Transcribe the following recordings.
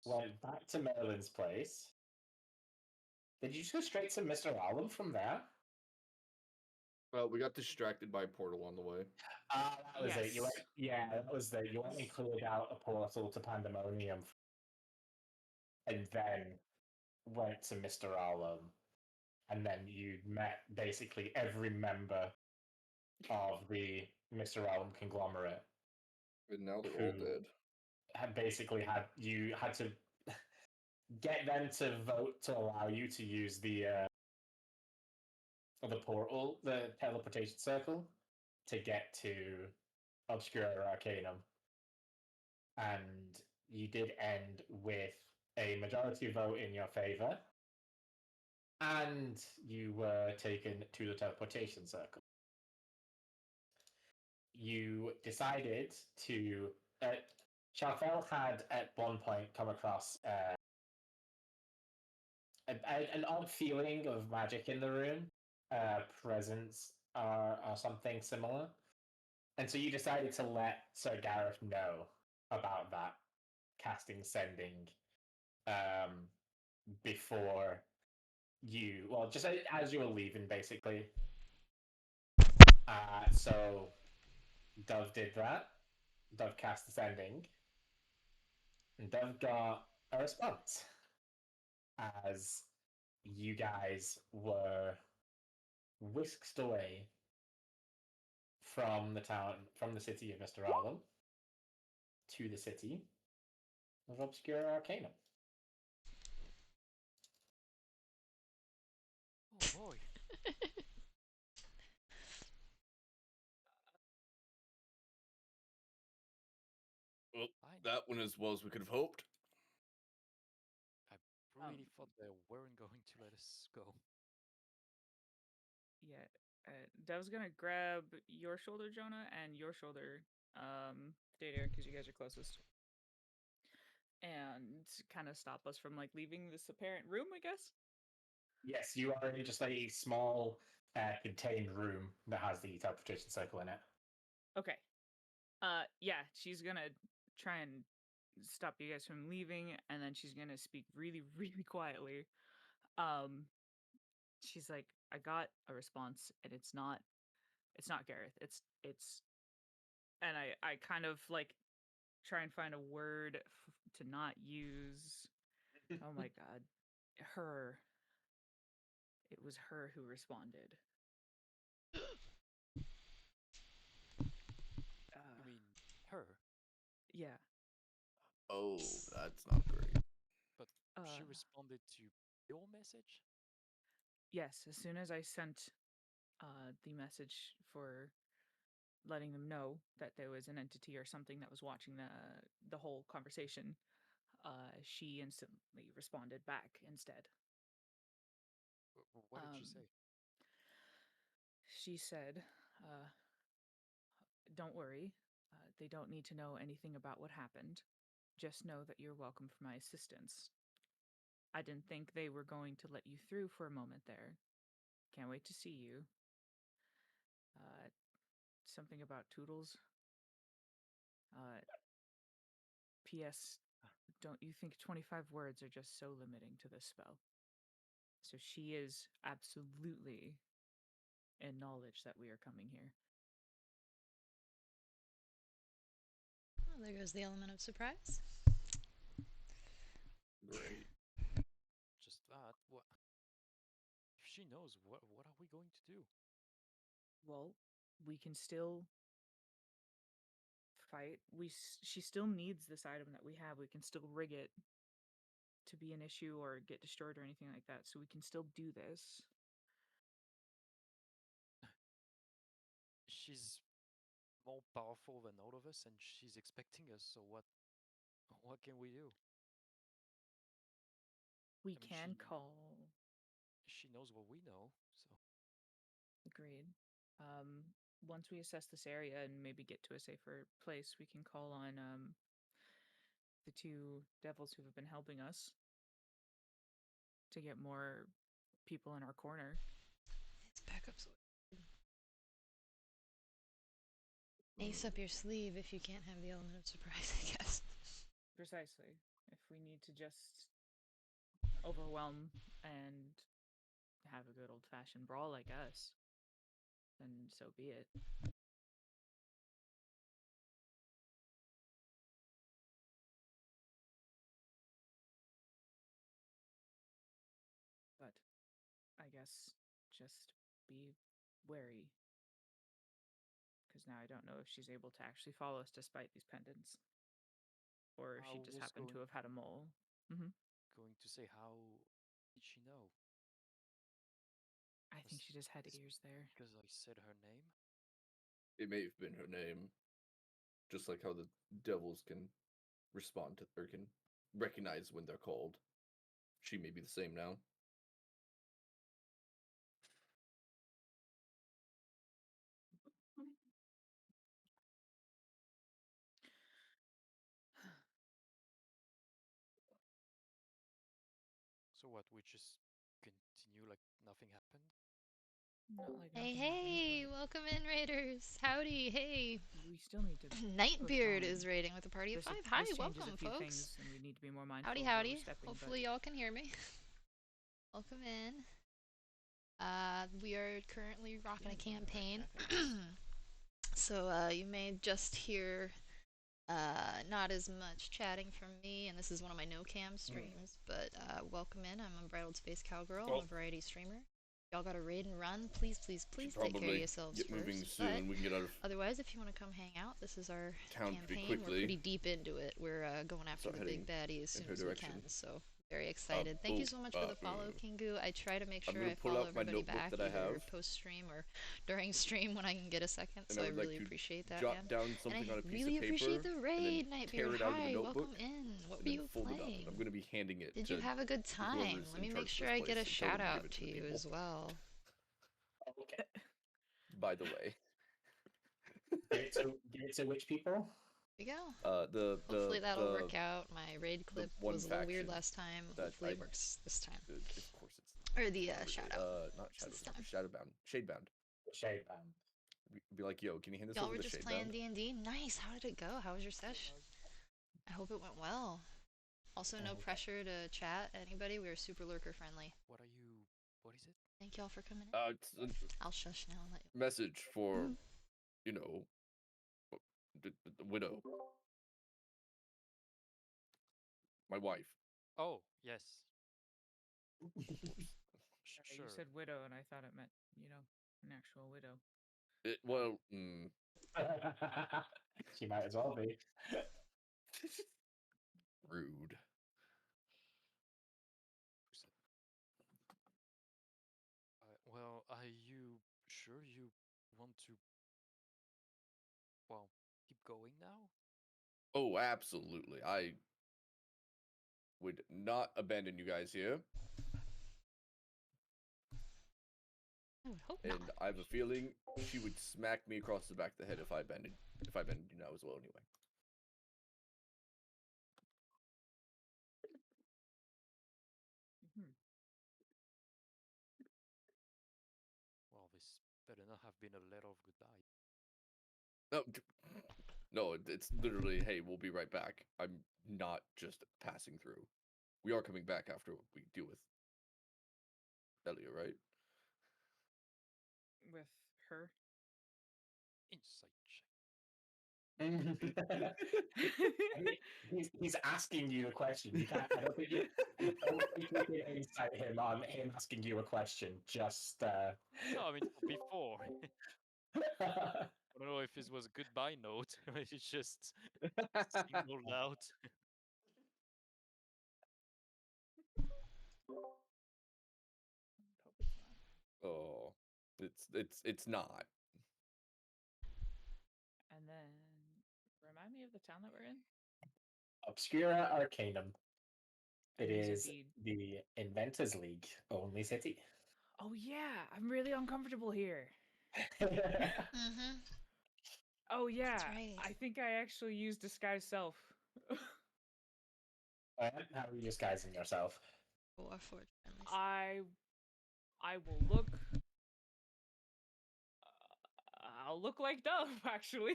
Went back to Merlin's place. Did you just go straight to Mr. Allen from there? Well, we got distracted by a portal on the way. That was it. You went, that was it. You went and cleared out a portal to Pandemonium, and then went to Mr. Allen, and then you met basically every member of the Mr. Allen conglomerate. And now they're all dead. You had to get them to vote to allow you to use the portal, the teleportation circle, to get to Obscura Arcanum. And you did end with a majority vote in your favor, and you were taken to the teleportation circle. You decided to... Shalfel had at one point come across an odd feeling of magic in the room, presence or something similar. And so you decided to let Sir Gareth know about that casting sending before you... Well, just as you were leaving, basically. So Dove did that. Dove cast the sending. And Dove got a response. As you guys were whisked away from the city of Mr. Arlen to the city of Obscura Arcanum. Oh boy. Well, that went as well as we could have hoped. I really thought they weren't going to let us go. Yeah. Dove's gonna grab your shoulder, Jonah, and your shoulder, Data, because you guys are closest. And kind of stop us from leaving this apparent room, I guess. Yes, you are in just a small contained room that has the teleportation circle in it. Okay. Yeah, she's gonna try and stop you guys from leaving, and then she's gonna speak really, really quietly. She's like, I got a response, and it's not Gareth. It's and I kind of try and find a word to not use. Oh my god. Her. It was her who responded. You mean her? Yeah. Oh, that's not great. But she responded to your message? Yes, as soon as I sent the message for letting them know that there was an entity or something that was watching the whole conversation, she instantly responded back instead. What did she say? She said, don't worry. They don't need to know anything about what happened. Just know that you're welcome for my assistance. I didn't think they were going to let you through for a moment there. Can't wait to see you. Something about Toodles. P.S. Don't you think 25 words are just so limiting to this spell? So she is absolutely in knowledge that we are coming here. Well, there goes the element of surprise. Great. Just that. What? If she knows, what are we going to do? Well, we can still fight. She still needs this item that we have. We can still rig it to be an issue or get destroyed or anything like that. So we can still do this. She's more powerful than all of us, and she's expecting us. So what? What can we do? We I mean, can she- call. She knows what we know. So Agreed. Once we assess this area and maybe get to a safer place, we can call on the two devils who have been helping us to get more people in our corner. It's backups. Ace up your sleeve if you can't have the element of surprise, I guess. Precisely. If we need to just overwhelm and have a good old-fashioned brawl, I guess, then so be it. But I guess just be wary. Because now I don't know if she's able to actually follow us despite these pendants. Or if she I just was happened to have had a mole. Mm-hmm. going to say, how did she know? I think Was she just had this ears there. because I said her name. It may have been her name. Just like how the devils can respond to or can recognize when they're called. She may be the same now. So what? We just continue like nothing happened. Not like Hey, nothing hey, happened, welcome in, Raiders. Howdy, hey. but we still need to. Nightbeard push on. is raiding with a party of This, 5. this Hi, changes welcome, a few folks. things, and we need to be more mindful Howdy, of where howdy. we're stepping. Hopefully, y'all can hear me. Welcome in. We are currently rocking a campaign. So, you may just hear not as much chatting from me, and this is one of my no-cam streams, but welcome in. I'm Unbridled Space Cowgirl. I'm a variety streamer. Y'all got to raid and run. Please, please, please take care of yourselves get first. moving soon. We can get out of otherwise, if you want to come hang out, this is our town pretty campaign. We're quickly. pretty deep into it. We're going after Start the big heading baddie as soon her as we direction. can, so very excited. Thank you so much for the follow, Kingu. I try to make I'm sure gonna I pull follow out my everybody notebook back that I either have. post-stream or during stream when I can get a second, And so I I would really like to appreciate that, jot man. down And something I on a piece really of paper appreciate the and then raid, tear Nightbeard. it out of the Hi, notebook welcome in. What and were then you fold it up. And playing? I'm gonna be handing it Did to you have a good time? whoever's Let in me make charge of sure this I get a place and tell them shout to give out it to the you people. as well. Okay. By the way, give it to which people? There you go. Hopefully that'll work out. My raid clip was a little weird last time. Hopefully it works this time. Of course it's Or the shout out. not this time. Shadowbound. Shadebound. Be like, yo, can you hand this Y'all over were to just Shadebound? playing D&D? Nice. How did it go? How was your sesh? I hope it went well. Also, no pressure to chat anybody. We were super lurker friendly. What is it? Thank y'all for coming in. It's a I'll shush now and let you. message for, you know, the widow. My wife. Oh, yes. You said widow, and I thought it meant, an actual widow. She might as well be. Rude. Well, are you sure you want to, well, keep going now? Oh, absolutely. would not abandon you guys here, I would hope and not. I have a feeling she would smack me across the back of the head if I abandoned you now as well. Anyway. Mhm. Well, this better not have been a letter of goodbye. No, no, it's literally, hey, we'll be right back. I'm not just passing through. We are coming back after we deal with Elia, right? With her. Insight check. he's asking you a question. You can't. I don't think you can insight him on him asking you a question. Just. No, I mean before. I don't know if this was a goodbye note, or if it's just singled out. Hope it's not. Oh, it's not. And then remind me of the town that we're in. Obscura Arcanum. It And these are is the Inventors League only city. Oh yeah, I'm really uncomfortable here. Mm-hmm. Oh yeah, right. I think I actually used disguise self. How are you disguising yourself? Warforged friendly. I will look. I'll look like Dove, actually.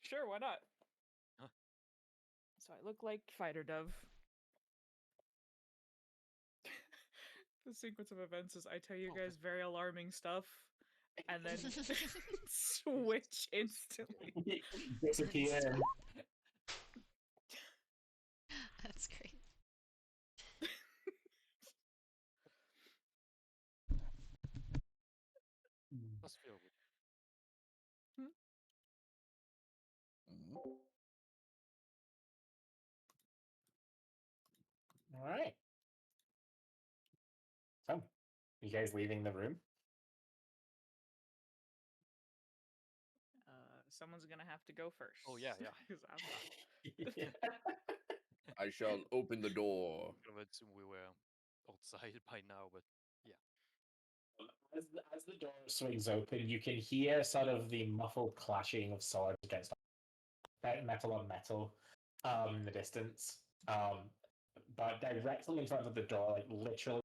Sure, why not? Huh. So I look like Fighter Dove. The sequence of events is I tell you Oh, guys very alarming stuff, and then switch instantly. Disappear. That's great. Must feel good. All right. So, you guys leaving the room? Someone's gonna have to go first. Oh yeah, yeah. 'Cause I'm not. I shall open the door. I would assume we were outside by now, but As the door swings open, you can hear sort of the muffled clashing of swords against metal on metal in the distance. But directly in front of the door, like literally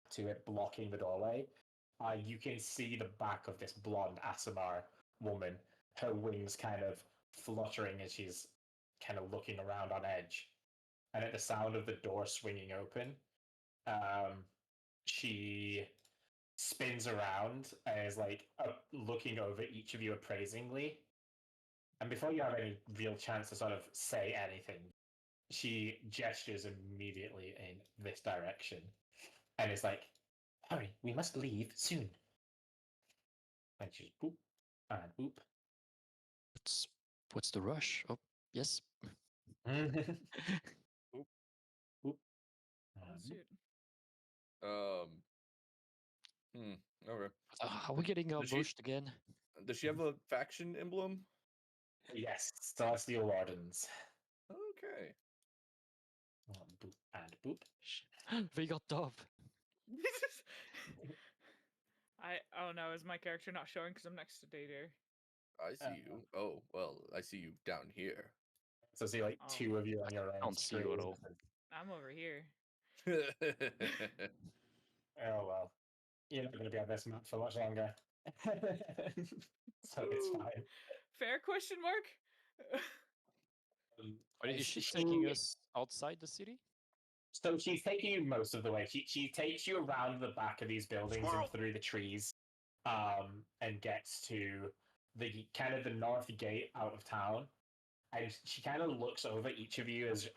to it, blocking the doorway, you can see the back of this blonde Asimar woman, her wings kind of fluttering as she's kind of looking around on edge. And at the sound of the door swinging open, she spins around and is like looking over each of you appraisingly. And before you have any real chance to sort of say anything, she gestures immediately in this direction and is like, hurry, we must leave soon. And she's boop and boop. what's the rush? Oh yes. boop. Boop. Oh, And boop. shoot. Okay. Are we getting ambushed again? Does she have a faction emblem? Yes, Celestial Wardens. Okay. Boop and boop. We got Dove. Oh no, is my character not showing because I'm next to Dayder? I see you. Oh, well, I see you down here. So see like Oh. two of you on your own. Can't see you at all. I'm over here. Oh well. You're not going to be on this map for much longer. So it's fine. Fair question mark? Is she taking us outside the city? So she's taking you most of the way. She takes you around the back of these buildings and through the trees, and gets to the kind of the north gate out of town. And she kind of looks over each of you as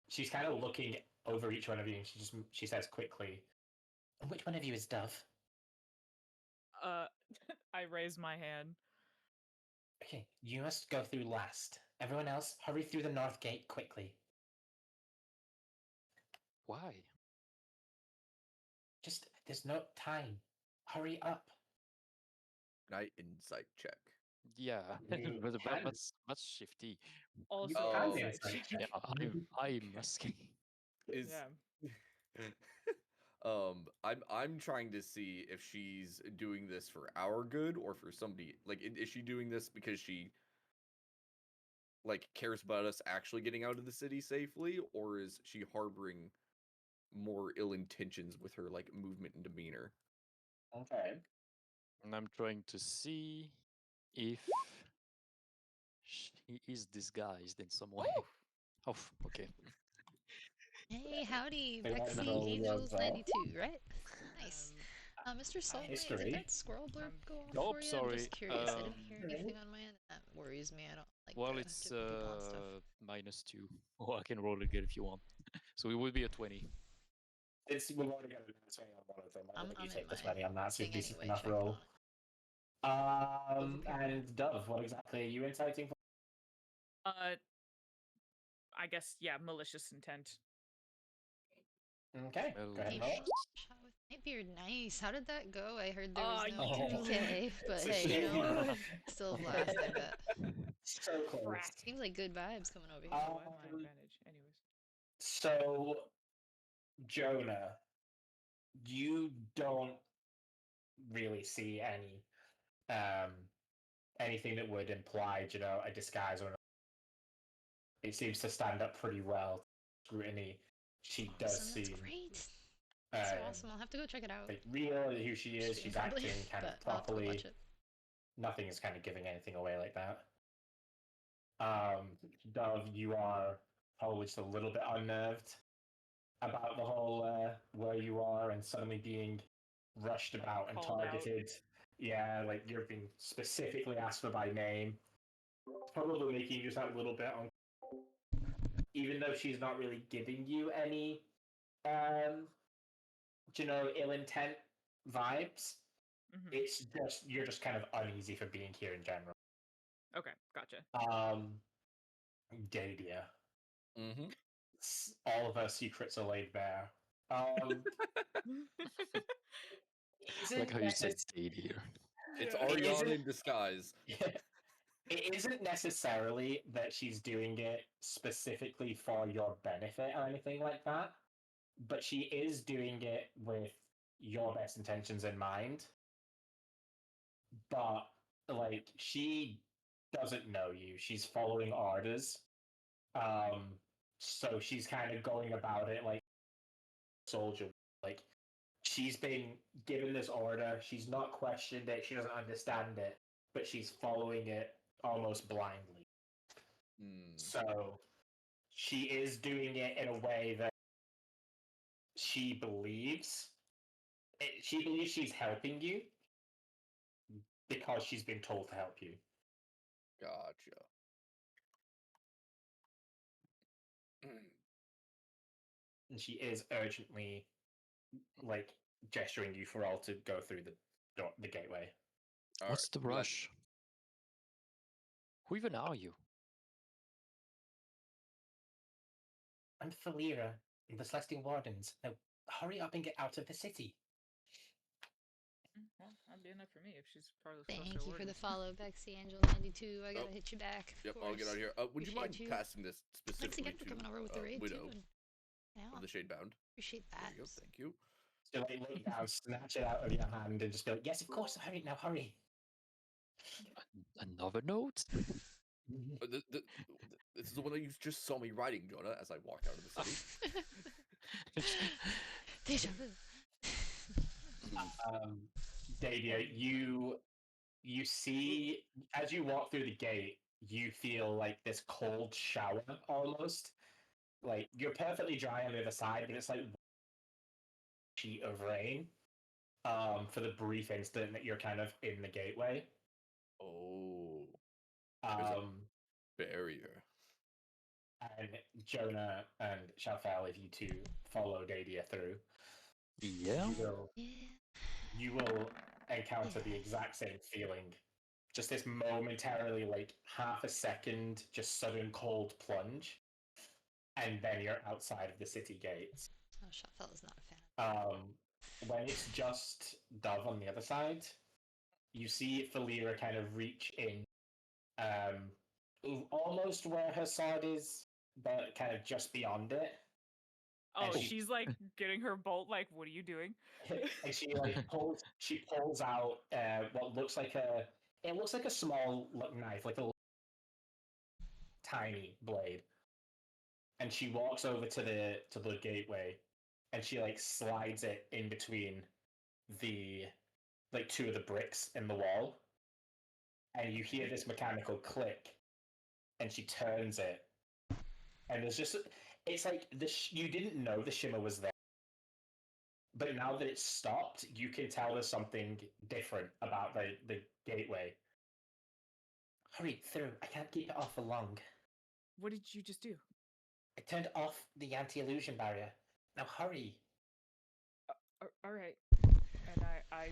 she's kind of looking over each one of you, and she says quickly, "Which one of you is Dove?" I raise my hand. Okay, you must go through last. Everyone else, hurry through the north gate quickly. Why? Just, there's no time. Hurry up. Night insight check. Yeah, You but can. that's shifty. Also, You can Oh. insight insight check. check. Yeah, I'm asking. Is Yeah. I'm trying to see if she's doing this for our good or for somebody. Like, is she doing this because she like cares about us actually getting out of the city safely, or is she harboring more ill intentions with her like movement and demeanor? Okay. And I'm trying to see if she is disguised in some way. Oh, okay. Hey, howdy, They want to Bexy roll Angels your 92, right? Nice. Mr. Soulmate, did history. that squirrel blurb go off Oh, for you? I'm sorry. just curious. I didn't hear Okay. anything on my end. That worries me. I don't like Well, to it's get people on stuff. -2. Oh, I can roll it again if you want. So it would be a 20. We've already got a 20 on one of them. I'll let you I'm in take the my 20 on that, so thing it's decent anyway, enough checking roll. on it. And Dove, what exactly are you inciting for? I guess, yeah, malicious intent. Okay, go ahead Hey, and roll. shot with my beard. Nice. How did that go? I heard there Oh, was no you- 2k, but It's a hey, you know, shame. still a blast, I bet. So close. Crack. Seems like good vibes coming over Oh, here. I have my advantage. Anyways. So, Jonah, you don't really see anything that would imply, a disguise or it seems to stand up pretty well to scrutiny. She does Awesome, that's seem great. That's so um, awesome. I'll have to go check it out. like real who she is. Stream She's probably, acting kind of but I'll have to go properly. watch it. Nothing is kind of giving anything away like that. Dove, you are probably just a little bit unnerved about the whole where you are and suddenly being rushed about and Called out. targeted. Yeah, like you're being specifically asked for by name. Probably making you just that little bit on. Even though she's not really giving you any, ill intent vibes. Mhm. It's just you're just kind of uneasy for being here in general. Okay, gotcha. Dadia. Mm-hmm. All of our secrets are laid bare. Like how you said stayed here. It's It Ariane isn't- in disguise. It isn't necessarily that she's doing it specifically for your benefit or anything like that, but she is doing it with your best intentions in mind. But, like, she doesn't know you. She's following orders. So she's kind of going about it like soldier. Like, she's been given this order. She's not questioned it. She doesn't understand it, but she's following it almost blindly. So she is doing it in a way that she believes. She believes she's helping you because she's been told to help you. Gotcha. And she is urgently, like, gesturing you for all to go through the gateway. All What's right, the rush? Who even are you? I'm Falira, the Celestial Wardens. Now, hurry up and get out of the city. Well, that'd be enough for me if she's part of the Thank Celestial you for the Wardens. follow, Bexy Angel 92. I gotta hit you back. Yep, of I'll get out of here. Would you mind Appreciate you. passing this Thanks specifically again for to coming over with the raid Widow too. And, yeah, of the Shadebound? appreciate There that. you go. Thank you. So, like, look down, snatch it out of your hand, and just be like, yes, of course, hurry now, hurry. Another note? This is the one that you just saw me writing, Jonah, as I walked out of the city. Deja vu. Davia, you see, as you walk through the gate, you feel like this cold shower almost. Like, you're perfectly dry on the other side, but it's like a sheet of rain for the brief instant that you're kind of in the gateway. Oh, there's a barrier. And Jonah and Shafel, if you two follow Dadia through, Yeah. you will encounter the exact same feeling. Just this momentarily, like half a second, just sudden cold plunge, and then you're outside of the city gates. Oh, Shotfell is not a fan. When it's just Dove on the other side, you see Falira kind of reach in almost where her sword is, but kind of just beyond it. Oh, And she- she's like getting her bolt. Like, what are you doing? And she pulls out what looks like a small knife, like a tiny blade, and she walks over to the gateway, and she like slides it in between the like two of the bricks in the wall, and you hear this mechanical click, and she turns it, and there's just it's like you didn't know the shimmer was there, but now that it's stopped, you can tell there's something different about the gateway. Hurry through! I can't keep it off for long. What did you just do? I turned off the anti-illusion barrier. Now hurry! All right. And I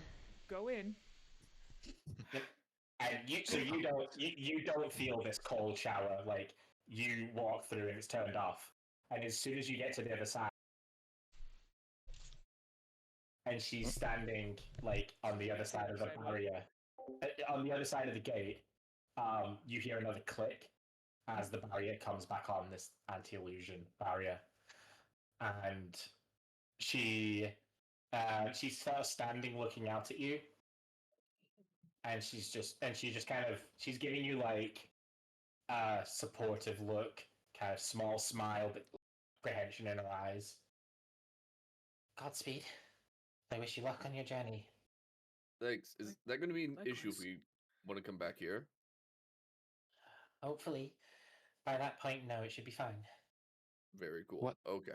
go in. And you don't feel this cold shower. Like you walk through and it's turned off. And as soon as you get to the other side, and she's standing like on the other side of the barrier, on the other side of the gate, you hear another click as the barrier comes back on, this anti-illusion barrier, and she's first standing looking out at you, and she just kind of she's giving you like a supportive look, kind of small smile, but apprehension in her eyes. Godspeed. I wish you luck on your journey. Thanks. Is that going to be an issue if Likewise. we want to come back here? Hopefully, by that point, no, it should be fine. Very cool. What? Okay.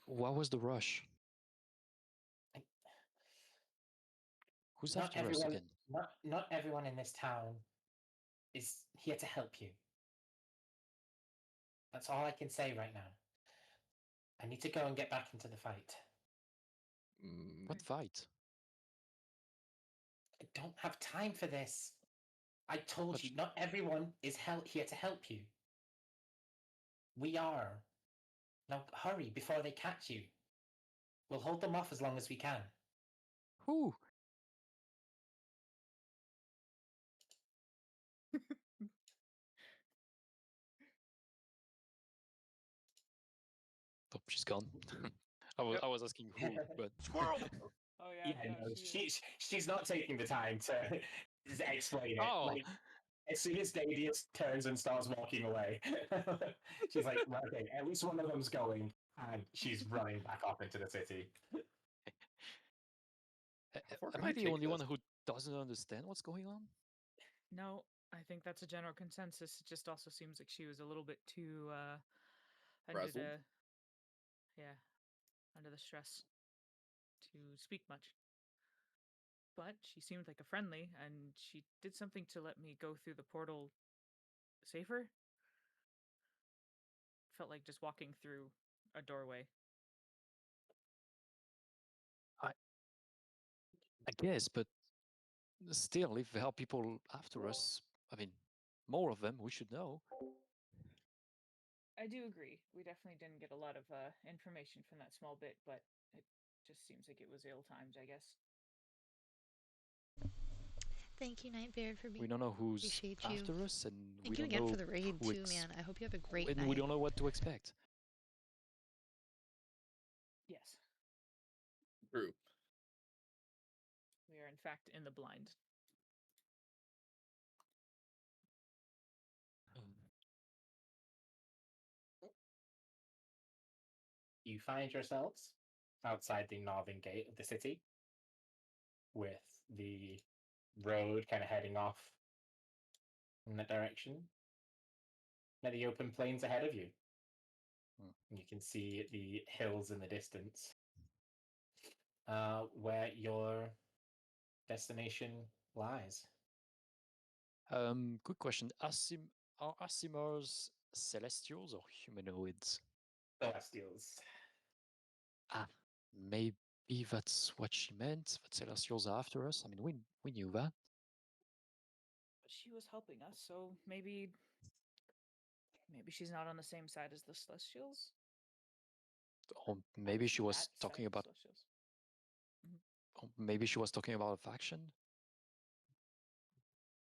What was the rush? Who's Not after us everyone, again? not everyone in this town is here to help you. That's all I can say right now. I need to go and get back into the fight. What fight? I don't have time for this. I told But you, not everyone is here to help you. We are. Now hurry before they catch you. We'll hold them off as long as we can. who? Oh, she's gone. I was asking who, but Squirrel! Oh Yeah, no, she's not taking the time to explain it. Oh. Like, as soon as Dadius turns and starts walking away, she's like, well, okay, at least one of them's going, and she's running back off into the city. far am can I I the take only one this? who doesn't understand what's going on? No, I think that's a general consensus. It just also seems like she was a little bit too under Frazzled? under the stress to speak much. But she seemed like a friendly, and she did something to let me go through the portal safer. Felt like just walking through a doorway. I guess, but still, if there are people after us, I mean, more of them, we should know. I do agree. We definitely didn't get a lot of information from that small bit, but it just seems like it was ill-timed, I guess. Thank you, Nightbeard, for We being. don't know who's Appreciate you. after us, and Thank we you don't again know for the raid who too, man. I hope you have a great and night. we don't know what to expect. Yes, True. we are in fact in the blind. You find yourselves outside the northern gate of the city, with the road kind of heading off in that direction. Now the open plains ahead of you. You can see the hills in the distance, where your destination lies. Quick question: are Asimars celestials or humanoids? Celestials. Ah, maybe that's what she meant. That celestials are after us. I mean, we knew that. But she was helping us, so maybe she's not on the same side as the Celestials. Or maybe she was That side talking of the about. Celestials. Or maybe she was talking about a faction.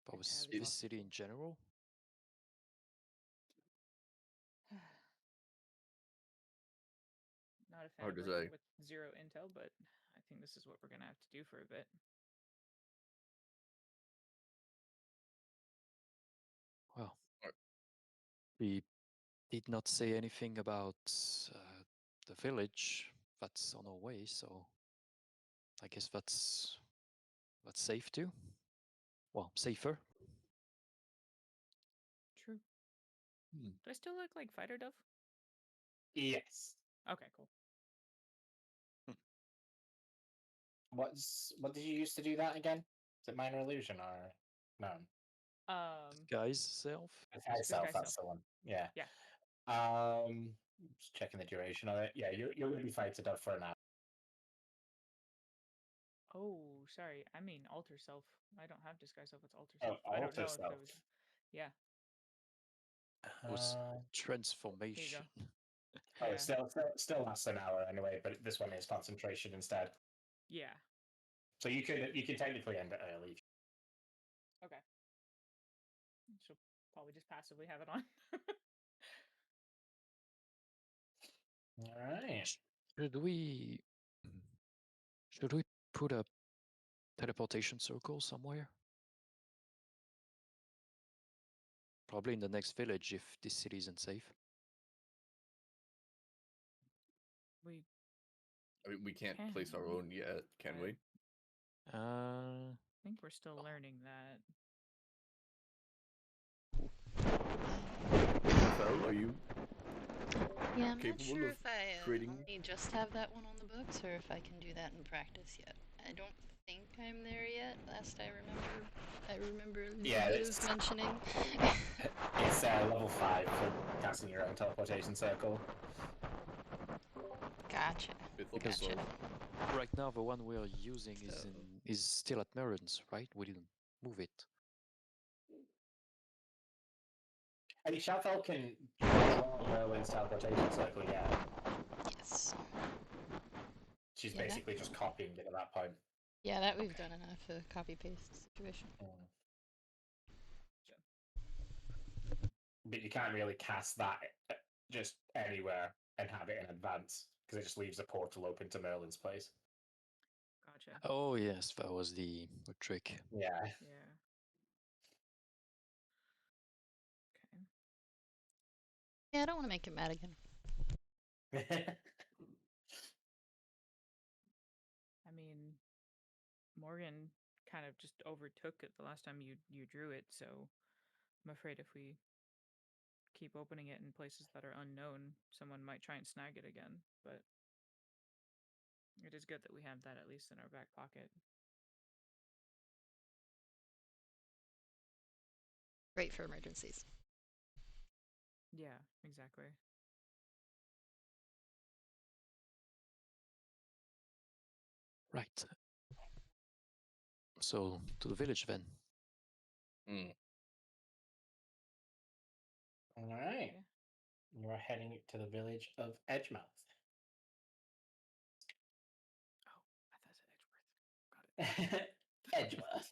About Entirely the city in possible. general. Hard to working say. with 0 intel, but I think this is what we're gonna have to do for a bit. Well, Alright. we did not say anything about the village that's on our way, so I guess that's safe too. Well, safer. True. Hmm. Do I still look like Fighter Dove? Yes. Okay, cool. What did you use to do that again? Is it minor illusion or no? Guy's self. Disguise self, that's the one. Yeah. Yeah. Just checking the duration of it. Yeah, you're going to be fighted up for an hour. Oh, sorry. I mean alter self. I don't have disguise self. It's alter Oh, self. I don't alter know self. if it was. Yeah. It was Uh, transformation. oh, Yeah. it still lasts an hour anyway, but this one is concentration instead. Yeah. So you can technically end it early. Okay. She'll probably just passively have it on. All right. Should we put a teleportation circle somewhere? Probably in the next village if this city isn't safe. We I mean, we can't Can place our we? own yet, can we? think we're still learning that. Fel, are you? Yeah, I'm not Capable sure of if I creating- only just have that one on the books or if I can do that in practice yet. I don't think I'm there yet. Last I remember Liv mentioning. It's level 5 for casting your own teleportation circle. Gotcha. Because Gotcha. right now the one we are using is still at Merlin's, right? We didn't move it. I mean, Shafel can draw Merlin's teleportation circle, yeah. Yes. She's Yeah, basically just copying it at that point. Yeah, that we've done enough of a copy-paste situation. But you can't really cast that just anywhere and have it in advance, because it just leaves a portal open to Merlin's place. Gotcha. Oh yes, that was the trick. Yeah. Yeah. Okay. Yeah, I don't want to make him mad again. I mean, Morgan kind of just overtook it the last time you drew it, so I'm afraid if we keep opening it in places that are unknown, someone might try and snag it again. But it is good that we have that at least in our back pocket. Great for emergencies. Yeah, exactly. Right. So to the village then. All right. Yeah. You're heading to the village of Edgemouth. Oh, I thought it said Edgeworth. Got it. Edgemouth.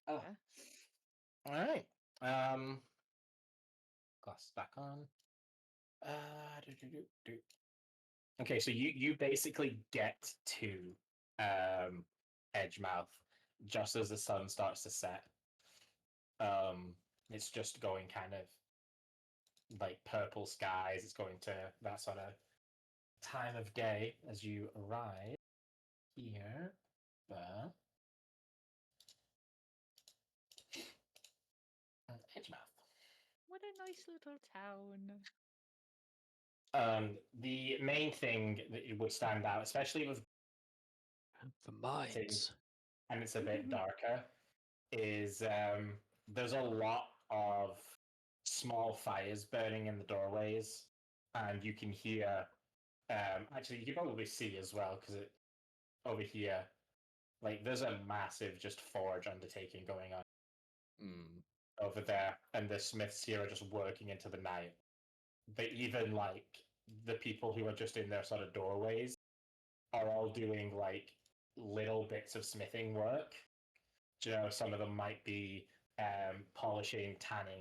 Oh. Yeah. All right. Glasses back on. Okay, so you basically get to Edgemouth just as the sun starts to set. It's just going kind of like purple skies. It's going to that sort of time of day as you arrive here. But Edgemouth. What a nice little town. The main thing that it would stand out, especially with The mines. and it's a bit darker, is there's a lot of small fires burning in the doorways, and you can hear. Actually, you can probably see as well because over here, like there's a massive just forge undertaking going on over there, and the smiths here are just working into the night. But even like the people who are just in their sort of doorways are all doing like little bits of smithing work. You know, some of them might be polishing, tanning,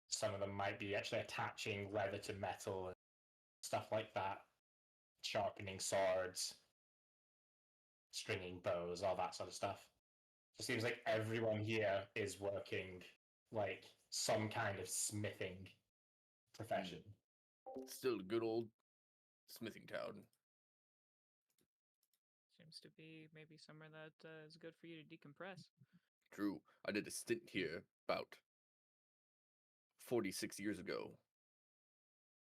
Some of them might be actually attaching leather to metal and stuff like that, sharpening swords, stringing bows, all that sort of stuff. It seems like everyone here is working like some kind of smithing profession. Still a good old smithing town. Seems to be maybe somewhere that is good for you to decompress. True. I did a stint here about 46 years ago.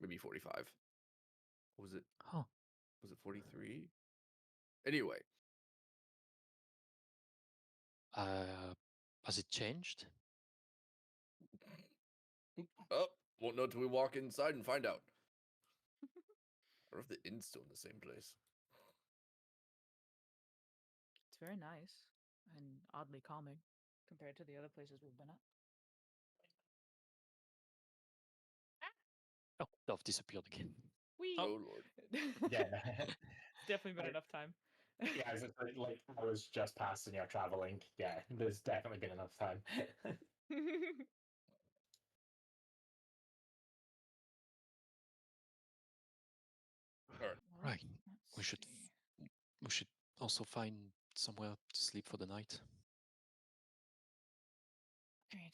Maybe 45. Was it? Huh. Was it 43? Anyway. Has it changed? Oh, won't know till we walk inside and find out. I wonder if the inn's still in the same place. It's very nice and oddly calming compared to the other places we've been at. Oh, Dove disappeared again. Whee! Oh, Lord. Yeah. It's definitely been enough time. Yeah, as like I was just passing your traveling. Yeah, there's definitely been enough time. Alright. Right. Let's We should see. we should also find somewhere to sleep for the night. Agreed.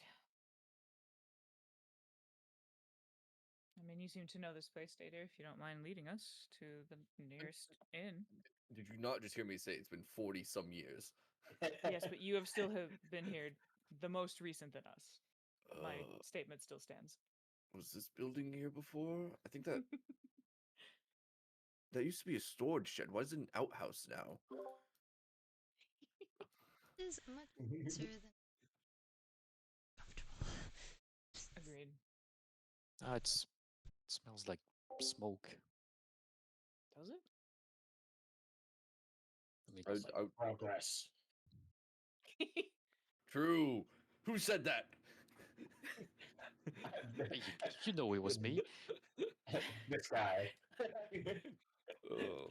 I mean, you seem to know this place, Data, if you don't mind leading us to the nearest inn. Did you not just hear me say it's been 40 some years? Yes, but you have still have been here the most recent than us. My Uh, statement still stands. was this building here before? I think that that used to be a storage shed. Why is it an outhouse now? It is much nicer than comfortable. Agreed. It smells like smoke. Does it? I mean, Progress. True. Who said that? you know it was me. This guy. Oh.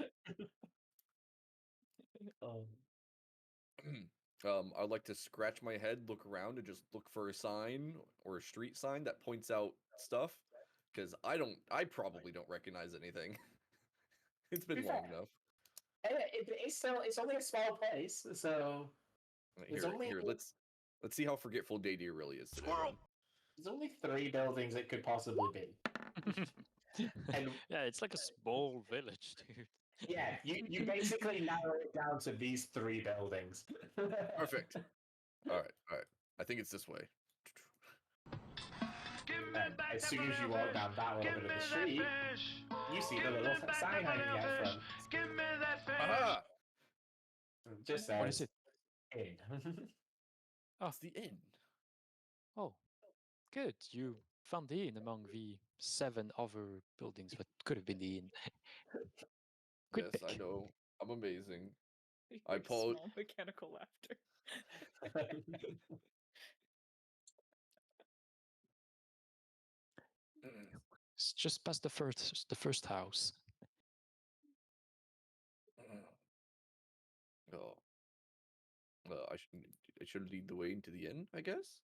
Um, I'd like to scratch my head, look around, and just look for a sign or a street sign that points out stuff, because I probably don't recognize anything. It's been long enough. it's only a small place, so There's Here, only- here, let's see how forgetful Daydeer really is today. Then. there's only 3 buildings it could possibly be. And yeah, it's like a small village, dude. yeah, you basically narrow it down to these 3 buildings. Perfect. All right. I think it's this way. As soon as you walk down that little bit of the street, you see the little sign hanging out front. Aha! It just What is says it? inn. It's the inn. Oh, good. You found the inn among the 7 other buildings that could have been the inn. Good Yes, I pick. know. I'm amazing. I Your pulled- small mechanical laughter. It's just past the first house. Oh. I should lead the way into the inn, I guess.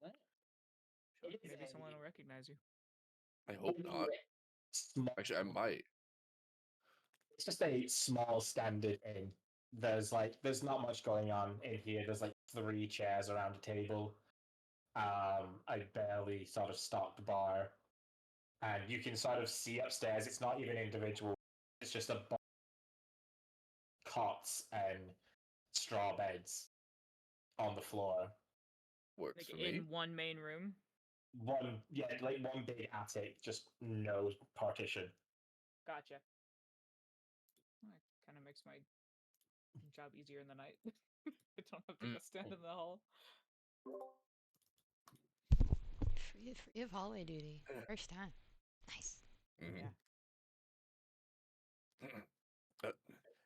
Sure, maybe someone will recognize you. I hope not. Actually, I might. It's just a small standard inn. There's not much going on in here. There's like 3 chairs around a table. A barely sort of stocked bar. And you can sort of see upstairs, it's not even individual. It's just a bunch of cots and straw beds on the floor. Works Like for me. in one main room. One big attic, just no partition. Gotcha. That kind of makes my job easier in the night. I don't have to go stand in the hall. Free of hallway duty. First time. Nice. Mhm.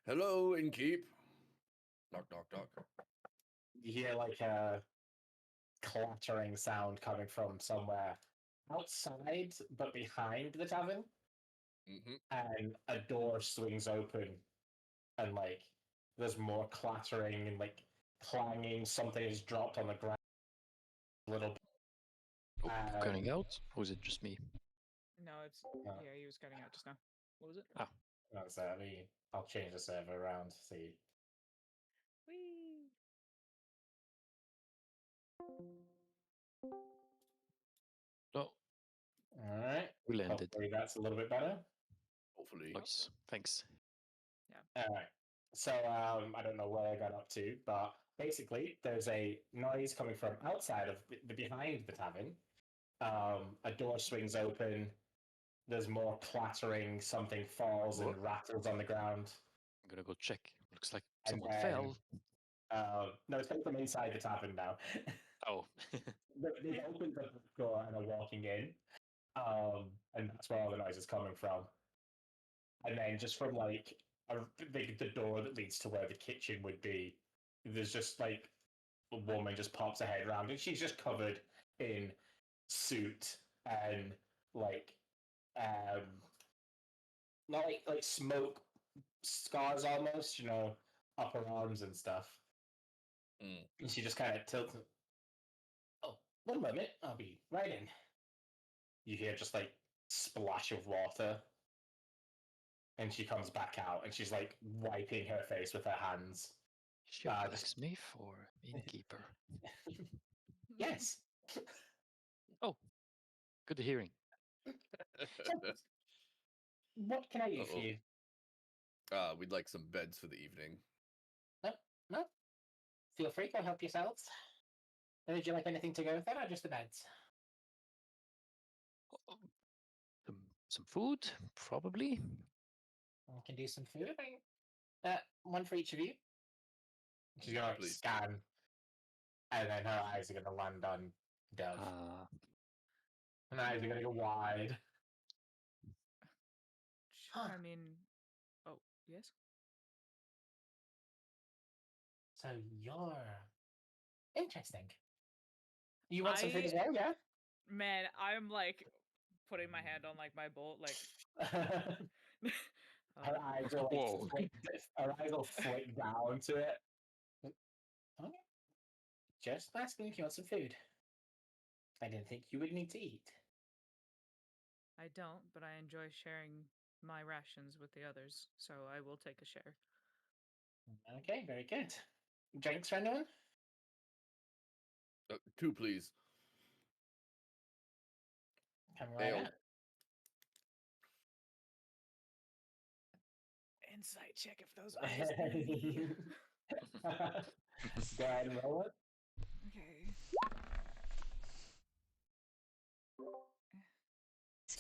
Hello, innkeep. Knock, knock, knock. You hear like a clattering sound coming from somewhere outside, but behind the tavern, Mm-hmm. and a door swings open, and like there's more clattering and like clanging. Something is dropped on the ground. Little Oh, cutting Um, out? Or was it just me? No, it's No. yeah. He was cutting out just now. What was it? That's me. I'll change the server around. See. Whee! Oh, All right. we landed. Hopefully that's a little bit better. Hopefully. Nice. Thanks. All right. So I don't know where I got up to, but basically there's a noise coming from outside of the behind the tavern. A door swings open. There's more clattering. Something falls and What? rattles on the ground. I'm gonna go check. Looks like And someone then- fell. No, it's coming from inside the tavern now. Oh. They opened the door and are walking in, and that's where all the noise is coming from. And then just from like the door that leads to where the kitchen would be, there's just like a woman just pops her head around, and she's just covered in soot and like not like smoke scars almost, up her arms and stuff. Mm. And she just kind of tilts. Oh, 1 moment, I'll be right in. You hear just like splash of water, and she comes back out, and she's like wiping her face with her hands. Is she a just- blacksmith or innkeeper? Yes. Oh, good hearing. What can I do for Uh-oh. you? We'd like some beds for the evening. No. Feel free, go help yourselves. Would you like anything to go with that, or just the beds? Some food, probably. I can do some food. One for each of you. She's gonna Please. scan, and then her eyes are gonna land on Dove. And her eyes are gonna go wide. I mean, oh yes. So you're interesting. You want some food as I- well, yeah? Man, I'm like putting my hand on like my bolt, like. Her eyes will Whoa. her eyes will flick down to it. Okay. Just asking if you want some food. I didn't think you would need to eat. I don't, but I enjoy sharing my rations with the others, so I will take a share. Okay, very good. Drinks for anyone? 2, please. Come right Ale. up. Insight check if those eyes are me. Go ahead and roll it. Okay.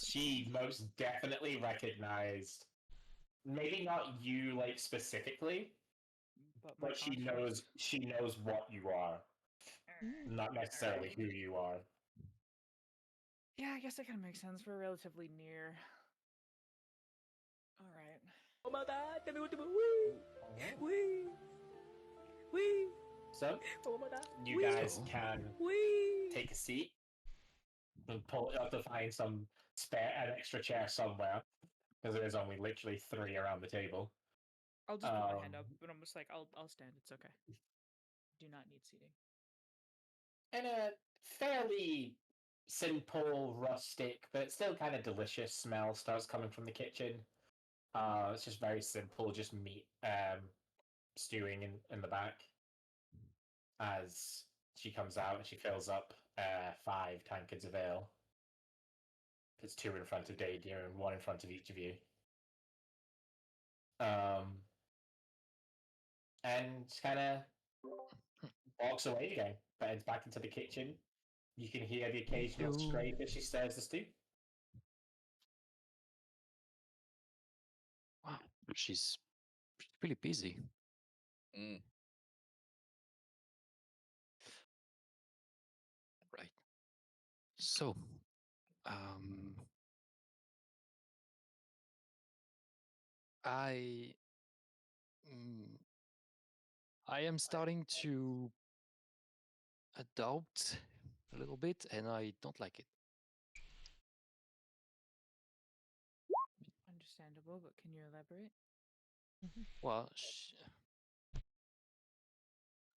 She most definitely recognized, maybe not you like specifically, my but she construct. knows what you are, not necessarily Alright. who you are. Yeah, I guess that kind of makes sense. We're relatively near. All right. So you guys can take a seat and pull it up to find an extra chair somewhere, because there's only literally 3 around the table. I'll just put my hand up, but I'm just like, I'll stand. It's okay. Do not need seating. And a fairly simple, rustic, but still kind of delicious smell starts coming from the kitchen. It's just very simple, just meat stewing in the back. As she comes out and she fills up 5 tankards of ale. There's 2 in front of Daydeer and 1 in front of each of you. And just kind of walks away again, but heads back into the kitchen. You can hear the occasional scrape as she stirs the stew. Wow, she's really busy. Mm. Right. So, um, I am starting to adopt a little bit, and I don't like it. Understandable, but can you elaborate? Well,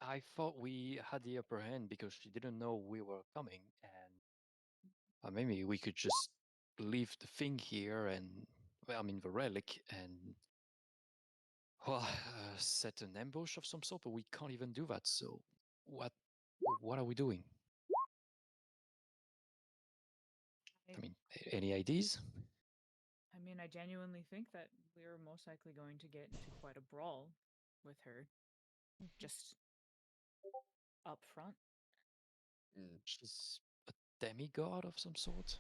I thought we had the upper hand because she didn't know we were coming, and Maybe we could just leave the thing here and, well, I mean, the relic, and set an ambush of some sort, but we can't even do that. So what are we doing? I mean, any ideas? I mean, I genuinely think that we're most likely going to get into quite a brawl with her, just up front. She's a demigod of some sort.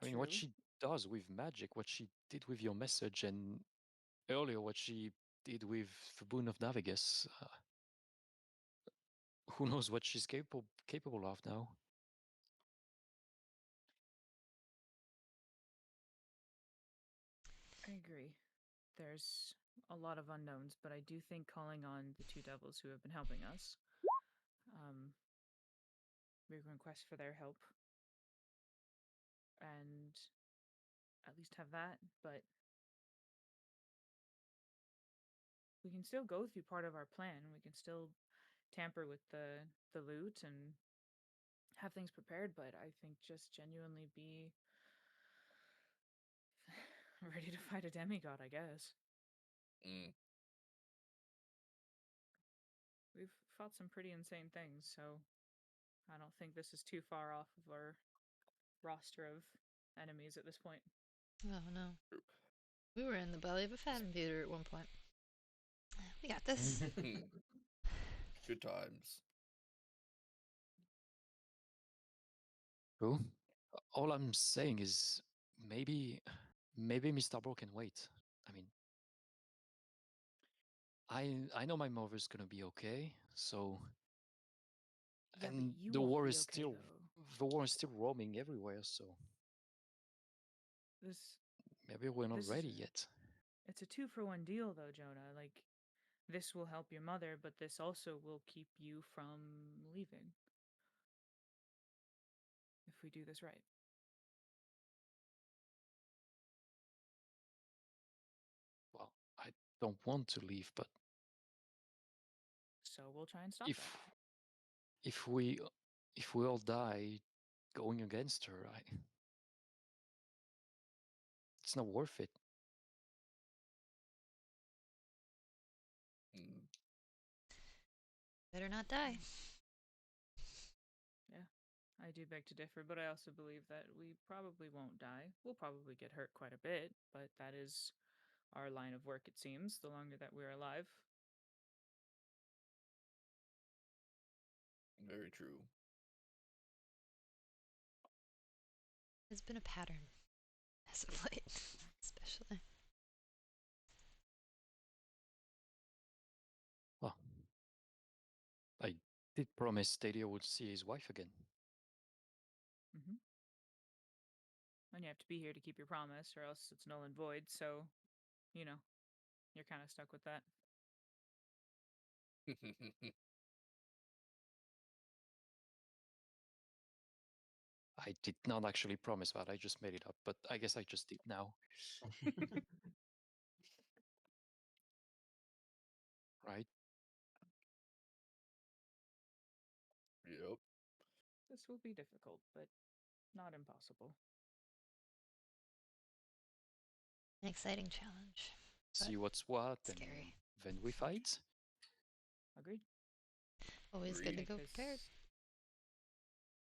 I mean, what True. she does with magic, what she did with your message, and earlier what she did with the Boon of Navigus. Who knows what she's capable of now? I agree. There's a lot of unknowns, but I do think calling on the two devils who have been helping us, we can request for their help and at least have that, but we can still go through part of our plan. We can still tamper with the loot and have things prepared, but I think just genuinely be ready to fight a demigod, I guess. We've fought some pretty insane things, so I don't think this is too far off of our roster of enemies at this point. Oh no. We were in the belly of a phantom beater at one point. We got this. Good times. Cool. All I'm saying is maybe Mr. Bro can wait. I mean, I know my mother's gonna be okay, so Yeah, but and you the won't war be is okay, still roaming everywhere, so This maybe we're not This is ready a- yet. it's a 2-for-1 deal though, Jonah. Like, this will help your mother, but this also will keep you from leaving. If we do this right. Well, I don't want to leave, but So we'll try and stop if that. if we if we all die going against her, it's not worth it. Better not die. Yeah, I do beg to differ, but I also believe that we probably won't die. We'll probably get hurt quite a bit, but that is our line of work, it seems, the longer that we're alive. Very true. It's been a pattern as of late, especially. Well, I did promise Stadia would see his wife again. Mm-hmm. And you have to be here to keep your promise, or else it's null and void, so, you know, you're kind of stuck with that. I did not actually promise that, I just made it up, but I guess I just did now. Right? Yep. This will be difficult, but not impossible. An exciting challenge. See what's what, and Scary. then we fight. Agreed? Always good to Agreed. go prepared.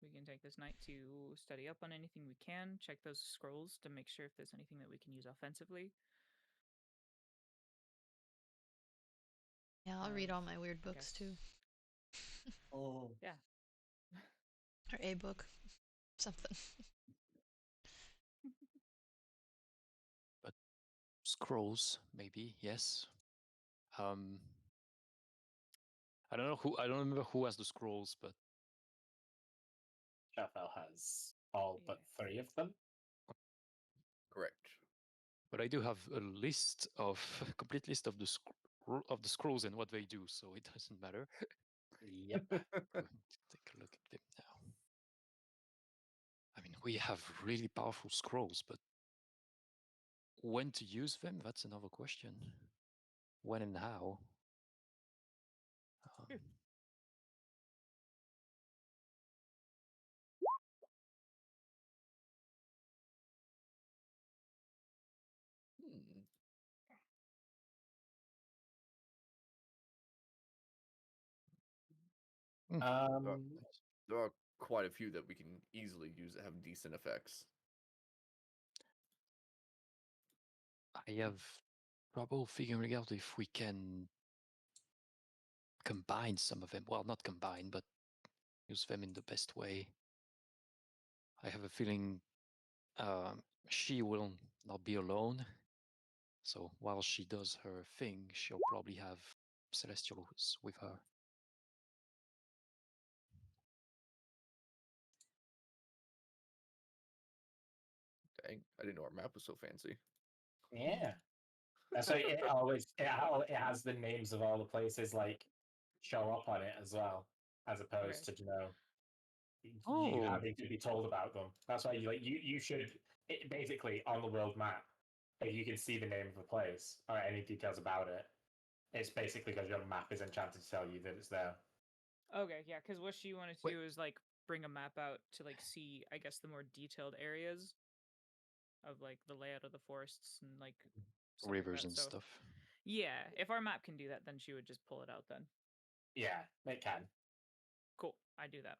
We can take this night to study up on anything we can, check those scrolls to make sure if there's anything that we can use offensively. Yeah, I'll read Have, all my weird I books guess- too. Oh. Yeah. Or a book. Something. Scrolls, maybe, yes. I don't know I don't remember who has the scrolls, but Shafel has all but Yeah. 3 of them. Correct. I do have a list of a complete list of the scrolls and what they do, so it doesn't matter. Yep. Going to take a look at them now. I mean, we have really powerful scrolls, but when to use them, that's another question. When and how. There are quite a few that we can easily use that have decent effects. I have trouble figuring out if we can combine some of them. Well, not combine, but use them in the best way. I have a feeling she will not be alone. So while she does her thing, she'll probably have Celestials with her. Dang, I didn't know our map was so fancy. Yeah. That's why it has the names of all the places like show up on it as well, as opposed to you having to be told about them. That's why you should basically on the world map, if you can see the name of a place or any details about it, it's basically because your map is enchanted to tell you that it's there. Okay, yeah, because what she wanted to Wait. do is like bring a map out to like see, I guess, the more detailed areas of like the layout of the forests and like stuff like Rivers that. and So stuff. yeah, if our map can do that, then she would just pull it out. Then Yeah, it can. cool, I do that.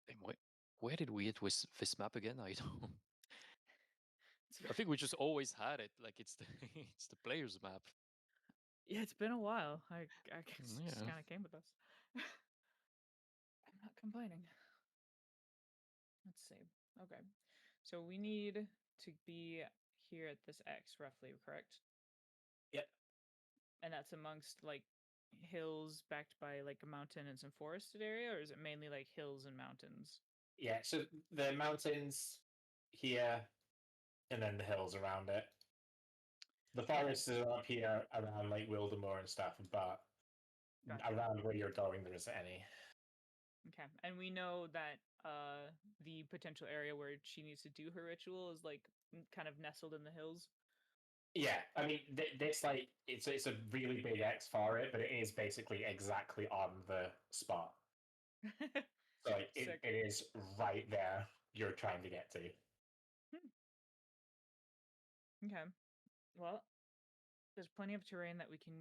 And where did we get with this map again? I don't. I think we just always had it. Like it's the it's the player's map. Yeah, it's been a while. I guess it just Yeah. kind of came with us. I'm not complaining. Let's see. Okay, so we need to be here at this X roughly, correct? Yep. And that's amongst like hills backed by like a mountain and some forested area, or is it mainly like hills and mountains? Yeah, so the mountains here and then the hills around it. The forests are up here around like Wildemore and stuff, but Gotcha. around where you're going there isn't any. Okay, and we know that the potential area where she needs to do her ritual is like kind of nestled in the hills. Yeah, I mean, this like it's a really big X for it, but it is basically exactly on the spot. So like it is right there. You're trying to get to. Okay, well, there's plenty of terrain that we can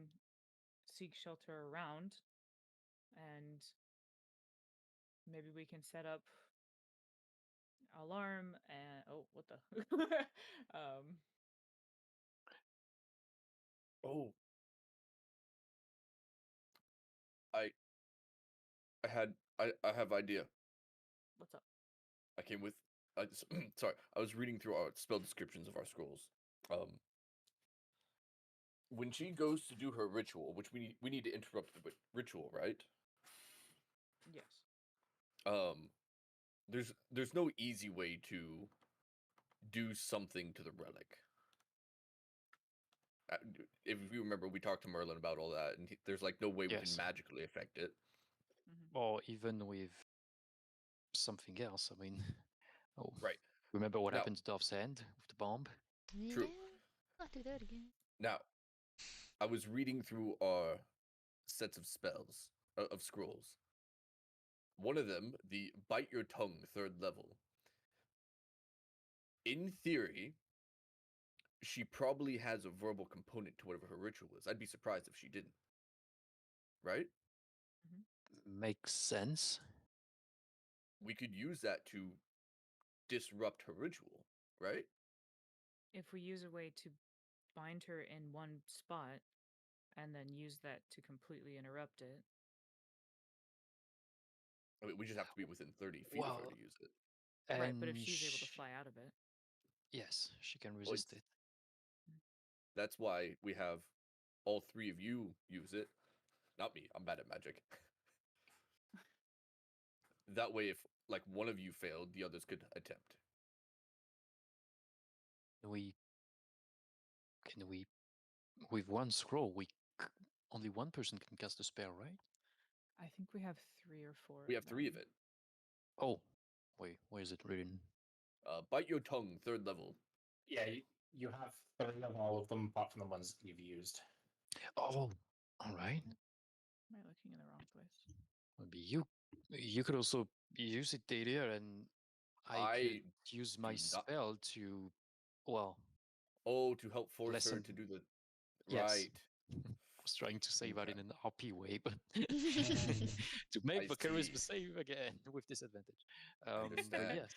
seek shelter around, and maybe we can set up alarm and what the Oh, I have idea. what's up? I came with. Sorry, I was reading through our spell descriptions of our scrolls. When she goes to do her ritual, which we need to interrupt the ritual, right? Yes. There's no easy way to do something to the relic. If you remember, we talked to Merlin about all that, and there's like no way we can Yes. magically affect it. Or even with something else. I mean, Right. Remember what Now- happened to Dolph's Hand with the bomb? True. Yeah, I'll do that again. Now, I was reading through our sets of spells, of scrolls. One of them, the Bite Your Tongue 3rd level. In theory, she probably has a verbal component to whatever her ritual is. I'd be surprised if she didn't. Right? Makes sense. We could use that to disrupt her ritual, right? If we use a way to bind her in one spot and then use that to completely interrupt it. I mean, we just have to be within 30 feet of her Well, to use it. Right, but if and she's able to fly out of it. Yes, she can resist it. That's why we have all 3 of you use it. Not me, I'm bad at magic. That way, if like one of you failed, the others could attempt. Can we with one scroll, only one person can cast a spell, right? I think we have 3 or 4. We have 3 of it. Oh, wait, where is it written? Bite Your Tongue, 3rd level. Yeah, you have 3 of all of them, apart from the ones you've used. Oh, all right. Am I looking in the wrong place? Maybe you could also use it, Dalia, and I could use my spell to, well. Oh, to help force her lessen- to do the Yes. right. was trying to say that Okay. in an RP way, but to make I the charisma see. save again with disadvantage. But understand. yes.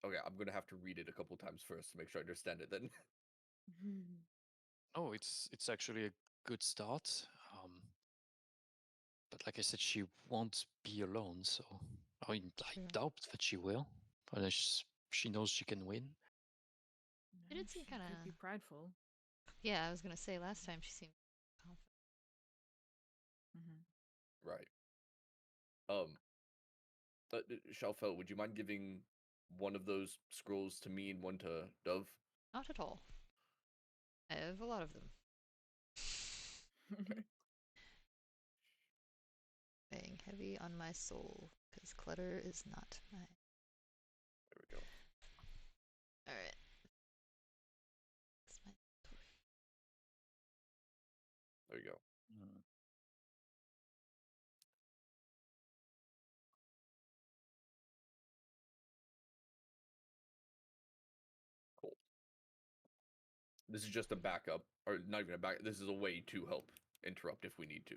Okay, I'm gonna have to read it a couple times first to make sure I understand it. Then. Oh, it's actually a good start. But like I said, she won't be alone, so I True. doubt that she will. But she knows she can win. She did seem She could be kinda- prideful. Yeah, I was gonna say last time she seemed confident. Right. Shalfel, would you mind giving one of those scrolls to me and one to Dove? Not at all. I have a lot of them. Okay. Weighing heavy on my soul, because clutter is not my. There we go. Alright. That's my. There you go. Cool. This is just a backup, or not even a backup. This is a way to help interrupt if we need to.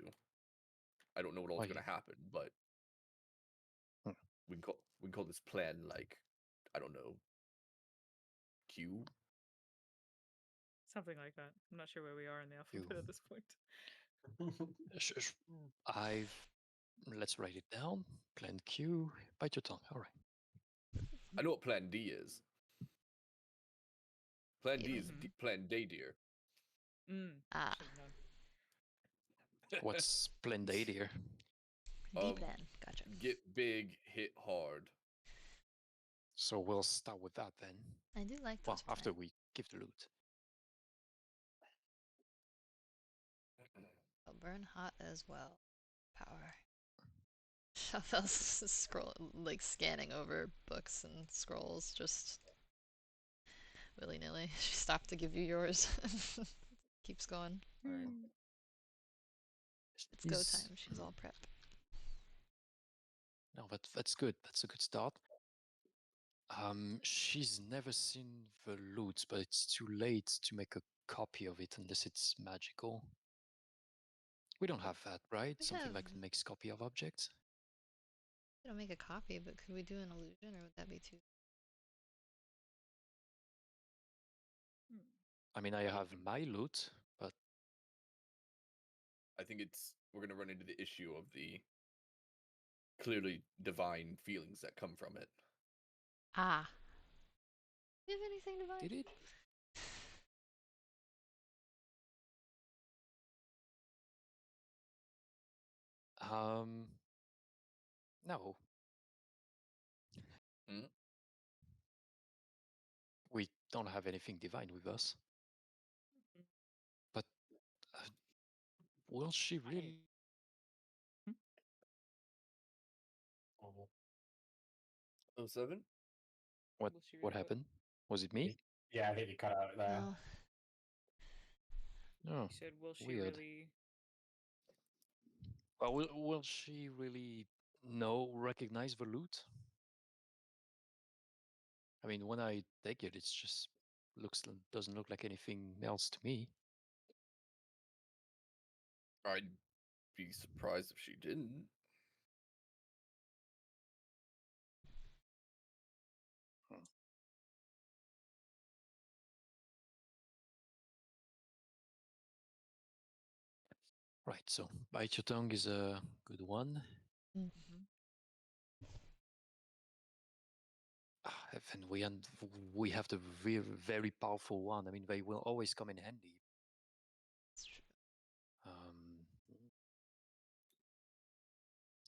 I don't know what all's Oh, gonna happen, but we can call this plan like, I don't know, Q. Something like that. I'm not sure where we are in the alphabet You- at this point. Let's write it down. Plan Q. Bite your tongue. All right. I know what Plan D is. Plan D is Mhm. Plan Day Deer. Ah. Should've known. What's Plan D here? D plan. Gotcha. Get big, hit hard. So we'll start with that then. I do like Well, those after plans. we give the loot. I'll burn hot as well. Power. Shuffle's scanning over books and scrolls, just willy-nilly. She stopped to give you yours. Keeps going. Alright. It's go time. She's all prep. No, that's good. That's a good start. She's never seen the loot, but it's too late to make a copy of it unless it's magical. We don't have that, right? We Something have- like makes copy of objects. We don't make a copy, but could we do an illusion, or would that be too? I mean, I have my loot, but I think we're gonna run into the issue of the clearly divine feelings that come from it. Ah. Do you have anything divine? did it? No. Hmm? We don't have anything divine with us. But will she really? Oh, 07? What Will she what really happened? Was it me? Yeah, I think you cut out there. No. Oh, You said, will she weird. really? Well, will she really recognize the loot? I mean, when I take it, it's just doesn't look like anything else to me. I'd be surprised if she didn't. Right, so bite your tongue is a good one. And we have the very, very powerful one. I mean, they will always come in handy. It's true.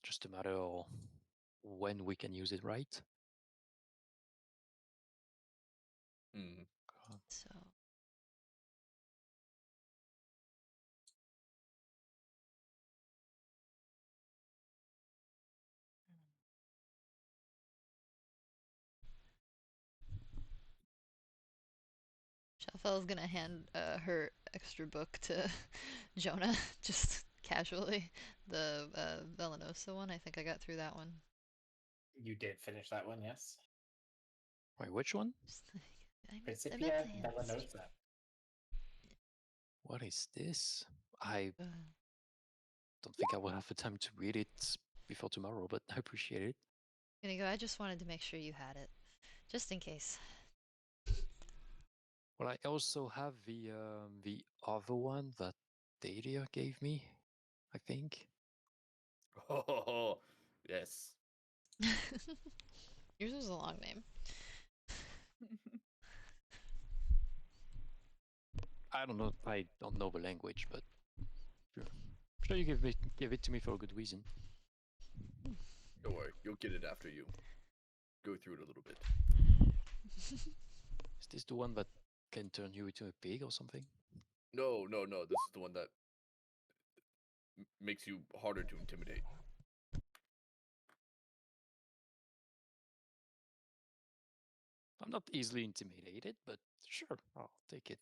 Just a matter of when we can use it right. Hmm. So. Shalfel's gonna hand her extra book to Jonah, just casually. The Velenosa one. I think I got through that one. You did finish that one, yes? Wait, which one? Just like, I meant Principia to hand this to Velenosa. What is this? I Uh, don't think I will have the time to read it before tomorrow, but I appreciate it. Gonna go. I just wanted to make sure you had it, just in case. Well, I also have the other one that Dalia gave me, I think. Oh, yes. Yours was a long name. I don't know. I don't know the language, but sure you give it to me for a good reason. Don't worry, you'll get it after you go through it a little bit. Is this the one that can turn you into a pig or something? No. This is the one that makes you harder to intimidate. I'm not easily intimidated, but sure, I'll take it.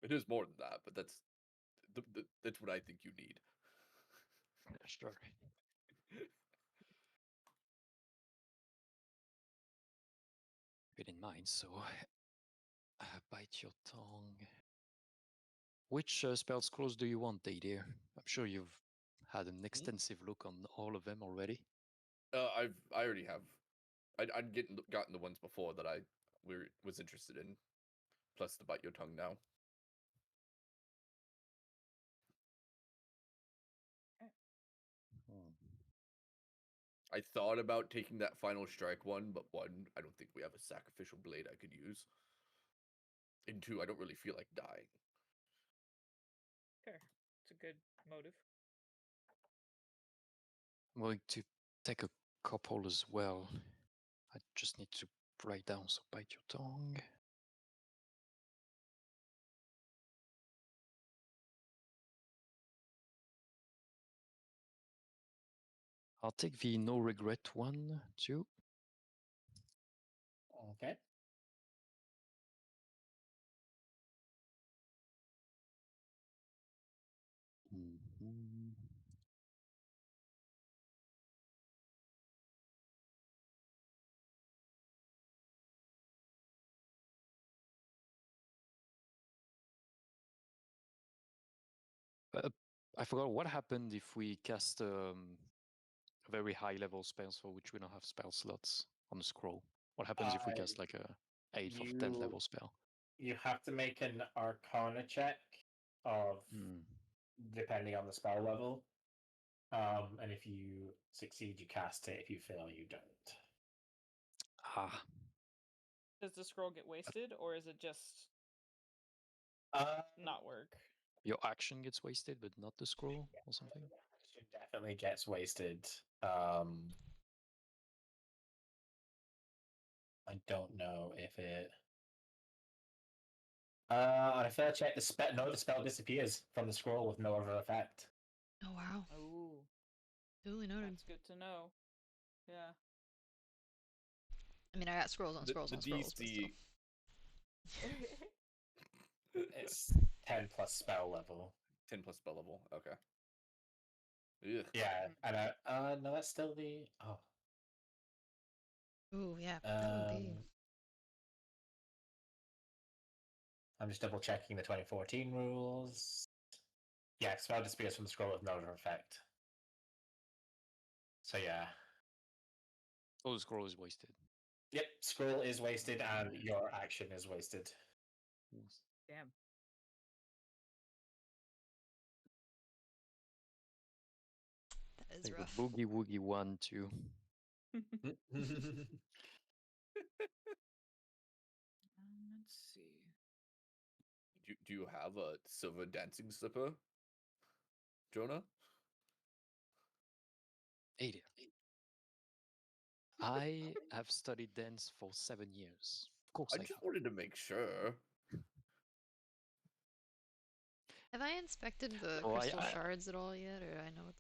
It is more than that, but that's that's what I think you need. Yeah, sure. Keep it in mind, so bite your tongue. Which spell scrolls do you want, Dadia? I'm sure you've had an extensive look on all of them already. I already have. I'd gotten the ones before that I was interested in, plus the bite your tongue now. I thought about taking that final strike one, but one, I don't think we have a sacrificial blade I could use. And two, I don't really feel like dying. Fair. It's a good motive. I'm going to take a couple as well. I just need to write down, so bite your tongue. I'll take the no regret one too. Okay. Mhm. I forgot what happened if we cast very high level spells for which we don't have spell slots on the scroll. What happens if we cast like a 8th or 10th level spell? You have to make an Arcana check of depending on the spell level. And if you succeed, you cast it. If you fail, you don't. Ah, Does the scroll get wasted, or is it just not work? Your action gets wasted, but not the scroll or something? Action definitely gets wasted. I don't know if it. On a fair check, the spell disappears from the scroll with no other effect. Oh wow. Oh, Duly noted. that's good to know. Yeah. I mean, I got scrolls on scrolls The on scrolls, but still. DC. It's 10 plus spell level. 10 plus spell level. Okay. Ugh. Yeah, and no, that's still the. Oh. Ooh, yeah, that would be. I'm just double checking the 2014 rules. Yeah, spell disappears from the scroll with no other effect. So yeah. Oh, the scroll is wasted. Yep, scroll is wasted and your action is wasted. Damn. That is Take rough. a boogie woogie one too. Let's see. Do you have a silver dancing slipper, Jonah? Ada. I have studied dance for 7 years. Of course, I just wanted to make sure. Have I inspected the Oh, crystal shards at all yet, or I know what?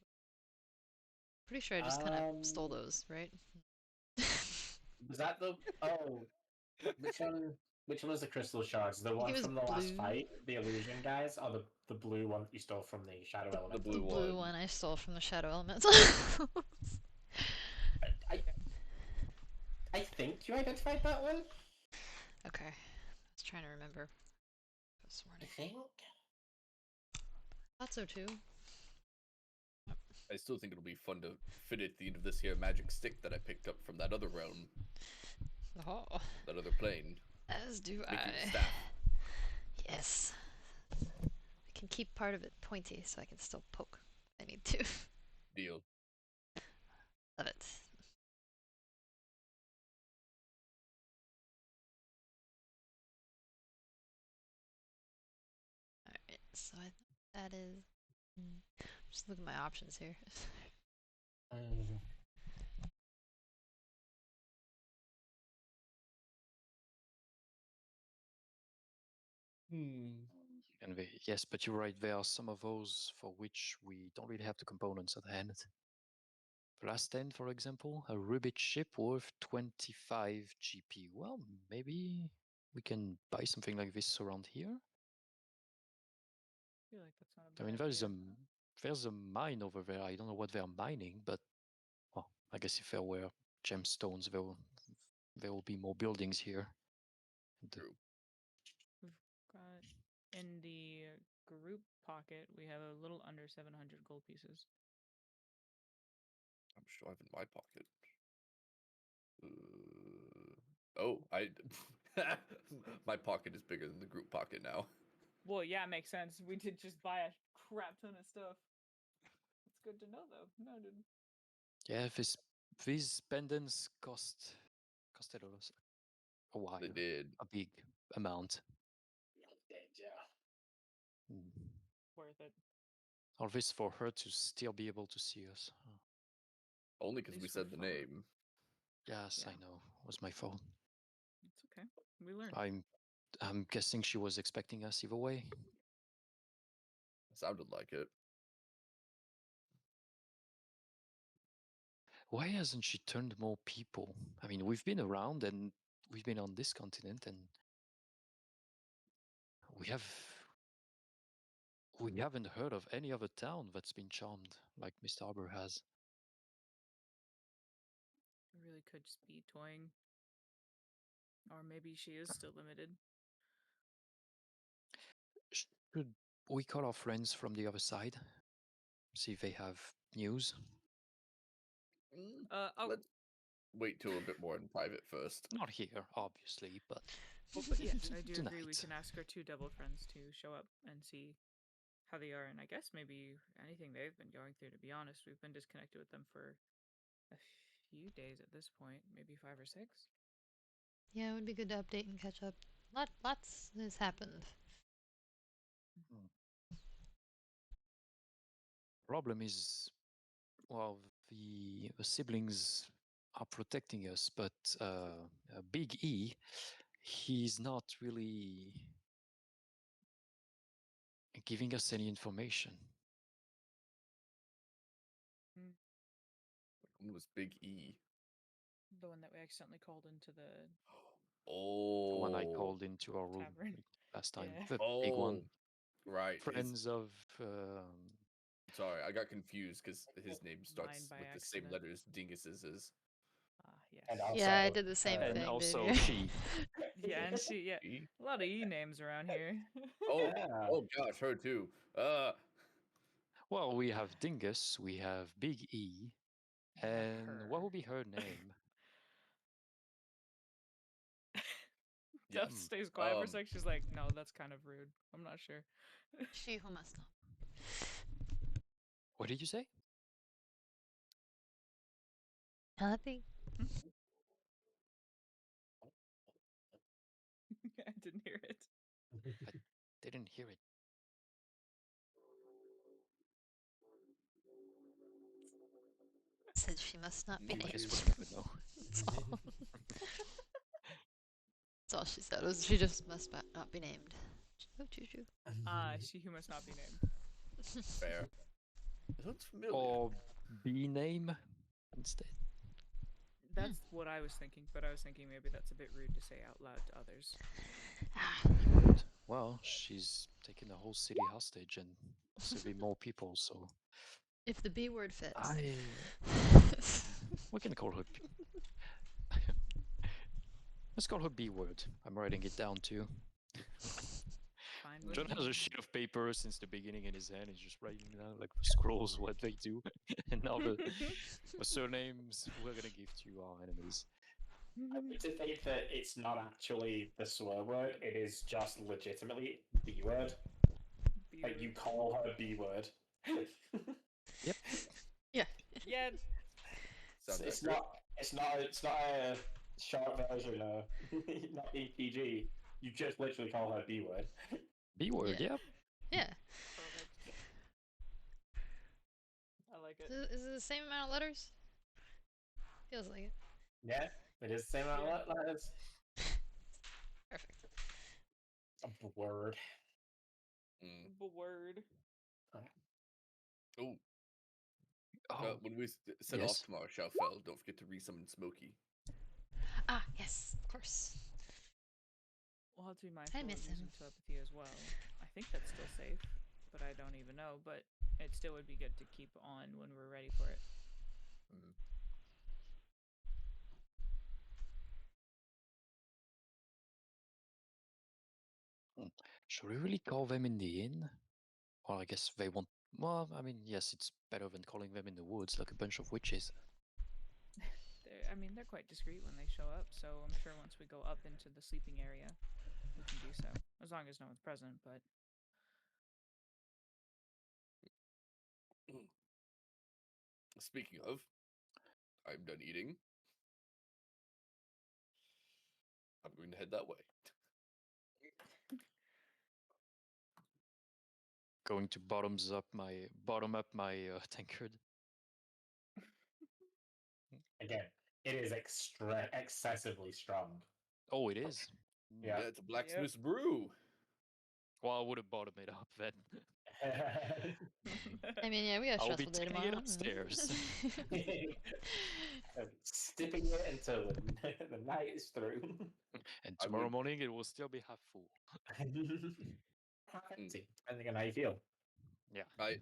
Pretty sure I just kind of stole those, right? Was that the which one? Which one was the crystal shards? The one from the last fight, the illusion guys, or the blue one that you stole from the shadow elemental? The blue one I stole from the shadow elements. I think you identified that one. Okay, let's trying to remember. This I morning. think. Thought so too. I still think it'll be fun to fit it at the end of this here magic stick that I picked up from that other realm, Oh, that other plane. as do Make I. it a staff. Yes. I can keep part of it pointy so I can still poke if I need to. Deal. Love it. Alright, so that is. Just look at my options here. Yes, but you're right. There are some of those for which we don't really have the components at hand. The last 10, for example, a Rubik ship worth 25 GP. Well, maybe we can buy something like this around here. I feel like that's not a I mean, bad idea. there's a mine over there. I don't know what they're mining, but well, I guess if there were gemstones, there will be more buildings here. True. We've got in the group pocket, we have a little under 700 gold pieces. I'm sure I have in my pocket. Oh, my pocket is bigger than the group pocket now. Well, yeah, it makes sense. We did just buy a crap ton of stuff. It's good to know, though. No, dude. Yeah, these pendants costed us a while, They did. a big amount. Worth it. All this for her to still be able to see us. Oh. Only because we least for said the fun. name. Yes, Yeah. I know. It was my fault. It's okay. We learned. I'm guessing she was expecting us either way. Sounded like it. Why hasn't she turned more people? I mean, we've been around and we've been on this continent and we haven't heard of any other town that's been charmed like Mr. Arbor has. I really could just be toying. Or maybe she is still limited. Should we call our friends from the other side? See if they have news? Let's wait till a bit more in private first. Not here, obviously, but But yes, I do agree. We tonight. can ask our two devil friends to show up and see how they are. And I guess maybe anything they've been going through, to be honest. We've been disconnected with them for a few days at this point, maybe 5 or 6. Yeah, it would be good to update and catch up. Lots has happened. Problem is, well, the siblings are protecting us, but Big E, he's not really giving us any information. One was Big E. The one that we accidentally called into the Oh. The one I called into our room tavern. last time. Yeah. The big one. Right. Friends of... Sorry, I got confused because his name starts Mine by with the same accident. letters Dingus's is. Yes. And also, Yeah, I did the same and thing. also didn't you? she. Yeah, and she, yeah. E? A lot of E names around here. Oh, Yeah. oh gosh, her too. Well, we have Dingus, we have Big E, We have and her. what will be her name? Death Yes. stays quiet for a sec. She's like, no, that's kind of rude. I'm not sure. She who must not. What did you say? Nothing. I didn't hear it. Didn't hear it. Said she must not be I guess named. we'll never know. That's all. That's all she said was she just must not be named. Oh, choo-choo. She who must not be named. Fair. It looks familiar. Or B name instead. That's what I was thinking, but I was thinking maybe that's a bit rude to say out loud to others. Well, she's taken the whole city hostage and possibly more people, so... If the B word fits. We can call her... Let's call her B word. I'm writing it down too. Fine John with has me. a sheet of paper since the beginning in his hand. He's just writing down like the scrolls, what they do, and now the surnames we're gonna give to our enemies. I like to think that it's not actually the swear word, it is just legitimately B word. Like you call her B word. Yep. Yeah. Yeah. Sounds It's accurate. not a short version of not being PG. You just literally call her B word. B word, Yeah. yep. Yeah. Perfect. I like it. Is it the same amount of letters? Feels like it. Yeah, it is the same amount Yeah. of letters. Perfect. A word. Word. Oh, Oh, when we set yes. off tomorrow, Shao-Fel, don't forget to resummon Smokey. Ah, yes, of course. We'll have to be mindful of miss using him. telepathy as well. I think that's still safe, but I don't even know. But it still would be good to keep on when we're ready for it. Should we really call them in the inn? Or I guess they won't. Well, I mean, yes, it's better than calling them in the woods like a bunch of witches. They're quite discreet when they show up, so I'm sure once we go up into the sleeping area, we can do so. As long as no one's present, but Speaking of, I'm done eating. I'm going to head that way. Going to bottom up my tankard. Again, it is excessively strong. Oh, it is. Yeah. Yeah, it's a blacksmith's brew. Well, I would have bottomed it up then. I mean, yeah, we got a I'll be stressful day taking it tomorrow. upstairs. Stipping it until the night is through. And I tomorrow would- morning it will still be half full. Half empty, depending on how you feel. Yeah. I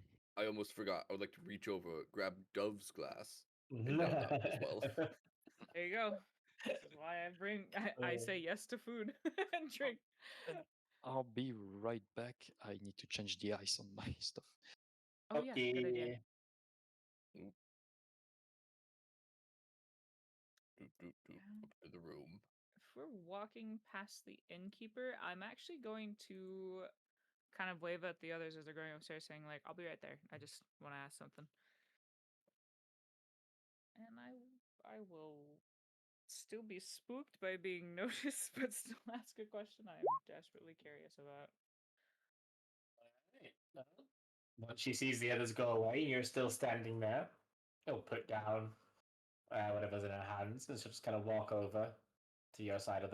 almost forgot. I would like to reach over, grab Dove's glass, and down that one as well. there you go. This is why I say yes to food and drink. And I'll be right back. I need to change the ice on my stuff. Oh yeah, good idea. Up to the room. If we're walking past the innkeeper, I'm actually going to kind of wave at the others as they're going upstairs, saying like, "I'll be right there. I just want to ask something." And I will still be spooked by being noticed, but still ask a question I'm desperately curious about. Once she sees the others go away, you're still standing there. She'll put down whatever's in her hands, and she'll just kind of walk over to your side of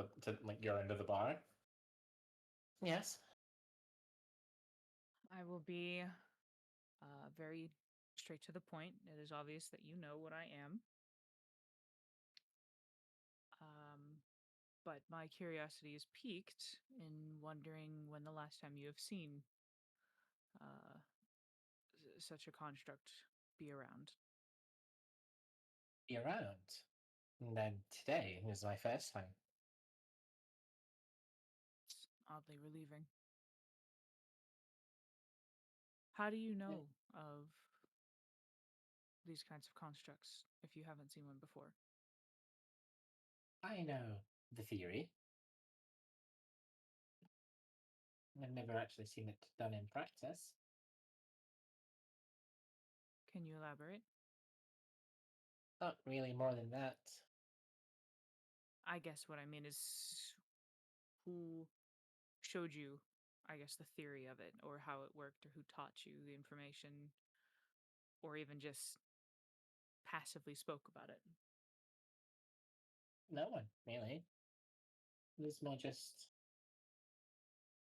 your end of the bar. Yes. I will be very straight to the point. It is obvious that you know what I am. But my curiosity is piqued in wondering when the last time you have seen such a construct be around. Be around. And then today is my first time. It's oddly relieving. How do you know of these kinds of constructs if you haven't seen one before? I know the theory. I've never actually seen it done in practice. Can you elaborate? Not really more than that. I guess what I mean is who showed you, I guess, the theory of it, or how it worked, or who taught you the information, or even just passively spoke about it. No one, really. It was more just,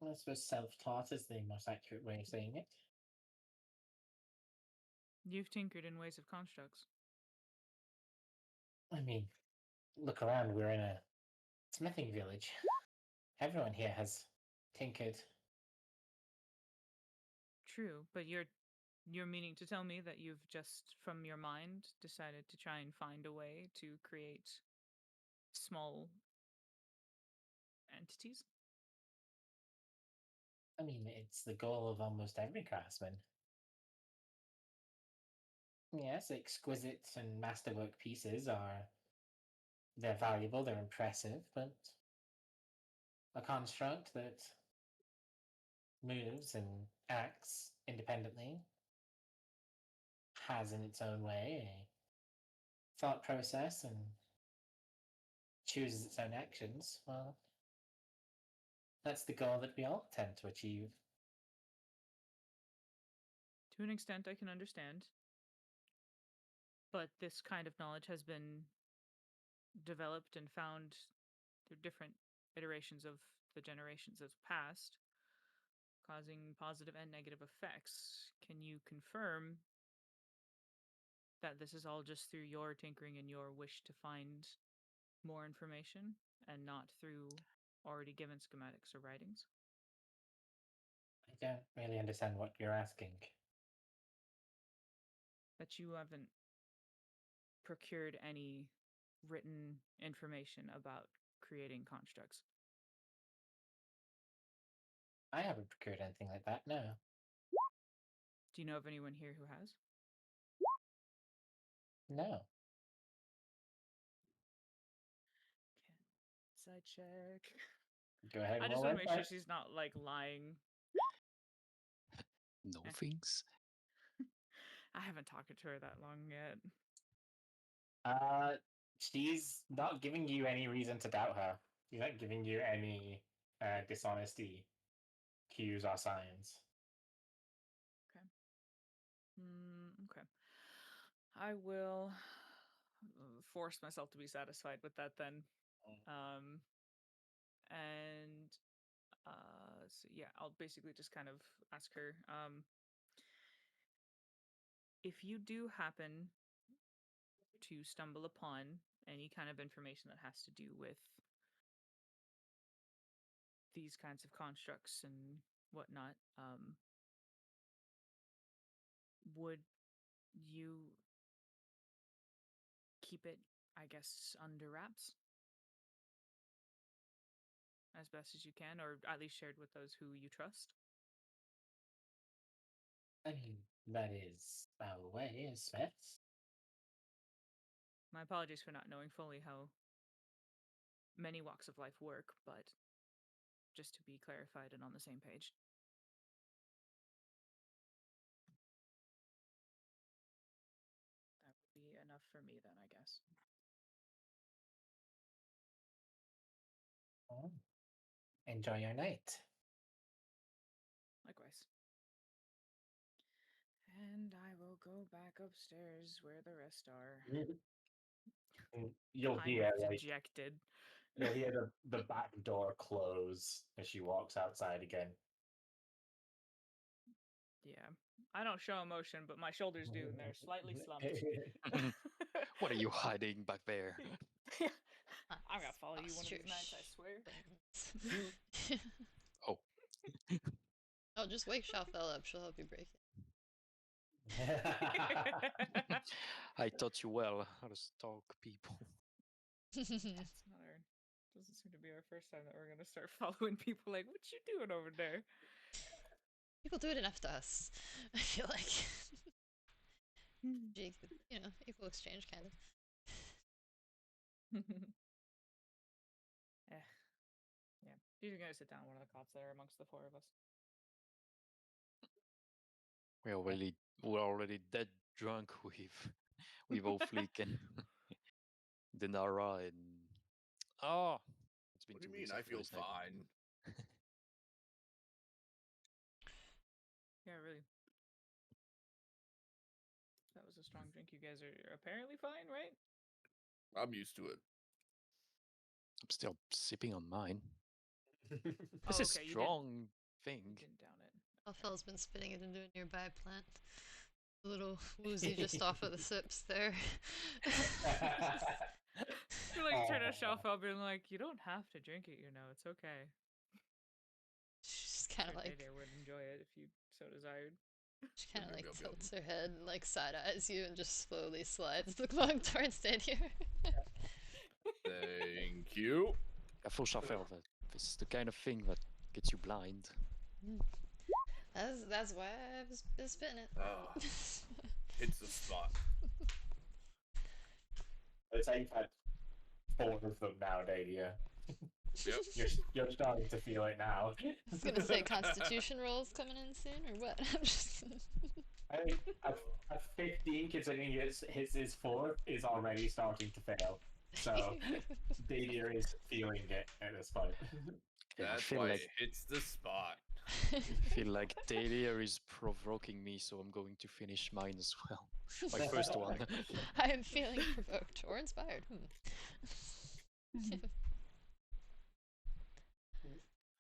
I suppose, self-taught is the most accurate way of saying it. You've tinkered in ways of constructs. I mean, look around, we're in a smithing village. Everyone here has tinkered. True, but you're meaning to tell me that you've just from your mind decided to try and find a way to create small entities? I mean, it's the goal of almost every craftsman. Yes, exquisite and masterwork pieces they're valuable, they're impressive, but a construct that moves and acts independently has in its own way a thought process and chooses its own actions, well, that's the goal that we all tend to achieve. To an extent, I can understand. But this kind of knowledge has been developed and found through different iterations of the generations of past, causing positive and negative effects. Can you confirm that this is all just through your tinkering and your wish to find more information and not through already given schematics or writings? I don't really understand what you're asking. That you haven't procured any written information about creating constructs. I haven't procured anything like that, no. Do you know of anyone here who has? No. Side check. Go ahead. I just want to make sure she's not like lying. No things. I haven't talked to her that long yet. She's not giving you any reason to doubt her. She's not giving you any dishonesty cues or signs. Okay. I will force myself to be satisfied with that then. And so yeah, I'll basically just kind of ask her, if you do happen to stumble upon any kind of information that has to do with these kinds of constructs and whatnot, would you keep it, I guess, under wraps as best as you can, or at least shared with those who you trust? I mean, that is our way, as Smiths. My apologies for not knowing fully how many walks of life work, but just to be clarified and on the same page. That would be enough for me then, I guess. Oh. Enjoy your night. Likewise. And I will go back upstairs where the rest are. You'll I'm hear dejected. You'll hear the back door close as she walks outside again. Yeah. I don't show emotion, but my shoulders do, and they're slightly slumped. What are you hiding back there? I'm gonna follow you one of these nights, I swear. Oh. Oh, just wake Shafel up. She'll help you break it. I taught you well how to stalk people. Doesn't seem to be our first time that we're gonna start following people. Like, what you doing over there? People do it enough to us. I feel like, you know, equal exchange kind of. Yeah. You're gonna sit down with one of the cops there amongst the four of us. We're already dead drunk with Ofleek and Denara and it's been What do 2 you mean? weeks I after feel last night. fine. Yeah, really. That was a strong drink. You guys are apparently fine, right? I'm used to it. I'm still sipping on mine. Oh, This is okay, you strong thing. You didn't down it. Shafel's been spitting it into a nearby plant. A little woozy just off of the sips there. You're like trying to shelf up and like, you don't have to drink it, you know, it's okay. She's kind of like, they would enjoy it if you so desired. she kind of like tilts her head and like side eyes you and just slowly slides the clog towards Daniel. Thank you. Careful, Shafel. This is the kind of thing that gets you blind. That's why I was spitting it. Ah, hits the spot. It's like you've had 4 of them now, Dadia. Yep. You're starting to feel it now. I was gonna say Constitution rolls coming in soon, or what? I'm just. I think a 15, considering his 4th, is already starting to fail. So Dadia is feeling it at this point. Okay, I That's feel why like it hits the spot. I feel like Delia is provoking me, so I'm going to finish mine as well. My first one. I am feeling provoked or inspired.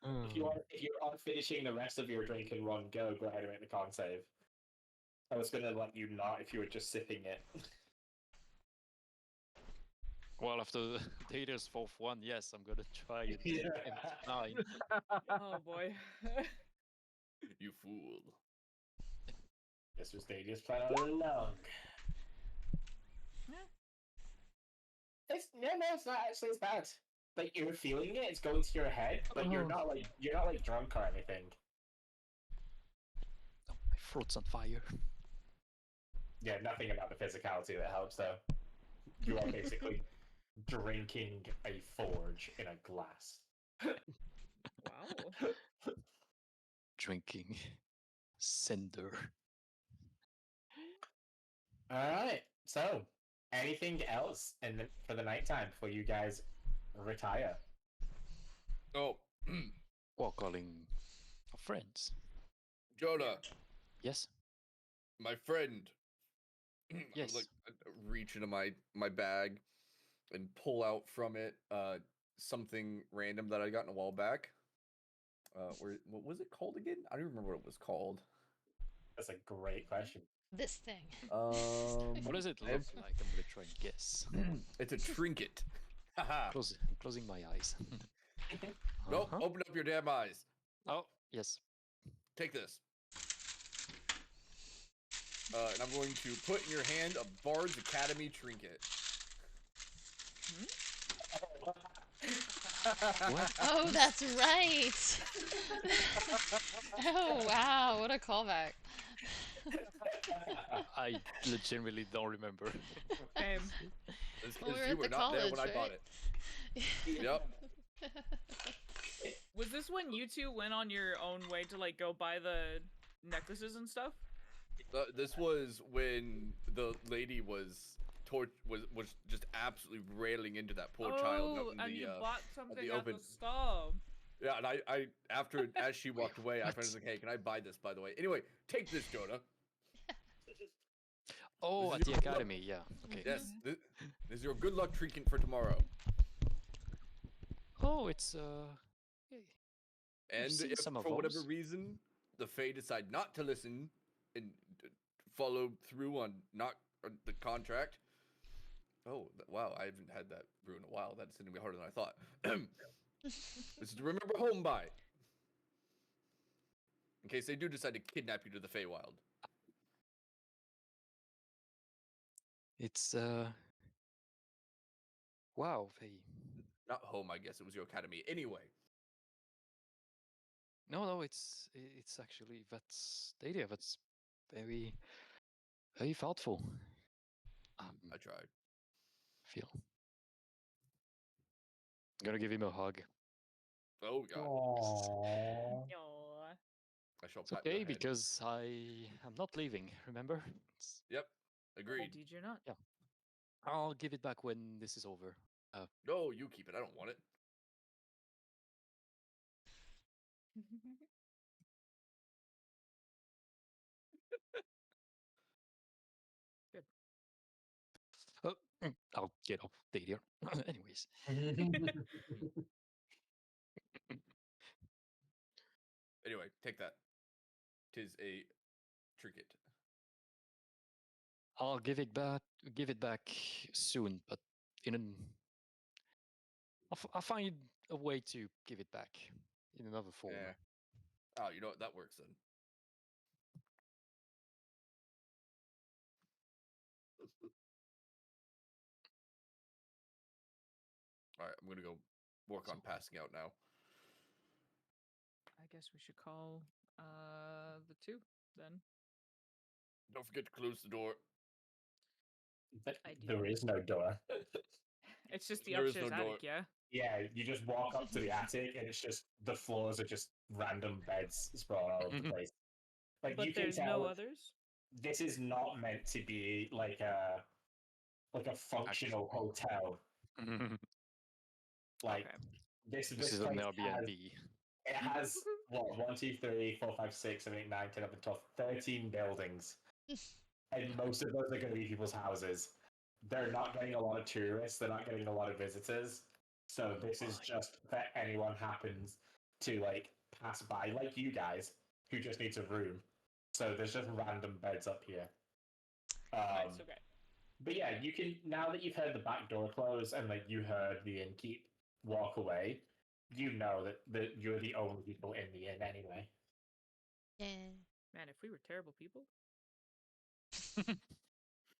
If you're on finishing the rest of your drink and run, go ahead and make the con save. I was gonna let you not if you were just sipping it. Well, after Data's 4th one, yes, I'm gonna try it. Yeah. Mine. Oh boy. You fool. This was Dadia's plan all along. It's not actually as bad. Like you're feeling it, it's going to your head, but you're not like drunk or anything. Oh, my throat's on fire. Yeah, nothing about the physicality that helps though. You are basically drinking a forge in a glass. Wow. Drinking cinder. Alright, so anything else for the nighttime before you guys retire? Oh, Or calling our friends. Jonah, Yes? my friend. Yes. I would reach into my bag and pull out from it something random that I got in a while back. What was it called again? I don't remember what it was called. That's a great question. This thing. What does it look like? I'm gonna try and guess. It's a trinket. Haha. I'm closing my eyes. Nope. Uh-huh. Open up your damn eyes. Oh, yes. Take this. And I'm going to put in your hand a Bard's Academy trinket. What? Oh, that's right. Oh wow, what a callback. I legitimately don't remember. It's Well, we 'cause were you at were the not there when college, I bought right? it. Yep. Was this when you two went on your own way to like go buy the necklaces and stuff? This was when the lady was just absolutely railing into that poor child. Out in and the, you bought something the at open. the stall. Yeah, and I after as she walked away, I was like, "Hey, can I buy this? By the way, anyway, take this, Jonah." Oh, This at is the your good luck- academy, yeah. Okay. Yes, this is your good luck trinket for tomorrow. Oh, it's hey, And seen if some of for whatever those. reason the Fae decide not to listen and follow through on not the contract. Oh wow, I haven't had that brew in a while. That's going to be harder than I thought. This is to remember home by. In case they do decide to kidnap you to the Feywild. It's wow, hey. Not home, I guess it was your academy. Anyway. No, it's actually that's the idea. That's very very thoughtful. I tried. Feel. I'm gonna give him a hug. Oh god. Aww. Aw. I shall It's pat your okay head. because I am not leaving. Remember? Yep. Agreed. Indeed, you're not. Yeah. I'll give it back when this is over. No, you keep it. I don't want it. Good. I'll get off data. Anyways. Anyway, take that. Tis a trinket. I'll give it back soon, but in an I'll find a way to give it back in another form. Yeah. Oh, you know what? That works then. All right, I'm gonna go work on passing out now. I guess we should call the two then. Don't forget to close the door. There is no door. It's just the There is upstairs no door. attic, yeah? Yeah, you just walk up to the attic, and it's just the floors are just random beds sprawled all over the place. Like you But can there's tell no others? this is not meant to be like a functional hotel. Like Okay. this This is an place Airbnb. it has what 1, 2, 3, 4, 5, 6, 7, 8, 9, 10, 11, 12, 13 buildings. And most of those are going to be people's houses. They're not getting a lot of tourists. They're not getting a lot of visitors. So this is just that anyone happens to like pass by, like you guys, who just needs a room. So there's just random beds up here. Nice, okay. But yeah, you can, now that you've heard the back door close and like you heard the innkeep walk away, you know that you're the only people in the inn anyway. Yeah. Man, if we were terrible people.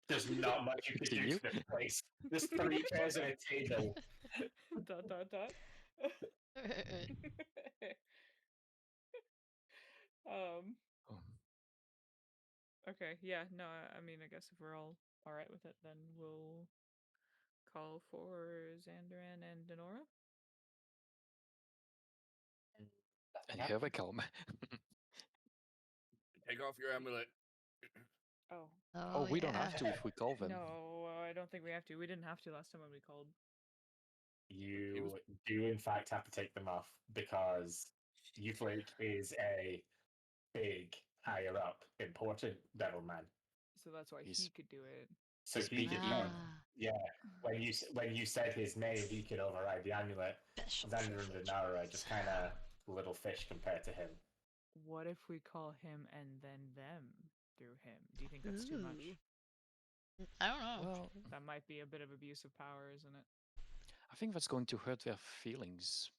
There's not much you can do Continue. to this place. There's 3 chairs and a table. Dot. Oh. Okay, yeah, no, I mean, I guess if we're all right with it, then we'll call for Xandran and Denora. And here we come. Take off your amulet. Oh. Oh, we don't have to if we call them. No, I don't think we have to. We didn't have to last time when we called. You do, in fact, have to take them off because Euphoric is a big, higher up, important devil man. So that's why He's- he could do it. So He's he big can, E. yeah. When you said his name, he could override the amulet. Special Xander and privilege. Denara are just kind of little fish compared to him. What if we call him and then them through him? Do you think that's too much? Ooh. I don't know. Well, That might be a bit of abuse of power, isn't it? I think that's going to hurt their feelings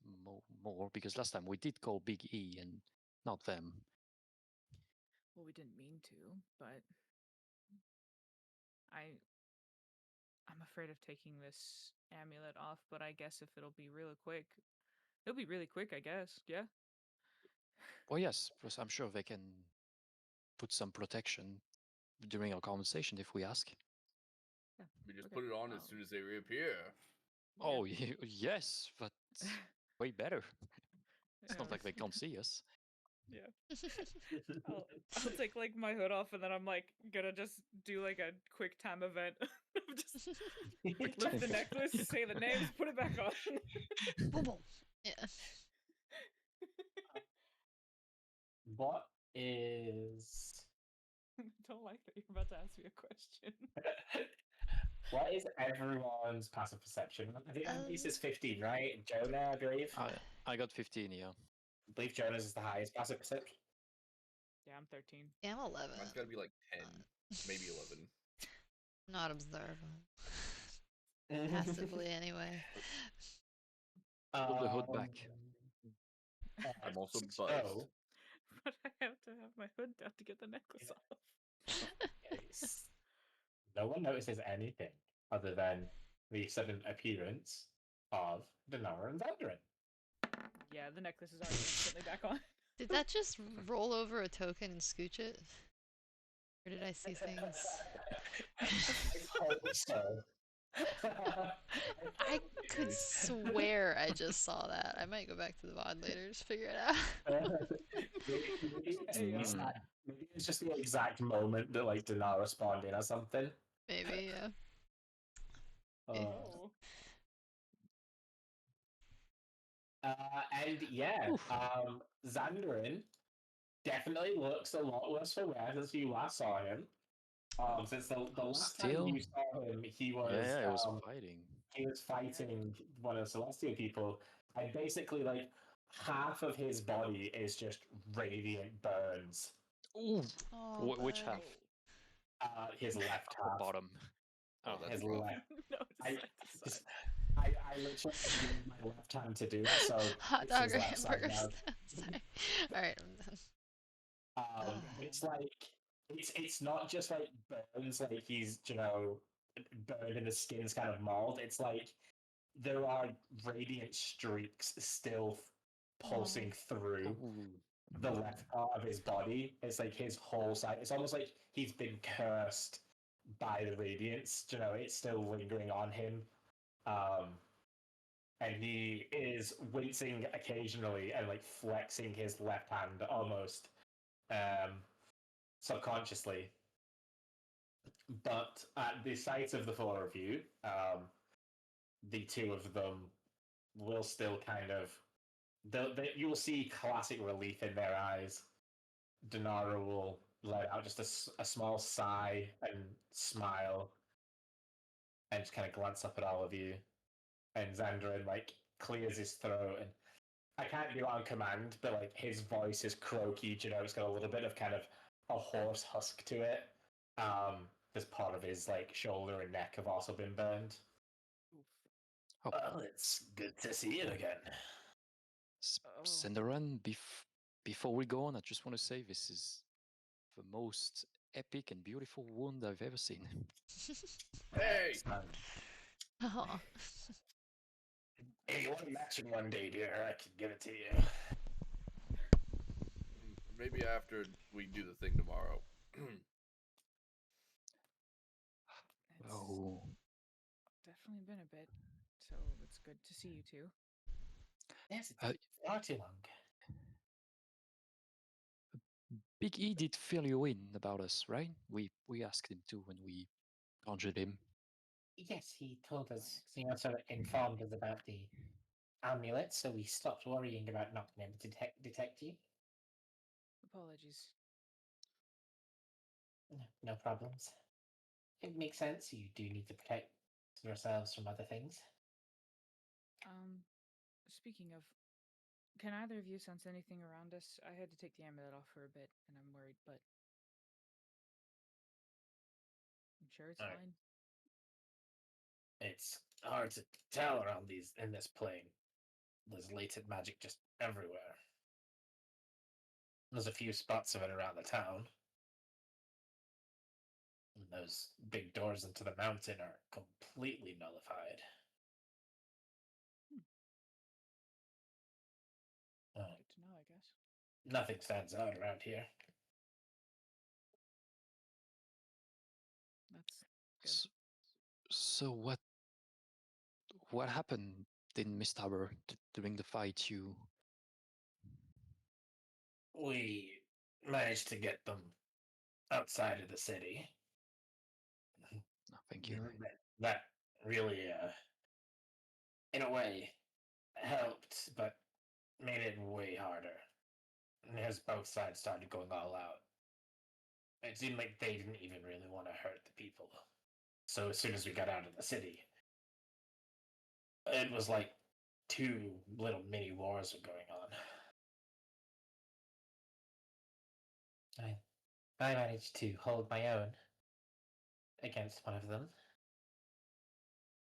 more because last time we did call Big E and not them. Well, we didn't mean to, but I'm afraid of taking this amulet off, but I guess if it'll be really quick. It'll be really quick, I guess. Yeah. Well, yes, because I'm sure they can put some protection during our conversation if we ask. Yeah. We just Okay, put it on as soon as they reappear. Oh, yes, but way better. It's not like they can't see us. Yeah. I'll take like my hood off, and then I'm like gonna just do like a quick time event. Just lift the necklace, say the names, put it back on. Boom, boom. Yeah. What is Don't like that you're about to ask me a question. what is everyone's passive perception? I think this is 15, right? Jonah, I believe. I got 15, yeah. I believe Jonah's is the highest passive perception. Yeah, I'm 13. Yeah, I'm 11. Mine's gotta be like 10, maybe 11. Not observant. Passively, anyway. Pull the hood back. I'm also so, buzzed. But I have to have my hood down to get the necklace off. yes. No one notices anything other than the sudden appearance of Denara and Xandran. Yeah, the necklace is already instantly back on. Did that just roll over a token and scooch it? Or did I see things? I hope so. I could swear I just saw that. I might go back to the VOD later to figure it out. Maybe it's just the exact moment that like Denara spawned in or something. Maybe, yeah. Oh. And yeah, Xandran definitely looks a lot worse for wear since you last saw him. Since the last time you saw him, he was fighting. He was fighting one of the Celestial people, and basically, like half of his body is just radiant burns. Ooh, Oh, which half? His left The half. bottom. Oh, His that's rough. left. No, I it's literally used my left hand to do it, so hot it's dog his or left side hamburgers. now. Sorry. Alright, I'm done. It's like it's not just like burns, like he's burned and the skin's kind of mauled. It's like there are radiant streaks still pulsing through the left part of his body. It's like his whole side. It's almost like he's been cursed by the radiance. You know, it's still lingering on him. And he is wincing occasionally and like flexing his left hand almost subconsciously. But at the sight of the four of you, the two of them will still kind of you will see classic relief in their eyes. Denara will let out just a small sigh and smile and just kind of glance up at all of you. And Xandrin like clears his throat, and I can't do it on command, but like his voice is croaky, you know, it's got a little bit of kind of a hoarse husk to it. This part of his like shoulder and neck have also been burned. Oh. Well, it's good to see you again. Cinderan, before we go on, I just want to say this is the most epic and beautiful wound I've ever seen. Hey! Oh. If you want a matching one day, dear, I can give it to you. Maybe after we do the thing tomorrow. It's Oh, definitely been a bit, so it's good to see you two. Yes, it's far too long. Big E did fill you in about us, right? We asked him to when we conjured him. Yes, he told us, you know, sort of informed us about the amulet, so we stopped worrying about not being able to detect you. Apologies. No problems. It makes sense. You do need to protect yourselves from other things. Speaking of, can either of you sense anything around us? I had to take the amulet off for a bit, and I'm worried, but I'm sure it's fine. It's hard to tell around in this plane. There's latent magic just everywhere. There's a few spots of it around the town. And those big doors into the mountain are completely nullified. Good to know, I guess. Nothing stands out around here. That's good. So what happened in Mistarbor during the fight? We managed to get them outside of the city. No, thank you. That really, in a way, helped, but made it way harder. As both sides started going all out. It seemed like they didn't even really want to hurt the people. So as soon as we got out of the city, it was like two little mini wars were going on. I managed to hold my own against one of them.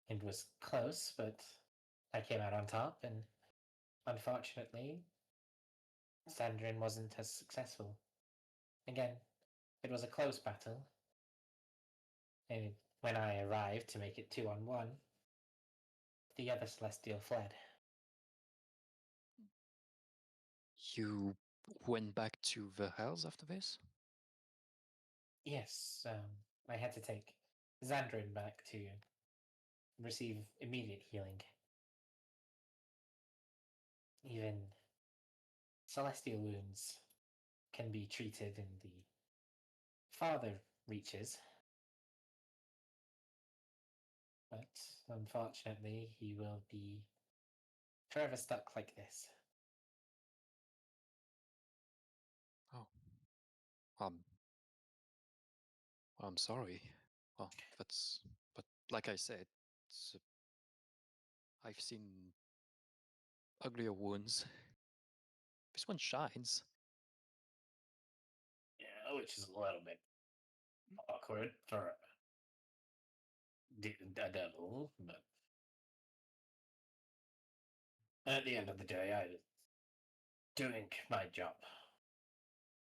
It was close, but I came out on top, and unfortunately, Sandrin wasn't as successful. Again, it was a close battle, and when I arrived to make it 2-on-1, the other Celestial fled. You went back to the Hells after this? Yes, I had to take Xandrin back to receive immediate healing. Even celestial wounds can be treated in the farther reaches. But unfortunately, he will be forever stuck like this. Oh. I'm sorry. Well, but like I said, I've seen uglier wounds. This one shines. Yeah, which is a little bit awkward for a devil, but at the end of the day, I was doing my job.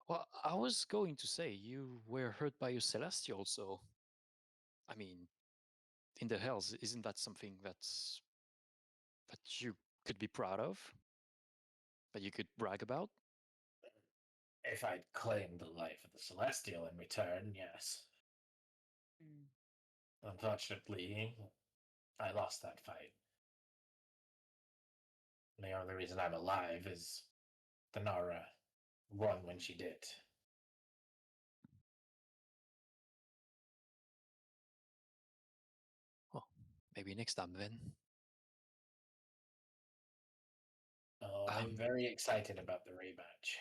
Well, I was going to say you were hurt by a celestial, so I mean, in the Hells, isn't that something that you could be proud of? that you could brag about? If I'd claimed the life of the Celestial in return, yes. Mm. Unfortunately, I lost that fight. The only reason I'm alive is the Nara won when she did. Well, maybe next time then. Oh, I'm very excited about the rematch.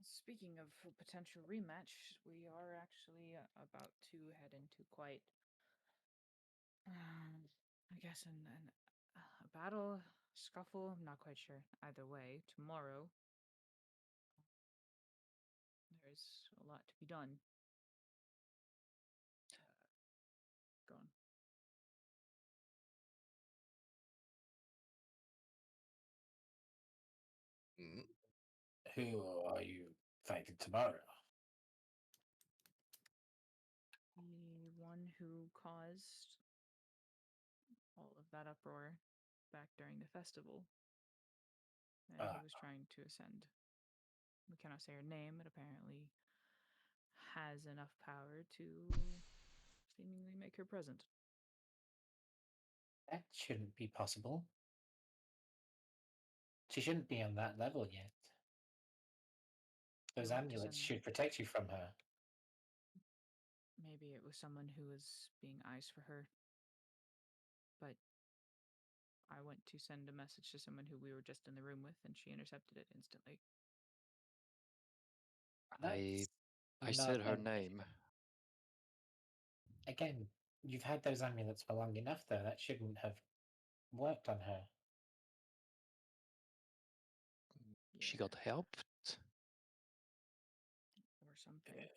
Speaking of a potential rematch, we are actually about to head into quite, I guess, a battle, scuffle. I'm not quite sure. Either way, tomorrow there's a lot to be done. Go on. Mhm. Who are you fighting tomorrow? The one who caused all of that uproar back during the festival, and who was trying to ascend. We cannot say her name, but apparently has enough power to seemingly make her present. That shouldn't be possible. She shouldn't be on that level yet. Those want to amulets send- should protect you from her. Maybe it was someone who was being eyes for her. But I went to send a message to someone who we were just in the room with, and she intercepted it instantly. I said her name. Again, you've had those amulets for long enough, though. That shouldn't have worked on her. She got helped. Or something.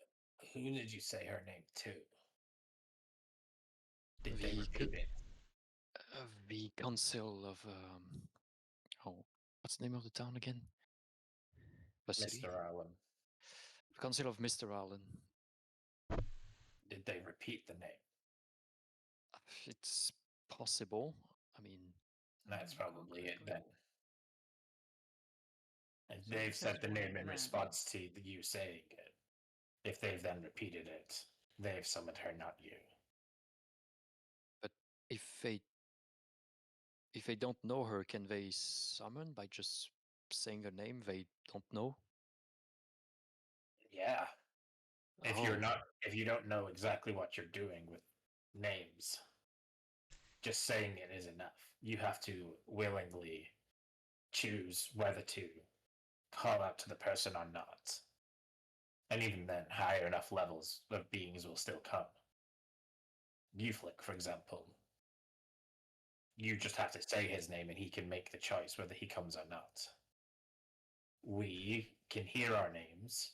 Who did you say her name to? Did they The repeat it? the council of oh, what's the name of the town again? The city. Mr. Allen. The council of Mr. Allen. Did they repeat the name? It's possible. I mean, That's probably it then. And So they've because said the one name of in them- response to you saying it. If they've then repeated it, they've summoned her, not you. but if they don't know her, can they summon by just saying her name? They don't know. Yeah. If Oh. you're not, if you don't know exactly what you're doing with names, just saying it is enough. You have to willingly choose whether to call out to the person or not. And even then, higher enough levels of beings will still come. Uflick, for example. You just have to say his name and he can make the choice whether he comes or not. We can hear our names,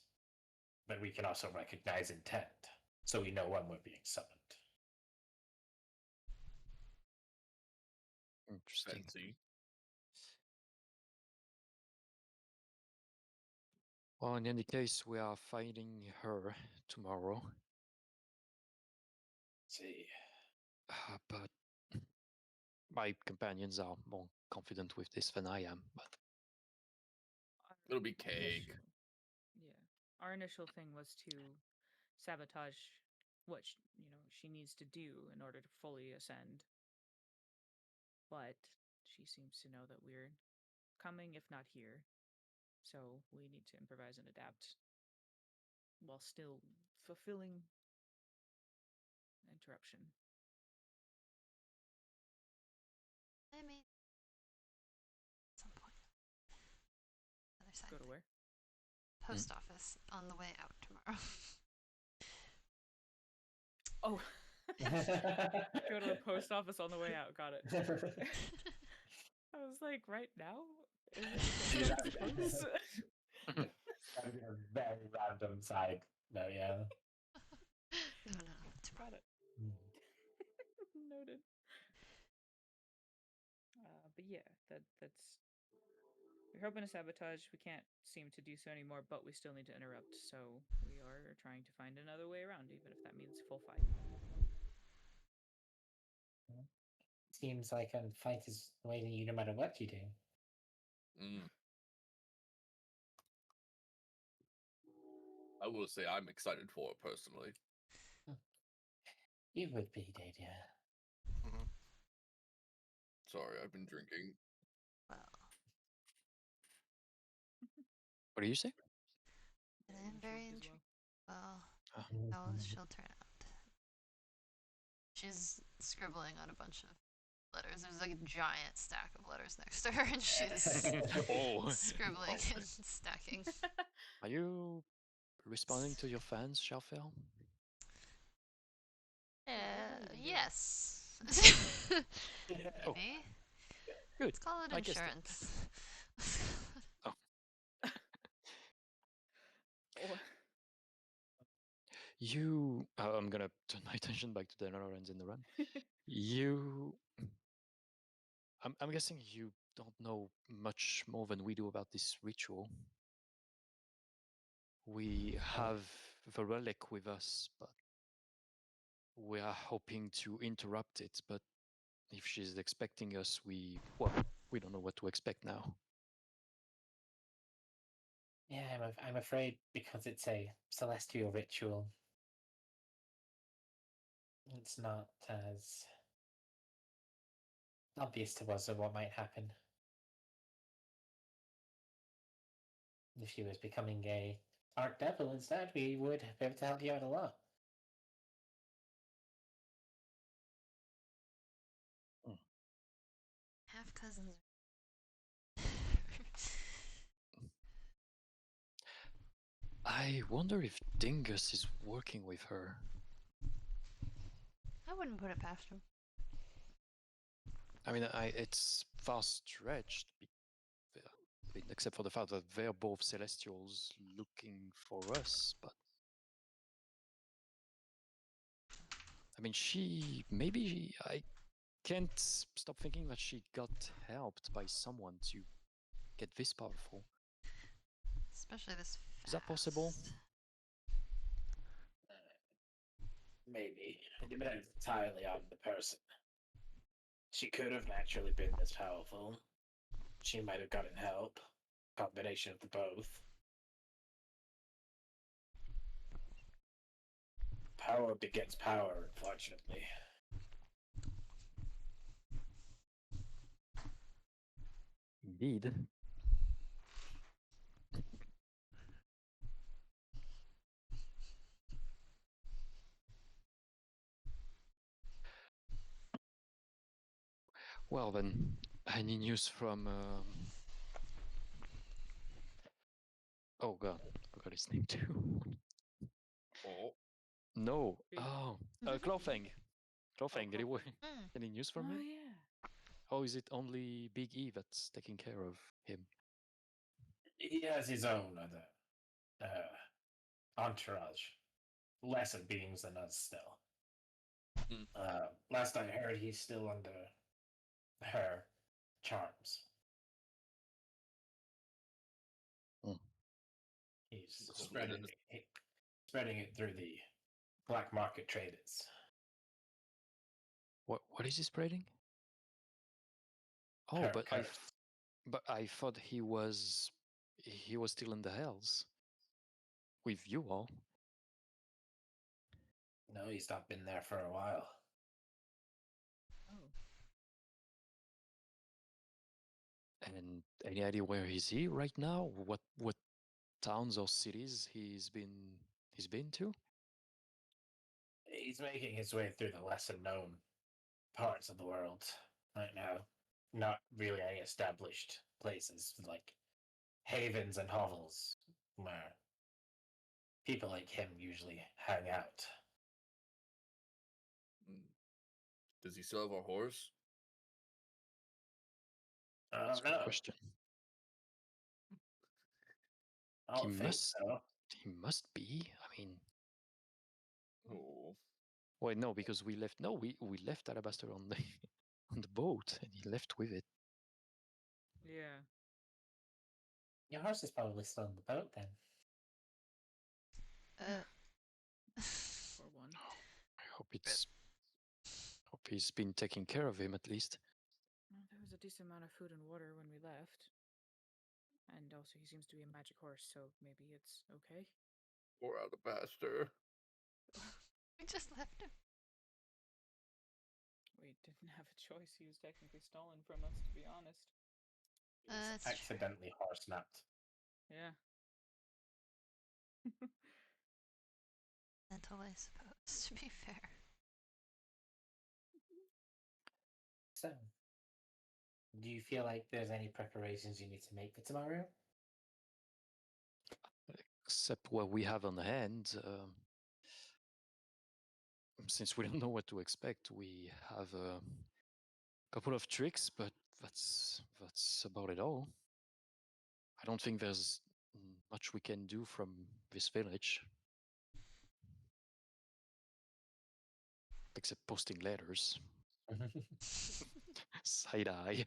but we can also recognize intent, so we know when we're being summoned. Interesting. Fancy. Well, in any case, we are fighting her tomorrow. See. But my companions are more confident with this than I am. But It'll be cake. Our initial thing was to sabotage what she needs to do in order to fully ascend. But she seems to know that we're coming, if not here. So we need to improvise and adapt while still fulfilling interruption. I mean, at some point. Other side. Go to where? Post office on the way out tomorrow. Oh. Go to the post office on the way out. Got it. I was like, right now? Is it close? That'd be a very random side. No, yeah. No, Got it. Noted. But yeah, that's. We're hoping to sabotage. We can't seem to do so anymore, but we still need to interrupt. So we are trying to find another way around, even if that means full fight. Seems like a fight is waiting you no matter what you do. I will say I'm excited for it personally. You would be, Dadia. Sorry, I've been drinking. Well, What do you say? I'm very intrigued. Well, Ah. how she'll turn out. She's scribbling on a bunch of letters. There's like a giant stack of letters next to her, and she's Oh. scribbling and stacking. Are you responding to your fans, Shalfel? Yes. Oh. Maybe. Good. Let's call it I guess that- insurance. You, I'm gonna turn my attention back to the Lawrence in the run. You, I'm guessing you don't know much more than we do about this ritual. We have the relic with us, but we are hoping to interrupt it. But if she's expecting us, we don't know what to expect now. Yeah, I'm afraid because it's a celestial ritual. It's not as obvious to us of what might happen. If she was becoming a archdevil instead, we would be able to help you out a lot. Half cousins. I wonder if Dingus is working with her. I wouldn't put it past him. I mean, it's far stretched, except for the fact that they're both Celestials looking for us, but I mean, I can't stop thinking that she got helped by someone to get this powerful. Especially this fast. Is that possible? Maybe. It depends entirely on the person. She could have naturally been this powerful. She might have gotten help. Combination of the both. Power begets power, unfortunately. Indeed. Well then, any news from oh god, I forgot his name too. Oh, No. Big- Oh, Clawfang. Clawfang, any news from Oh him? yeah. Or is it only Big E that's taking care of him? He has his own other entourage. Lesser beings than us still. Last I heard, he's still under her charms. Mm. He's Cool. spreading it through the black market traders. What is he spreading? Oh, Her but curse. I thought he was still in the hells with you all. No, he's not been there for a while. Oh. And any idea where is he right now? What towns or cities he's been to? He's making his way through the lesser known parts of the world right now. Not really any established places like havens and hovels where people like him usually hang out. Does he still have a horse? I That's a don't good know. question. I don't think so. He must be. I mean, Oh, wait, no, because we left. No, we left Alabaster on the on the boat, and he left with it. Yeah. Your horse is probably still on the boat then. For one. I hope he's been taking care of him at least. Well, there was a decent amount of food and water when we left. And also, he seems to be a magic horse, so maybe it's okay. Or out of pasture. We just left him. We didn't have a choice. He was technically stolen from us, to be honest. He was That's true. accidentally horse-napped. Yeah. Mental, I suppose, to be fair. So, do you feel like there's any preparations you need to make for tomorrow? Except what we have on hand. Since we don't know what to expect, we have a couple of tricks, but that's about it all. I don't think there's much we can do from this village. Except posting letters. Side eye.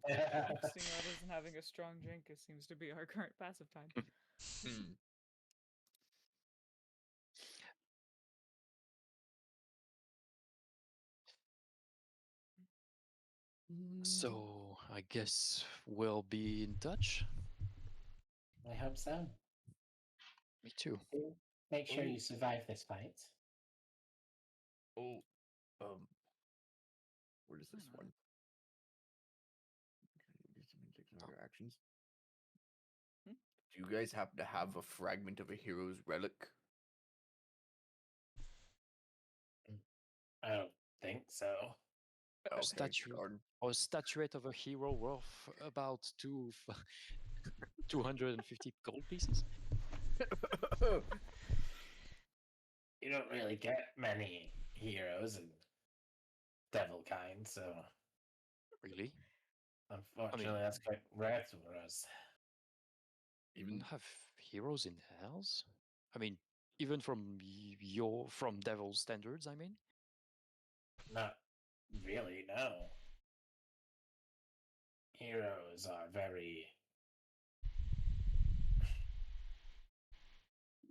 Seeing letters and having a strong drink, it seems to be our current passive time. So I guess we'll be in touch. I hope so. Me too. Make sure Oh. you survive this fight. Oh, where is this Why one? not? Other actions. Hmm? Do you guys happen to have a fragment of a hero's relic? I don't think so. A statuette of a hero worth about 250 gold pieces. You don't really get many heroes in devil kind, so Really? unfortunately that's quite rare for us. Even Even have heroes in hells? I mean, even from from devil standards, I mean? Not really, no. Heroes are very...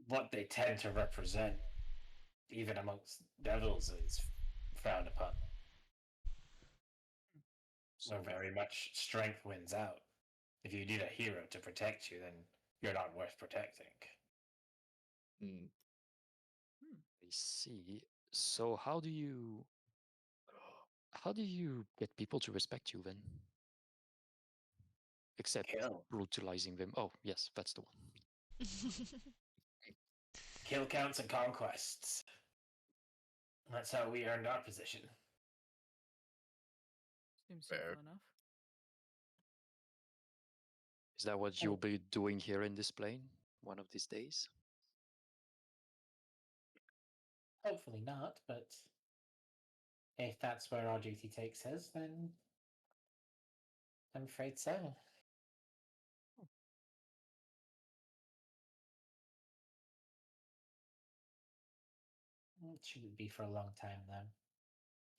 What they tend to represent, even amongst devils, is frowned upon. So very much strength wins out. If you need a hero to protect you, then you're not worth protecting. I see. So how do you get people to respect you then? Except Kill. brutalizing them. Oh, yes, that's the one. Kill counts and conquests. That's how we earned our position. Seems Fair. simple enough. Is that what you'll be doing here in this plane one of these days? Hopefully not, but if that's where our duty takes us, then I'm afraid so. It shouldn't be for a long time, though.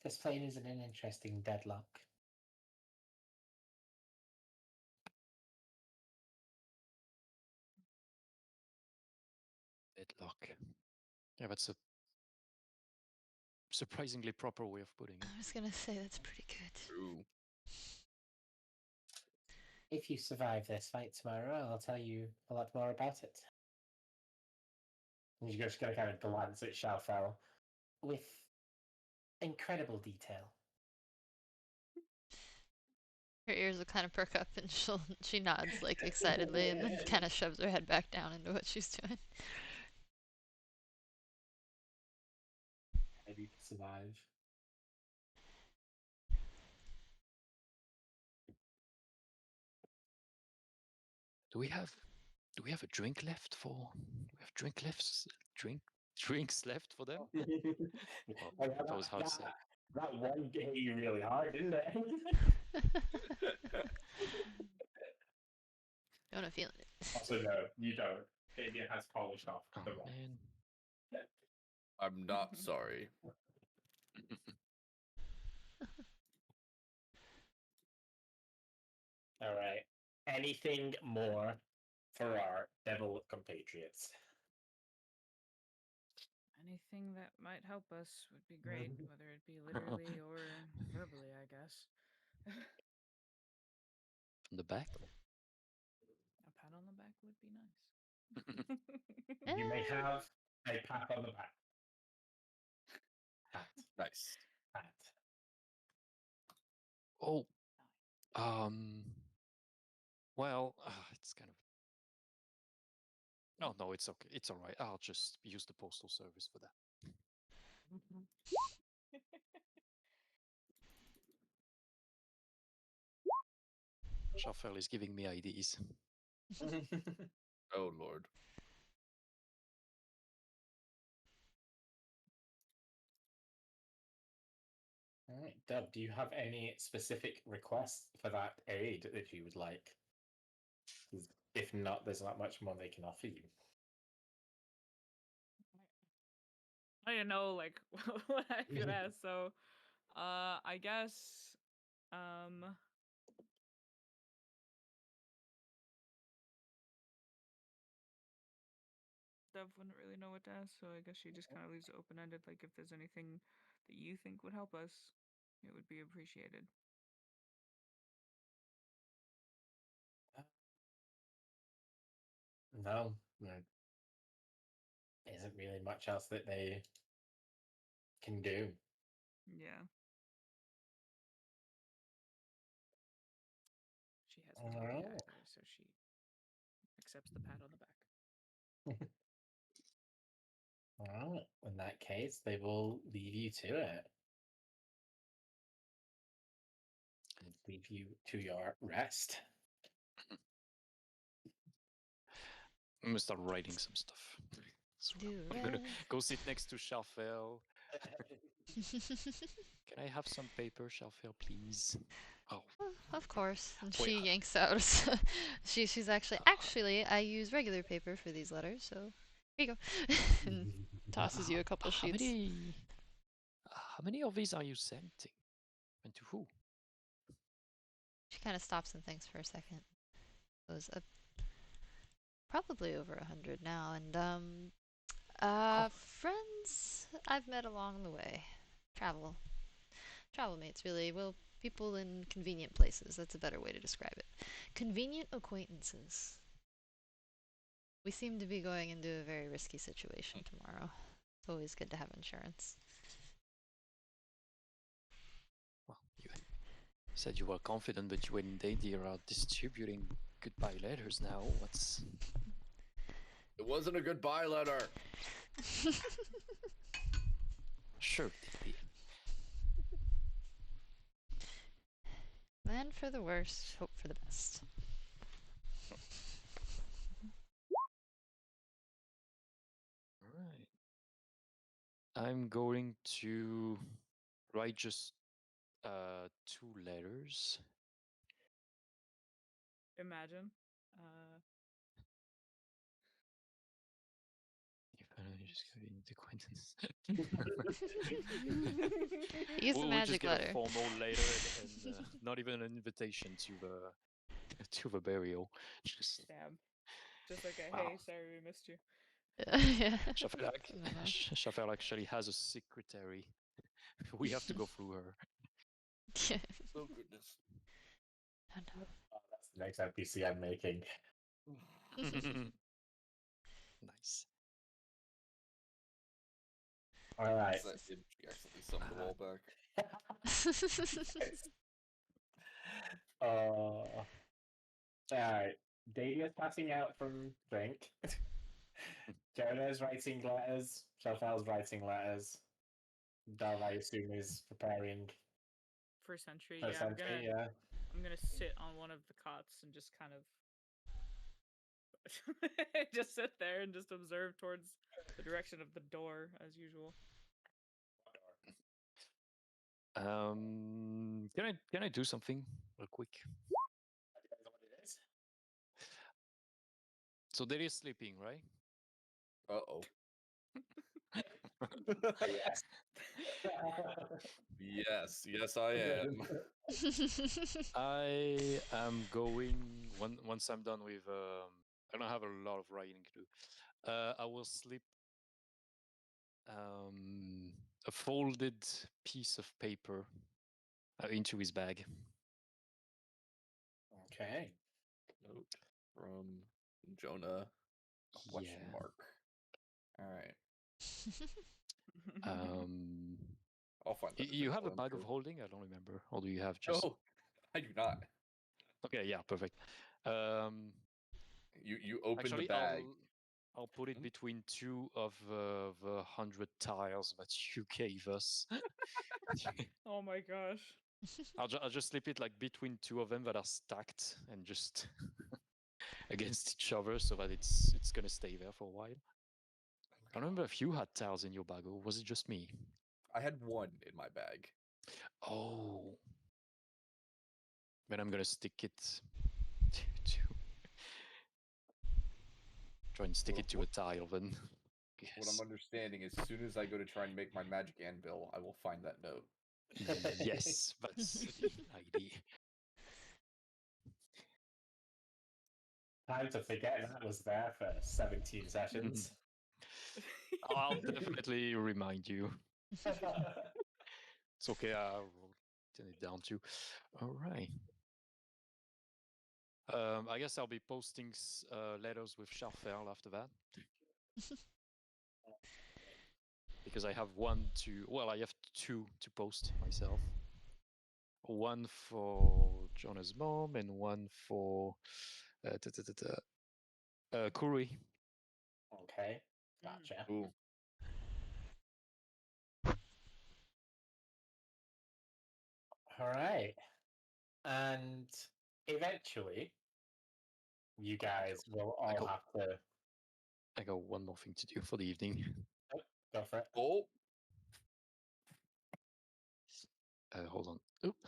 This plane is in an interesting deadlock. Deadlock. Yeah, that's a surprisingly proper way of putting it. I was gonna say that's pretty good. true. If you survive this fight tomorrow, I'll tell you a lot more about it. And you're just going to kind of glance at Xiaofao with incredible detail. Her ears will kind of perk up, and she nods like excitedly, and then kind of shoves her head back down into what she's doing. Maybe you can survive. Do we have a drink left for? We have drinks left for them? Well, that was hard to say. That one hit you really hard, didn't it? Don't have feeling it. Also, no, you don't. Damien has polished off Oh, the rock. man. I'm not sorry. All right. Anything more for our devil compatriots? Anything that might help us would be great, whether it be literally or verbally, I guess. From the back? A would be nice. You may have a pat on the back. Pat, Nice. pat. Oh, well, it's kind of. Oh no, it's okay. It's all right. I'll just use the postal service for that. Shafel is giving me IDs. Oh lord. All right, Dub, do you have any specific requests for that aid that you would like? 'Cause if not, there's not much more they can offer you. I didn't know like what I could ask, so I guess Dev wouldn't really know what to ask, so I guess she just kind of leaves it open ended. Like, if there's anything that you think would help us, it would be appreciated. No, there isn't really much else that they can do. Yeah. She has All authority right. either, so she accepts the pat on the back. All right. In that case, they will leave you to it. And leave you to your rest. I'm gonna start writing some stuff. So Do I'm gonna rest. go sit next to Shafel. Can I have some paper, Shafel, please? Oh, Of course. And Wait, she yanks out. She's actually I use regular paper for these letters, so here you go. And tosses you a couple how sheets. many of these are you sending? And to who? She kind of stops and thinks for a second. Goes up, probably over 100 now, and friends I've met along the way. Travel mates, really. Well, people in convenient places. That's a better way to describe it. Convenient acquaintances. We seem to be going into a very risky situation tomorrow. It's always good to have insurance. Well, you said you were confident, but you and Daddy are distributing goodbye letters now. What's... It wasn't a goodbye letter. Sure, Daddy. Plan for the worst, hope for the best. Alright. I'm going to write just 2 letters. Imagine. If I don't just go into acquaintance. Use the We'll magic just get letter. a formal letter and not even an invitation to the burial. Just Damn. Just like a Wow. hey, sorry we missed you. Yeah. Shafel actually has a secretary. We have to go through her. Yeah. Oh goodness. Oh, no. Oh, that's the next NPC I'm making. Nice. All right. That did accidentally sum the wall back. All right. Dahlia's passing out from drink. Jonah's writing letters. Shafel's writing letters. Dove, I assume, is preparing For Sentry, for yeah, Sentry, yeah. I'm gonna sit on one of the cots and just kind of just sit there and just observe towards the direction of the door as usual. Can I do something real quick? Depends on what it is. So there is sleeping, right? Uh-oh. Yes. Yes, I am. I am going once I'm done with. I don't have a lot of writing to do. I will slip a folded piece of paper into his bag. Okay. Note from Jonah? Question Yeah. mark. All right. I'll find that. You have a eventually, I'm bag of sure. holding? I don't remember. Or do you have just? No, I do not. Okay, yeah, perfect. You open Actually, the bag. I'll put it Hmm? between two of the 100 tiles that you gave us. Oh my gosh. I'll just slip it like between two of them that are stacked and just against each other so that it's gonna stay there for a while. I remember if you had tiles in your bag, or was it just me? I had one in my bag. Oh. Then I'm gonna stick it to try and stick Well, it to a tile then. What I'm Yes. understanding is, as soon as I go to try and make my magic anvil, I will find that note. Yes, that's the idea. Time to forget that was there for 17 sessions. I'll definitely remind you. It's okay, I'll turn it down too. All right. I guess I'll be posting letters with Charfel after that. Because I have I have two to post myself. One for Jonah's mom and one for Kuri. Okay, gotcha. Ooh. All right. And eventually, you guys will all got- have to I got one more thing to do for the evening. go for it. Oh, Hold on. Oop.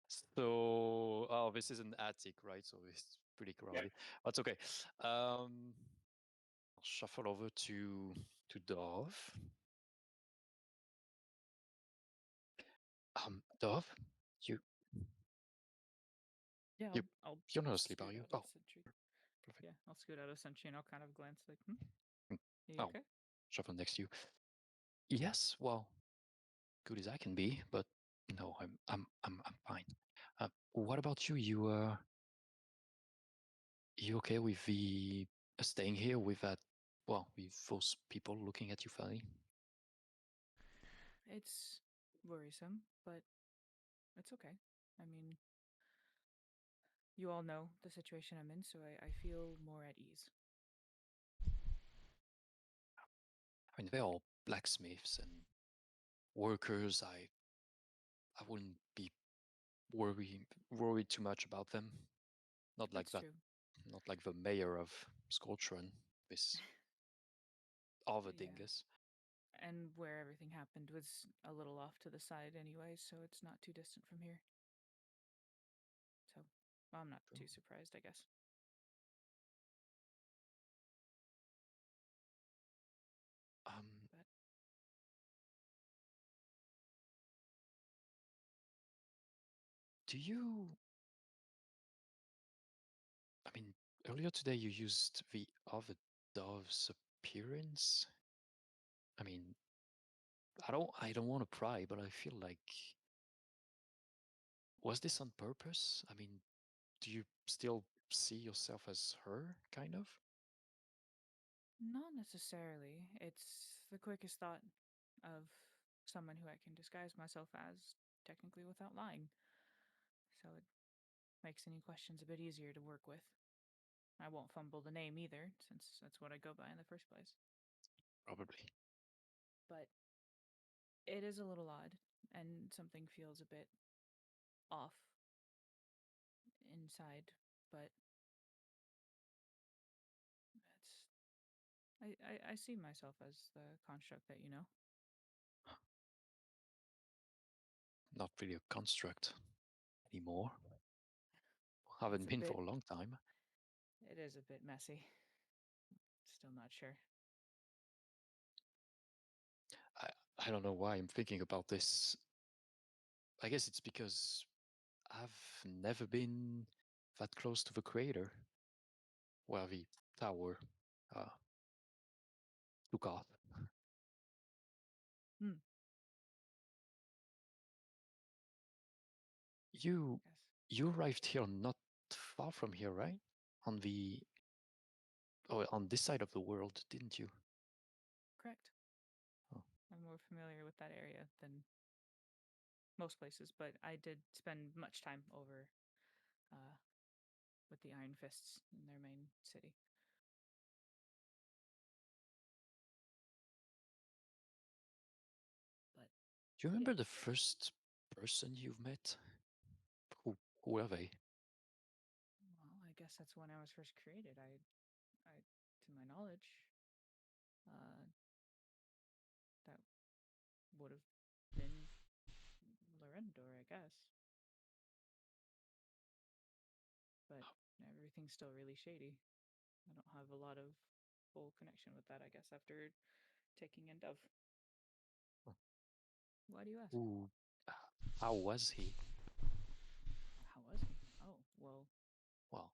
So, oh, this is an attic, right? So it's pretty crowded. That's okay. I'll shuffle over to Dove. Dove, you Yeah, You- I'll you're not asleep, scoot are you? out of Oh, sentry. perfect. Yeah, I'll scoot out of sentry and I'll kind of glance like, Mm. You Oh. okay? Shuffle next to you. Yes, well, good as I can be, but no, I'm fine. What about you? You okay with the staying here with that? Well, with those people looking at you funny. It's worrisome, but it's okay. I mean, you all know the situation I'm in, so I feel more at ease. I mean, they're all blacksmiths and workers. I wouldn't be worried too much about them. Not like That's that. true. Not like the mayor of Scorchron. This other Yeah. dingus. And where everything happened was a little off to the side anyway, so it's not too distant from here. So, well, I'm not too surprised, I guess. But Do you? I mean, earlier today you used the other dove's appearance. I mean, I don't want to pry, but I feel like was this on purpose? I mean, do you still see yourself as her, kind of? not necessarily. It's the quickest thought of someone who I can disguise myself as, technically without lying. So it makes any questions a bit easier to work with. I won't fumble the name either, since that's what I go by in the first place. Probably. But it is a little odd, and something feels a bit off inside, but I see myself as the construct that you know. Not really a construct anymore. Haven't been for a long time. It is a bit messy. Still not sure. I don't know why I'm thinking about this. I guess it's because I've never been that close to the crater where the tower took off. Hmm. You Yes. arrived here not far from here, right? On this side of the world, didn't you? Correct. Oh. I'm more familiar with that area than most places, but I did spend much time over with the Iron Fists in their main city. But Do you remember the first person you've met? Who were they? well, I guess that's when I was first created. I to my knowledge, that would have been Lorendor, I guess. But everything's still really shady. I don't have a lot of full connection with that, I guess, after taking in Dove. Oh. Why do you ask? Who? How was he? How was he? Oh, well, Well,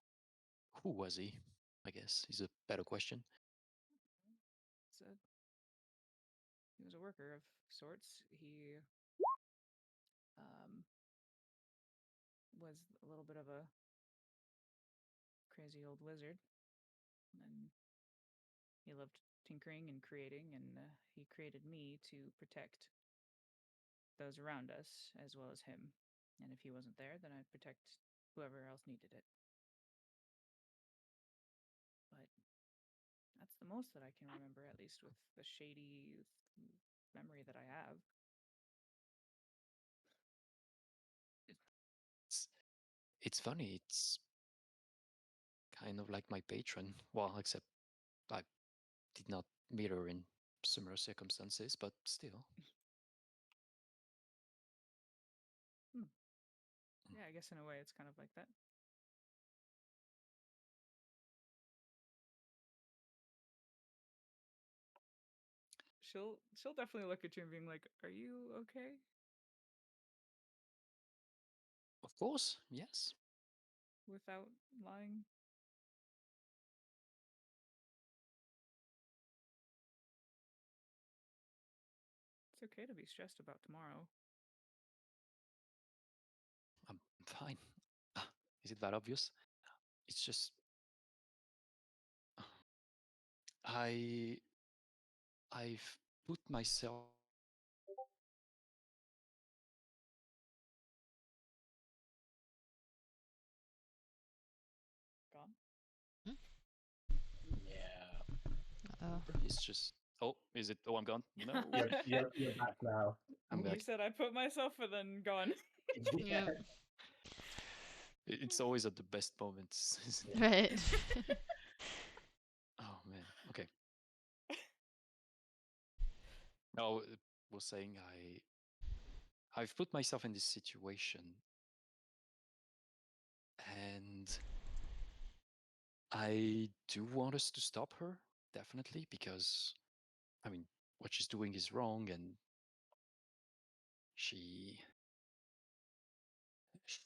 who was he? I guess is a better question. he was a worker of sorts. He was a little bit of a crazy old wizard, and he loved tinkering and creating, and he created me to protect those around us as well as him. And if he wasn't there, then I'd protect whoever else needed it. But that's the most that I can remember, at least with the shady memory that I have. It's funny. It's kind of like my patron. Well, except I did not meet her in similar circumstances, but still. Yeah, I guess in a way it's kind of like that. She'll definitely look at you and being like, "Are you okay?" Of course, yes. Without lying. It's okay to be stressed about tomorrow. I'm fine. Is it that obvious? It's just I've put myself Gone? Yeah. Oh. It's just is it I'm gone? No. You're back now. I'm You back. said I put myself and then gone. Yeah. It's always at the best moments, isn't it? Right. Oh man. Okay. No, was saying I've put myself in this situation and I do want us to stop her, definitely, because I mean what she's doing is wrong and she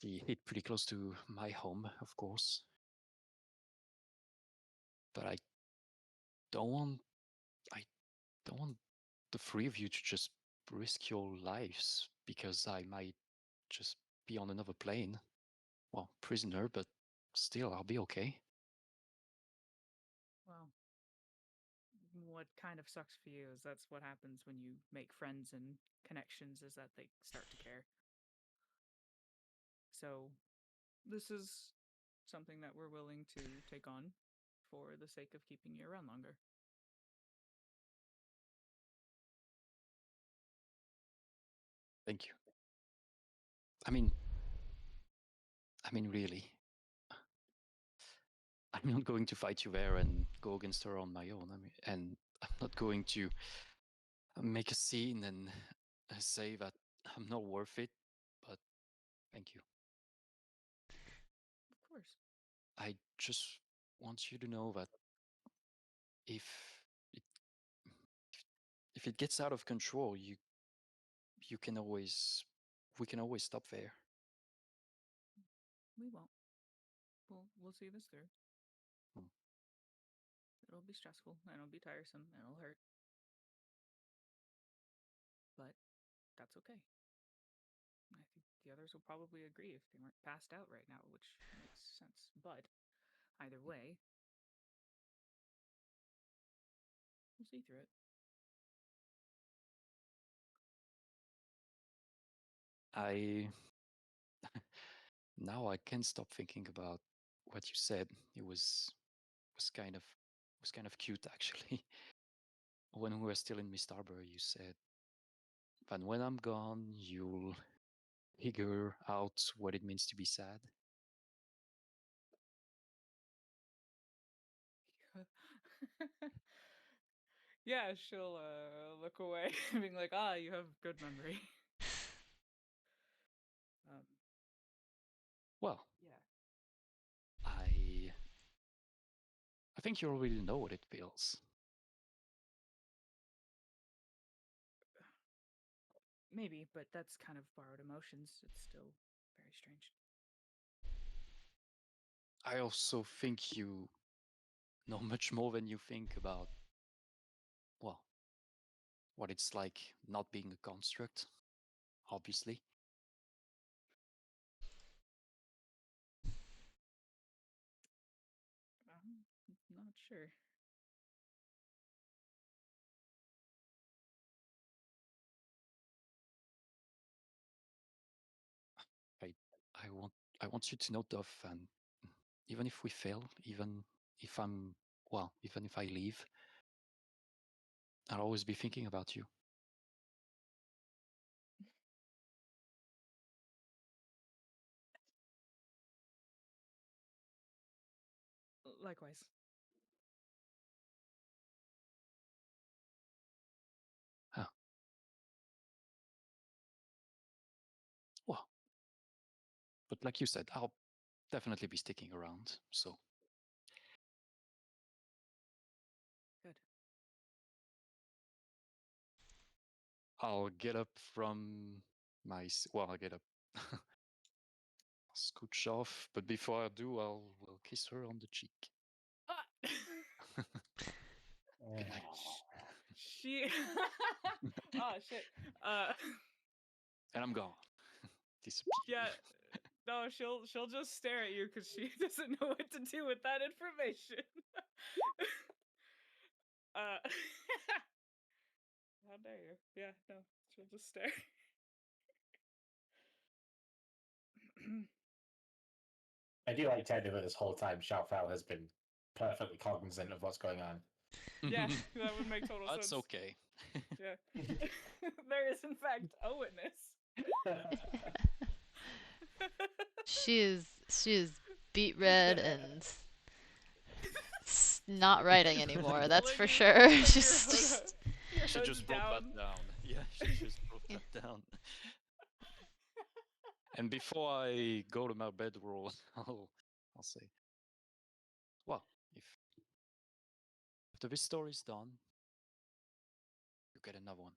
hit pretty close to my home, of course. But I don't want I don't want the three of you to just risk your lives because I might just be on another plane. Well, prisoner, but still, I'll be okay. Well, what kind of sucks for you is that's what happens when you make friends and connections, is that they start to care. So, this is something that we're willing to take on for the sake of keeping you around longer. Thank you. I mean, really, I'm not going to fight you there and go against her on my own. I mean, and I'm not going to make a scene and say that I'm not worth it. But thank you. Of course. I just want you to know that if it, if it gets out of control, we can always stop there. We won't. We'll see this through. Hmm. It'll be stressful, and it'll be tiresome, and it'll hurt. But that's okay. I think the others will probably agree if they weren't passed out right now, which makes sense. But either way, we'll see through it. I now I can't stop thinking about what you said. It was kind of cute actually. When we were still in Mist Arbor, you said, "And when I'm gone, you'll figure out what it means to be sad." Yeah, she'll look away, being like, "Ah, you have good memory." Um, Well, yeah. I think you already know what it feels. Maybe, but that's kind of borrowed emotions. It's still very strange. I also think you know much more than you think about, well, what it's like not being a construct, obviously. I'm not sure. I want you to know, Duff, and even if we fail, even if I leave, I'll always be thinking about you. Likewise. Huh. Well, but like you said, I'll definitely be sticking around, so. Good. I'll get up from my, I'll get up. I'll scooch off, but before I do, will kiss her on the cheek. Ah! Oh. She. Oh shit. And I'm gone. Disappear. Yeah. No, she'll just stare at you because she doesn't know what to do with that information. uh. How dare you? Yeah. No, she'll just stare. I do like Teddy that this whole time Sharfell has been perfectly cognizant of what's going on. Yeah, that would make total sense. That's okay. Yeah. There is, in fact, a witness. She is beet red and not writing anymore. That's for Like, sure. like She's your just your She hood's just broke that down. Yeah, she just broke Yeah. that down. And before I go to my bedroll, I'll say, well, if after this story's done, you get another one.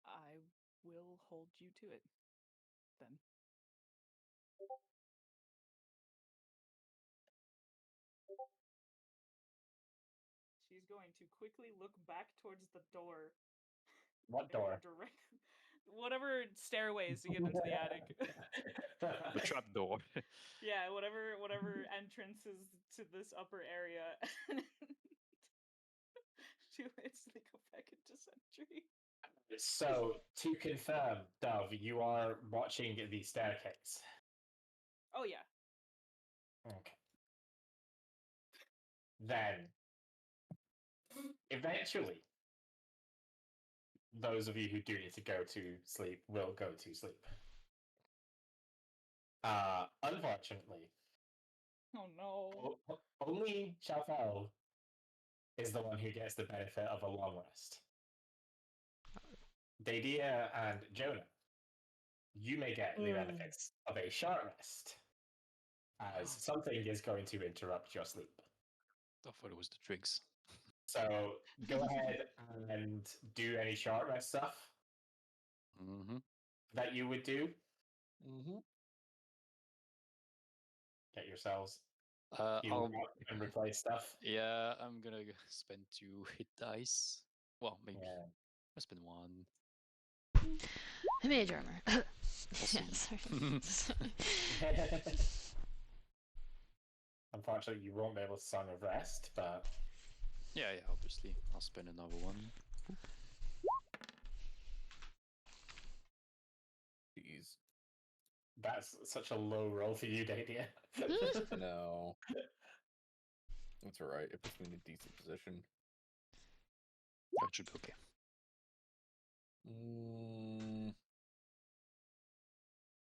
I will hold you to it, then. She's going to quickly look back towards the door. What door? Whatever stairways to get into the attic. The trap door. Yeah, whatever entrances to this upper area. She will instantly go back into sentry. So, to confirm, Dove, you are watching the staircase. Oh yeah. Okay. Then, eventually, those of you who do need to go to sleep will go to sleep. Unfortunately, Oh no. only Shafel is the one who gets the benefit of a long rest. Dedia and Jonah, you may get the benefits of a short rest, as something is going to interrupt your sleep. I thought it was the drinks. So go ahead and do any short rest stuff Mm-hmm. that you would do. Mm-hmm. Get yourselves I'll healed up and replace stuff. Yeah, I'm gonna spend 2 hit dice. Well, maybe Yeah. I spend 1. Mage armor. We'll Yeah, see. sorry. Unfortunately, you won't be able to Song of Rest, but Yeah, obviously. I'll spend another one. Jeez. that's such a low roll for you, Dadia. No. That's alright. It puts me in a decent position. That should be okay.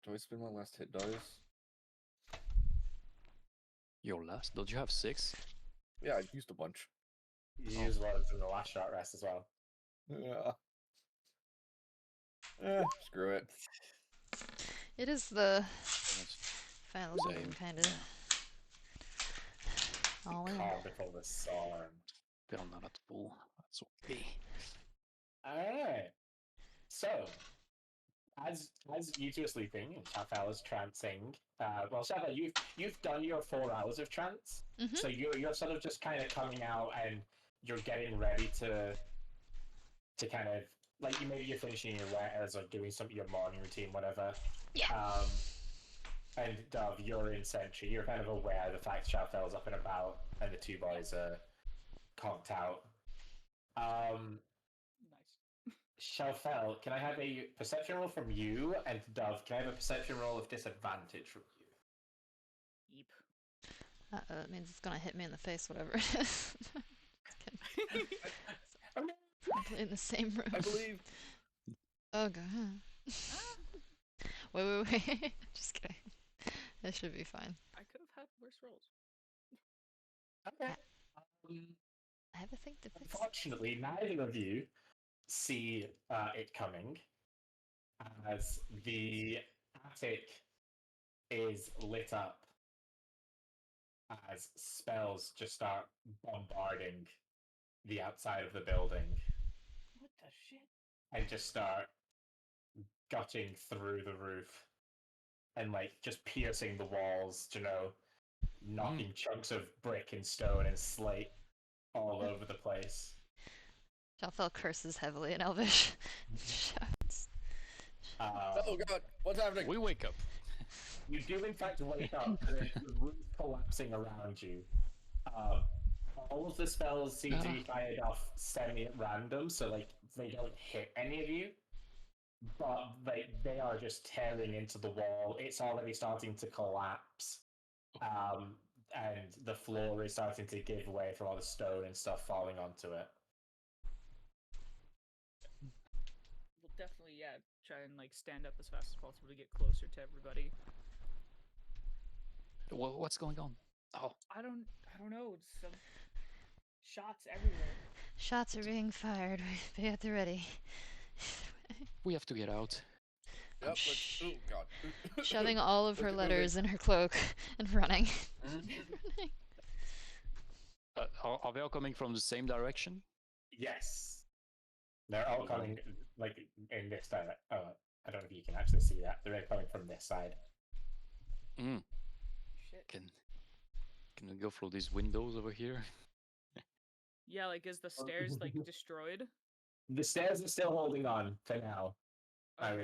Do I spend my last hit dice? Your last? Don't you have 6? Yeah, I used a bunch. You use loads in the last short rest as well. Yeah. Screw it. It is the That's final same. game, kind of. All in. Calm before the storm. Still not at full. That's okay. Alright. So, as you two are sleeping and Shafel is trancing, well, Shafel, you've done your 4 hours of trance, Mhm. so you're sort of just kind of coming out and you're getting ready to kind of like maybe you're finishing your letters or doing some your morning routine, whatever. Yeah. And Dove, you're in Sentry. You're kind of aware of the fact Shafel's up and about, and the 2 boys are conked out. Nice. Shafel, can I have a perception roll from you? And Dove, can I have a perception roll of disadvantage from you? Yeep. That means it's gonna hit me in the face, whatever it is. Just kidding. Probably in the same room. I believe. Oh god. Wait. Just kidding. That should be fine. I could have had worse rolls. Okay. I have a thing to fix. Unfortunately, neither of you see it coming, as the attic is lit up as spells just start bombarding the outside of the building. What the shit? And just start gutting through the roof and like just piercing the walls, knocking chunks of brick and stone and slate all over the place. Jalfel curses heavily in Elvish. Shouts. Oh god, what's happening? We wake up. You do in fact wake up to the roof collapsing around you. All of the spells seem to be fired off semi-random, so like they don't hit any of you, but they are just tearing into the wall. It's already starting to collapse, and the floor is starting to give way from all the stone and stuff falling onto it. We'll definitely, try and like stand up as fast as possible to get closer to everybody. What's going on? Oh, I don't know. It's some shots everywhere. Shots are being fired. Be at the ready. we have to get out. Yep, let's. Oh god. Shoving all of her Let's get moving. letters in her cloak and running. Mhm. Are they all coming from the same direction? Yes. They're all coming like in this direction. Oh, I don't know if you can actually see that. They're coming from this side. Shit. Can we go through these windows over here? Yeah, like is the stairs like destroyed? The stairs are still holding on for now. I Okay.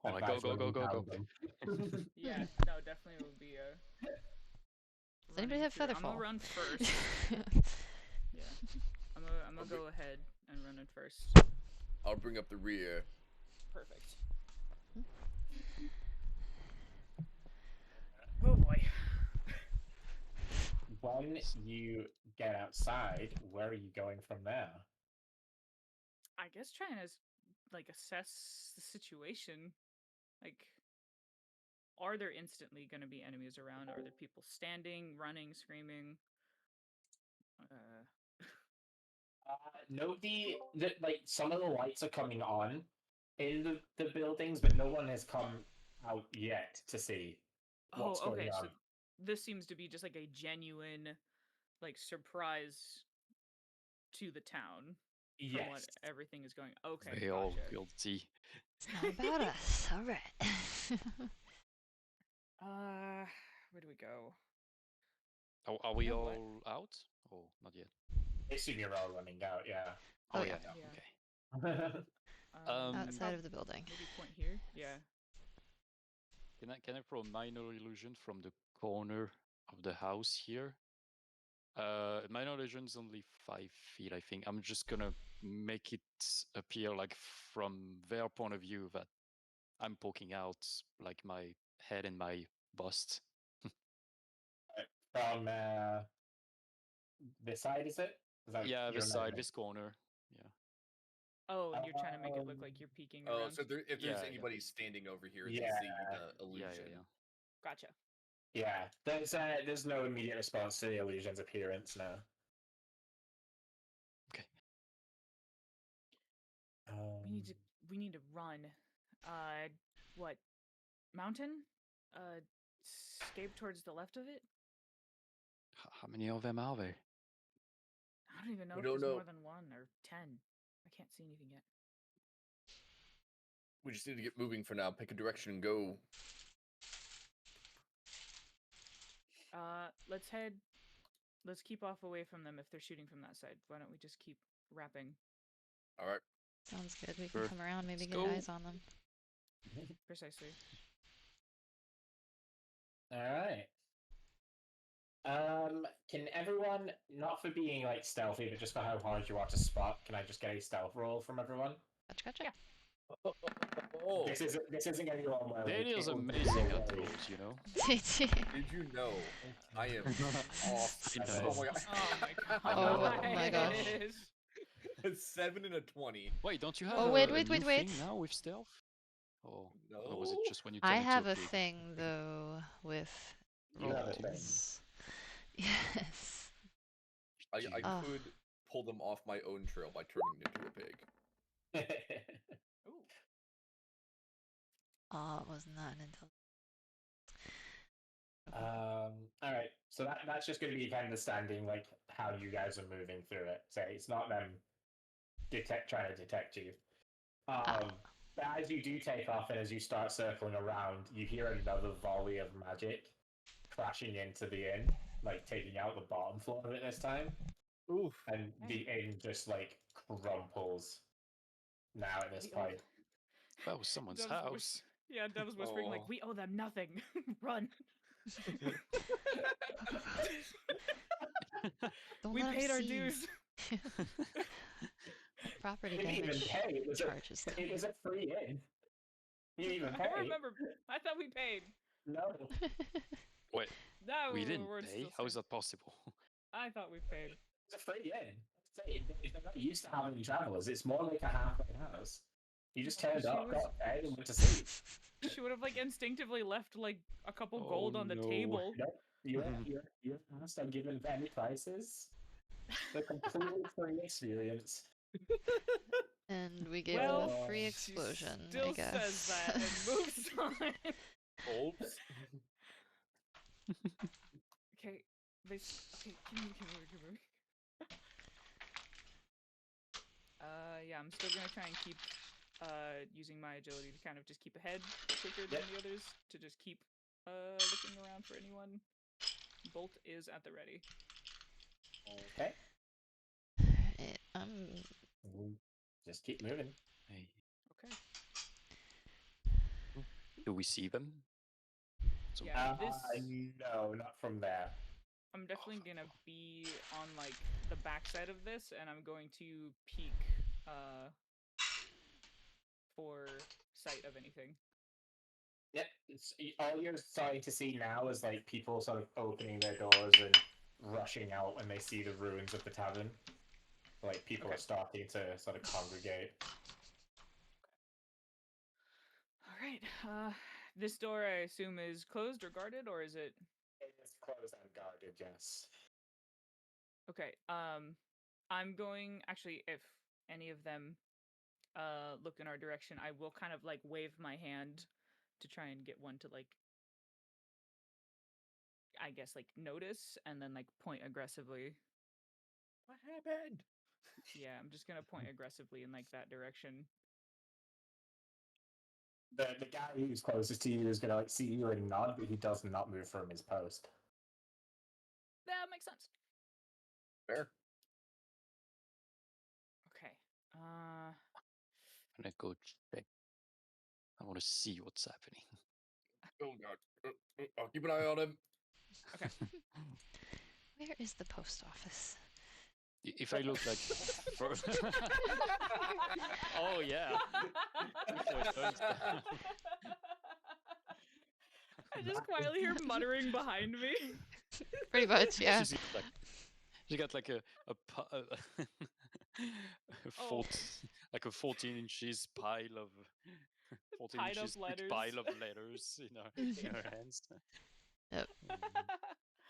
would Alright, advise go. running down them. Yeah, no, definitely would be Does anybody have I'm Featherfall? gonna run first. Yeah. I'm gonna go ahead and run in first. I'll bring up the rear. Perfect. Oh boy. When you get outside, where are you going from there? I guess trying to like assess the situation. Like, are there instantly going to be enemies around? Are there people standing, running, screaming? Nobody. Like some of the lights are coming on in the buildings, but no one has come out yet to see what's going on. So this seems to be just like a genuine, like surprise to the town. From what Yes. everything is going. Okay, They all gotcha. guilty. It's not about us. All right. Where do we go? Are we know all what? out? Oh, not yet. I assume you're all running out. Yeah. Oh, yeah. yeah. Okay. outside of the building. Maybe point here. Yeah. Can I throw a minor illusion from the corner of the house here? Minor illusion is only 5 feet, I think. I'm just gonna make it appear like from their point of view that I'm poking out like my head and my bust. From this side, is it? Is that Yeah, your this side, measurement? this corner. Yeah. Oh, and you're trying to make it look like you're peeking Oh, around. so if there's Yeah, yeah. anybody standing over here, Yeah. they see the illusion. Yeah. Gotcha. Yeah, there's no immediate response to the illusion's appearance now. Okay. We need to run. What? Mountain? Escape towards the left of it? How many of them are there? I don't even know We if don't there's know. more than 1 or 10. I can't see anything yet. We just need to get moving for now. Pick a direction and go. Let's keep off away from them if they're shooting from that side. Why don't we just keep wrapping? All right. Sounds good. We Sure. can come around, maybe Let's get go. eyes on them. Precisely. All right. Can everyone, not for being like stealthy, but just for how hard you are to spot, can I just get a stealth roll from everyone? Gotcha. Oh, This isn't going to go on well. Daniel's amazing at those, you know? did you know I am off? I know. Oh my god. Oh my gosh. A 7 and a 20. Wait, don't you have Oh, a, wait, a wait, new wait, wait. thing now with stealth? Or was it No. just when you I turn into have a pig? thing though with You have a thing. rolls. Yes. I Ah. could pull them off my own trail by turning into a pig. It was not until. All right. So that's just going to be kind of the standing, like how you guys are moving through it. So it's not them trying to detect you. But as you do take off and as you start circling around, you hear another volley of magic crashing into the inn, like taking out the bottom floor of it this time. Oof. And the inn just like crumples now at this point. That was someone's Dev's house. Yeah, Dev's whispering like, Oh. we owe them nothing. Run. Don't We let 'em paid our see. dues. Property You didn't even damage pay. It was charges. it was a free inn. You didn't even pay. I remember. I thought we paid. No. Wait, No, we didn't we're pay? still How is saying- that possible? I thought we paid. It's a free inn. They're not used to having travelers. It's more like a halfway house. You just turned She up, was- got paid, and went to sleep. She would have like instinctively left like a couple gold Oh, on the no. table. Nope. You're asked on given any prices. The completely free experience. And we gave Well, them a free she explosion, Still I guess. says that and moves on. Oops. Okay, okay, keep moving. Yeah, I'm still gonna try and keep using my agility to kind of just keep ahead quicker than the others to just keep looking around for anyone. Bolt is at the ready. Okay. Just keep moving. Hey, Okay. do we see them? So Yeah, No, not from there. I'm definitely gonna be on like the backside of this, and I'm going to peek for sight of anything. Yep. All you're starting to see now is like people sort of opening their doors and rushing out when they see the ruins of the tavern. Like people Okay. are starting to sort of congregate. All right. This door I assume is closed or guarded, or is it? It's closed and guarded, yes. Okay. I'm going. Actually, if any of them look in our direction, I will kind of like wave my hand to try and get one to like, I guess like notice, and then like point aggressively. What happened? Yeah, I'm just gonna point aggressively in like that direction. The guy who's closest to you is gonna like see you and nod, but he does not move from his post. That makes sense. Fair. Okay. gonna go check. I want to see what's happening. Oh god. I'll keep an eye on him. Okay. Where is the post office? If I look like, oh yeah. Before it burns down. I just quietly hear muttering behind me. Pretty much, yeah. She got like a Oh. like a 14 inches pile of 14 Tied up inches thick letters. pile of letters in her hands. Yep. Mm.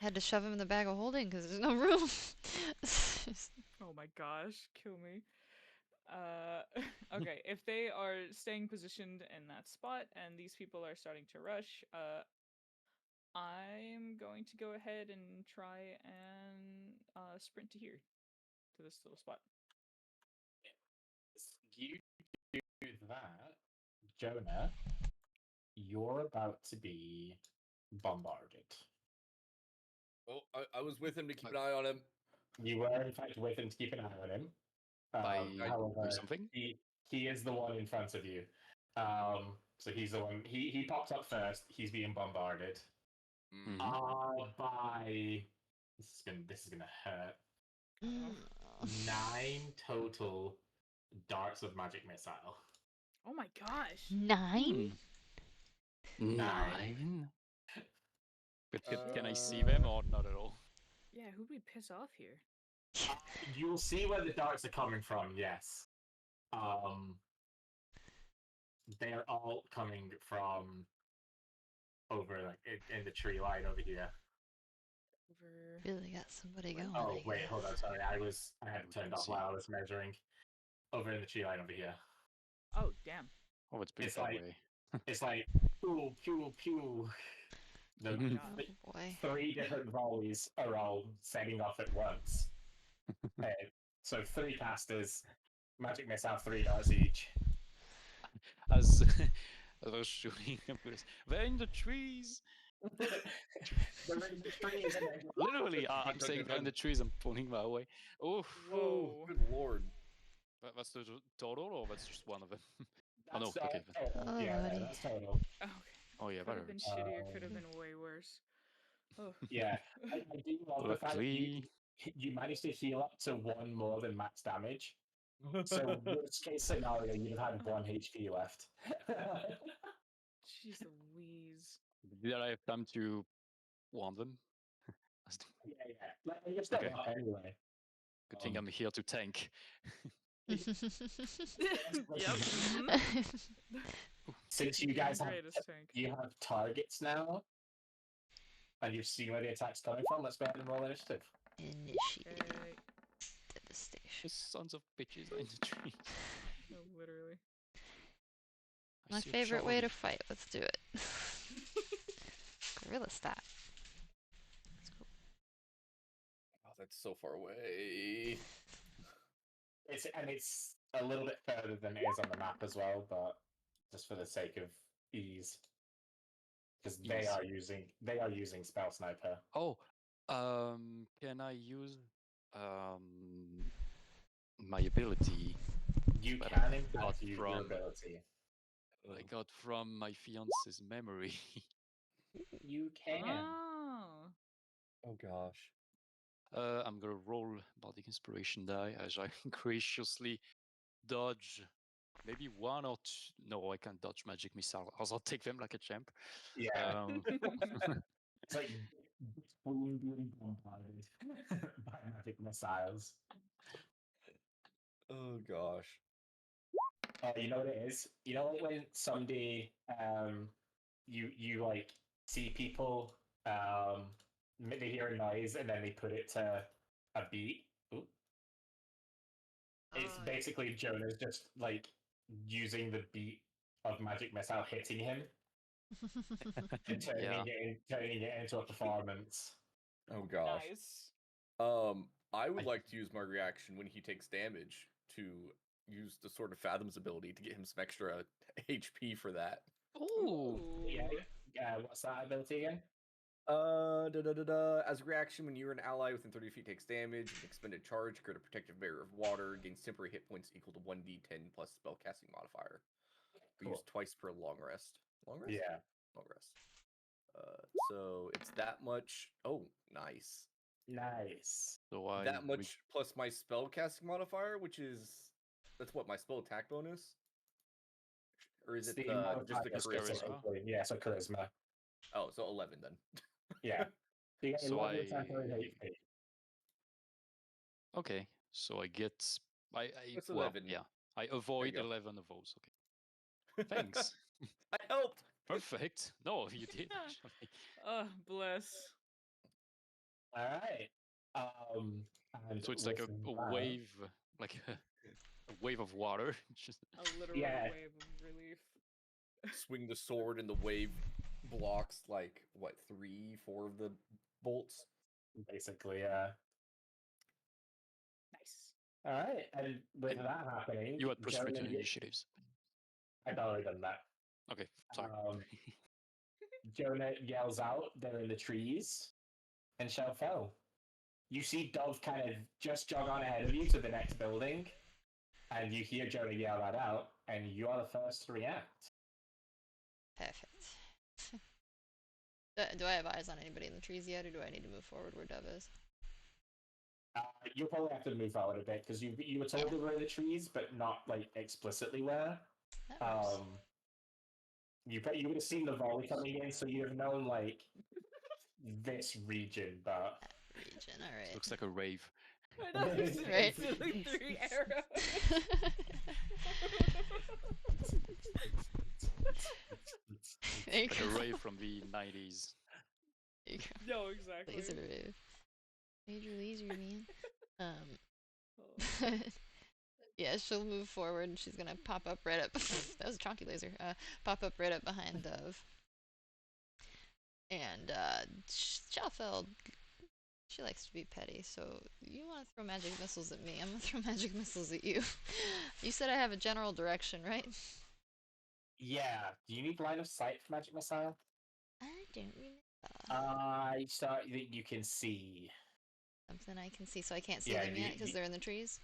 Had to shove him in the bag of holding because there's no room. Oh my gosh, kill me. Okay, if they are staying positioned in that spot and these people are starting to rush, I'm going to go ahead and try and sprint to here, to this little spot. You do that, Jonah. You're about to be bombarded. Oh, I was with him to keep an eye on him. You were, in fact, with him to keep an eye on him. By However, something? he is the one in front of you. So he's the one. He pops up first. He's being bombarded. By this is gonna hurt. 9 total darts of magic missile. Oh my gosh. 9? 9? But can I see them or not at all? Yeah, who'd we piss off here? You'll see where the darts are coming from. Yes. They're all coming from over like in the tree line over here. Really got somebody going. Oh wait, hold on. Sorry, I had it turned off see. while I was measuring. Over in the tree line over here. Oh damn. Oh, it's pretty It's far like- away. It's like pew pew pew. The Oh boy. 3 different volleys are all setting off at once. So 3 casters, magic missile, 3 darts each. As I was shooting, they're in the trees. They're in the trees and they're- Literally, I'm saying they're in the trees. I'm pulling my way. Oh, Whoa. Good lord. that's the total, or that's just one of them? Oh no, That's, okay. total. Oh, Yeah, buddy. that's total. Okay. Oh yeah, Could that have been hurts. shittier, could have been way worse. Oh. Yeah, I do love the fact that Luckily, you managed to heal up to 1 more than max damage. So worst case scenario, you'd have had 1 HP left. Jeez Louise. did I have time to warn them? Yeah. Like, you're still Okay. up anyway. Good thing I'm here to tank. Yep. Since you guys have Greatest tank. you have targets now, and you see where the attack's coming from, let's go ahead and roll initiative. Initiating Okay. devastation. The sons of bitches are in the trees. No, literally. I My see a favorite way to Charlie. fight. Let's do it. Gorilla stat. That's cool. Oh, that's so far away. It's a little bit further than it is on the map as well, but just for the sake of ease, because they Ease. are using spell sniper. Oh, can I use my ability You But can I in got fact use your from- ability. I got from my fiance's memory? You can. Oh. Oh gosh. I'm gonna roll Bardic Inspiration die as I graciously dodge maybe 1 or 2. No, I can't dodge magic missile. I'll take them like a champ. Yeah. It's like between being bombarded by magic missiles. Oh gosh. You know what it is? You know when someday you like see people they hear a noise and then they put it to a beat. Ooh. It's basically Jonah's just like using the beat of magic missile hitting him and turning it into a performance. Oh gosh. Nice. I would like to use my reaction when he takes damage to use the Sword of Fathom's ability to get him some extra HP for that. Ooh. Yeah. What's that ability again? As a reaction, when you're an ally within 30 feet takes damage, an expended charge, create a protective barrier of water, gains temporary hit points equal to 1d10 plus spellcasting modifier. We use twice per long rest. Long rest? Yeah. Long rest. So it's that much. Oh, nice. Nice. So I That much plus my spellcasting modifier, which is that's what my spell attack bonus, or is it The just the modifier charisma? specifically. Yeah, so charisma. Oh, so 11 then. Yeah. You get So 11 temporary HP. okay. So I get That's well, 11. yeah. I avoid go. 11 of those. Okay. Thanks. I helped. Perfect. No, you did actually. Oh, bless. All right. And So it's like with a that- wave, like a wave of water. Just A literal Yeah. wave of relief. Swing the sword, and the wave blocks like what 3-4 of the bolts. basically, yeah. Nice. All right, and with that happening, you had plus 3 to Jonah, initiatives. I've already done that. Okay, sorry. Jonah yells out, they're in the trees, and shall fell. You see Dove kind of just jog on ahead of you to the next building, and you hear Jonah yell that out, and you are the first to react. Perfect. Do I have eyes on anybody in the trees yet, or do I need to move forward where Dove is? You'll probably have to move forward a bit, because you were told Yeah. they were in the trees, but not like explicitly where. That works. You would have seen the volley coming in, so you'd have known like this region, but Region, alright. Looks like a rave. I know, it's Right. instantly 3 arrows. There you Like go. a rave from the 90s. There you go. No, exactly. Laser wave. Major laser, man. Oh. Yeah, she'll move forward and she's gonna pop up right up. That was a chonky laser. Pop up right up behind Dove. And Chalfeld, she likes to be petty, so you want to throw magic missiles at me? I'm gonna throw magic missiles at you. You said I have a general direction, right? yeah. Do you need line of sight for magic missile? I don't remember. You can see. Something I can see, so I can't see Yeah, them yet because they're in the trees.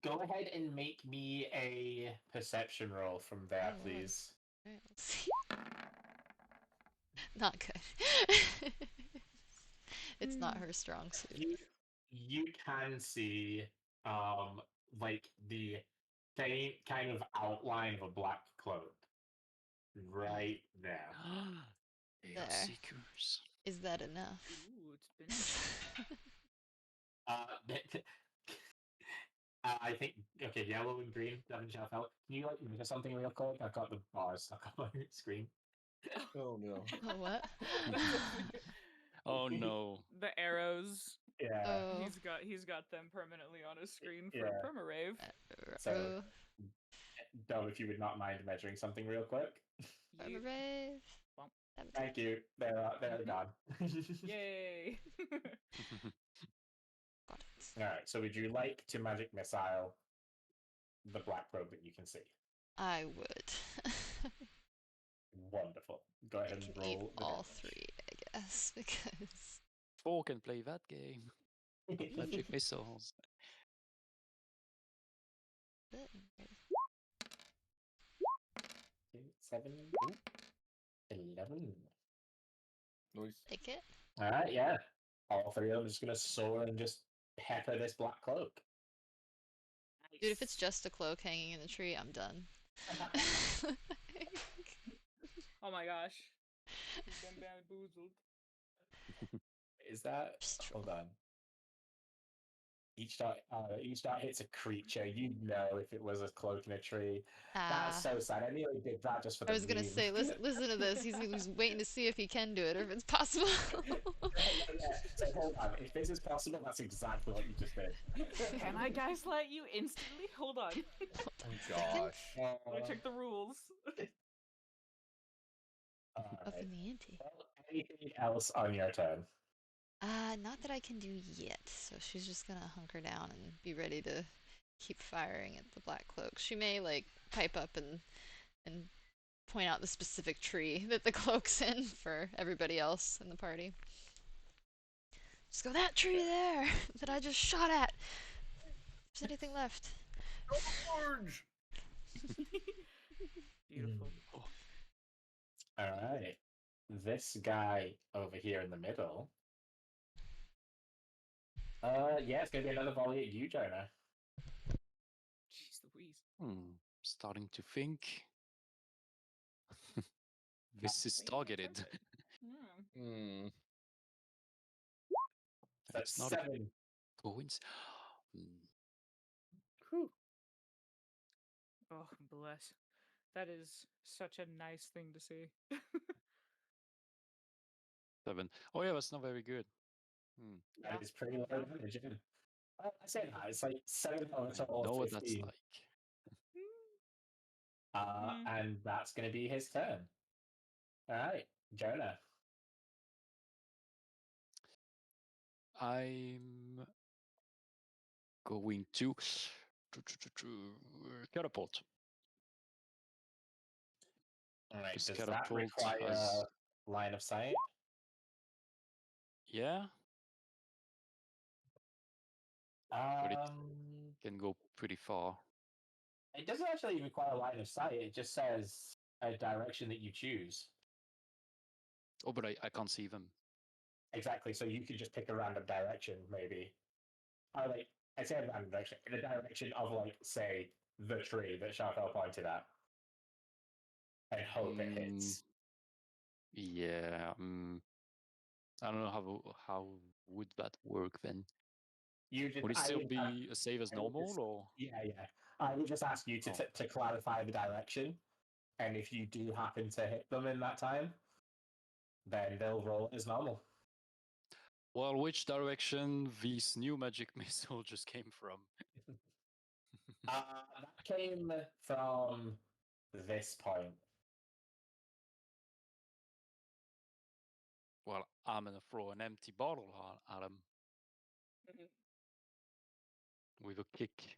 Go ahead and make me a perception roll from there, Oh, please. Alright, let's see. Not good. It's not her strong suit. You can see like the faint kind of outline of a black cloak right there. They There. are seekers. Is that enough? Ooh, it's been. I think okay, yellow and green. Devin Shelf out. Can you like measure something real quick? I've got the bars stuck on my screen. Oh no. Oh, what? Oh no. The arrows. Yeah. Oh. He's got them permanently on his screen for Yeah. permarave. So, Dove, if you would not mind measuring something real quick. Permarave. Bump. Thank you. They're gone. Yay! Got it. Alright, so would you like to magic missile the black probe that you can see? I would. Wonderful. Go ahead I and can eat roll the all damage. 3, I guess, because 4 can play that game. Magic missiles. 7, 11. Noise. take it. Alright, yeah. All 3 of them are just gonna soar and just pepper this black cloak. Dude, if it's just a cloak hanging in the tree, I'm done. Oh my gosh. He's been bamboozled. Is that hold on. Each dot hits a creature. You know if it was a cloak in a tree. That's so sad. I nearly did that just for the I was gonna meme. say, listen to this. He's waiting to see if he can do it or if it's possible. Yeah. So hold on. If this is possible, that's exactly what you just did. Can I gaslight you instantly? Hold on. Oh gosh. Let me check the rules. Up in the ante. Anything else on your turn? Not that I can do yet. So she's just gonna hunker down and be ready to keep firing at the black cloak. She may like pipe up and point out the specific tree that the cloak's in for everybody else in the party. Just go, that tree there that I just shot at. If there's anything left. Orange. Beautiful. All right. This guy over here in the middle. Yeah, it's gonna be another volley at you, Jonah. Jeez Louise. Starting to think. This is targeted. That's It's not 7. a coincidence. Oh, bless. That is such a nice thing to see. 7. Oh yeah, that's not very good. That is pretty low damage. I say that it's like 7 out of I total know of what that's 15. like. And that's going to be his turn. All right, Jonah. I'm going to catapult. All right, This does that catapult require has- line of sight? Yeah, but it Um, can go pretty far. it doesn't actually require line of sight. It just says a direction that you choose. Oh, but I can't see them. Exactly. So you could just pick a random direction, maybe. Or like, I say a random direction, in the direction of like, say, the tree that Sharfell pointed at, and hope it hits. Yeah. I don't know how would that work then. You just, Would it I still would- be a save as I would normal just- or? Yeah, yeah. I would just ask you to Oh. to clarify the direction, and if you do happen to hit them in that time, then they'll roll as normal. Well, which direction these new magic missile just came from? That came from this point. Well, I'm gonna throw an empty bottle at him with a kick.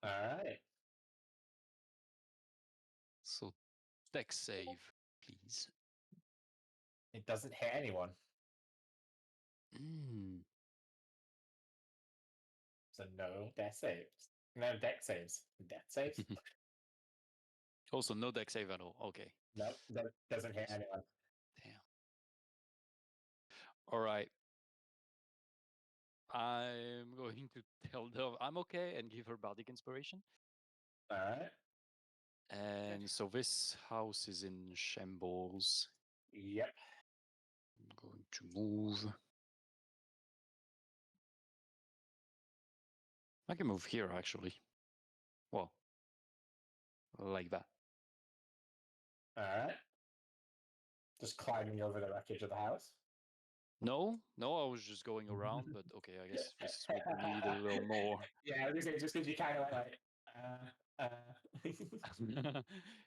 All right. So, dex save, please. It doesn't hit anyone. So no death saves. No deck saves. Death saves? Also, no dex save at all. Okay. No, that doesn't hit anyone. Damn. All right. I'm going to tell Dove I'm okay and give her bardic inspiration. All right. And so this house is in shambles. Yep. I'm going to move. I can move here actually. Well, like that. All right. Just climbing over the wreckage of the house. No, I was just going around, but okay, I guess this would need a little more. Yeah, I was gonna say, just because you kind of like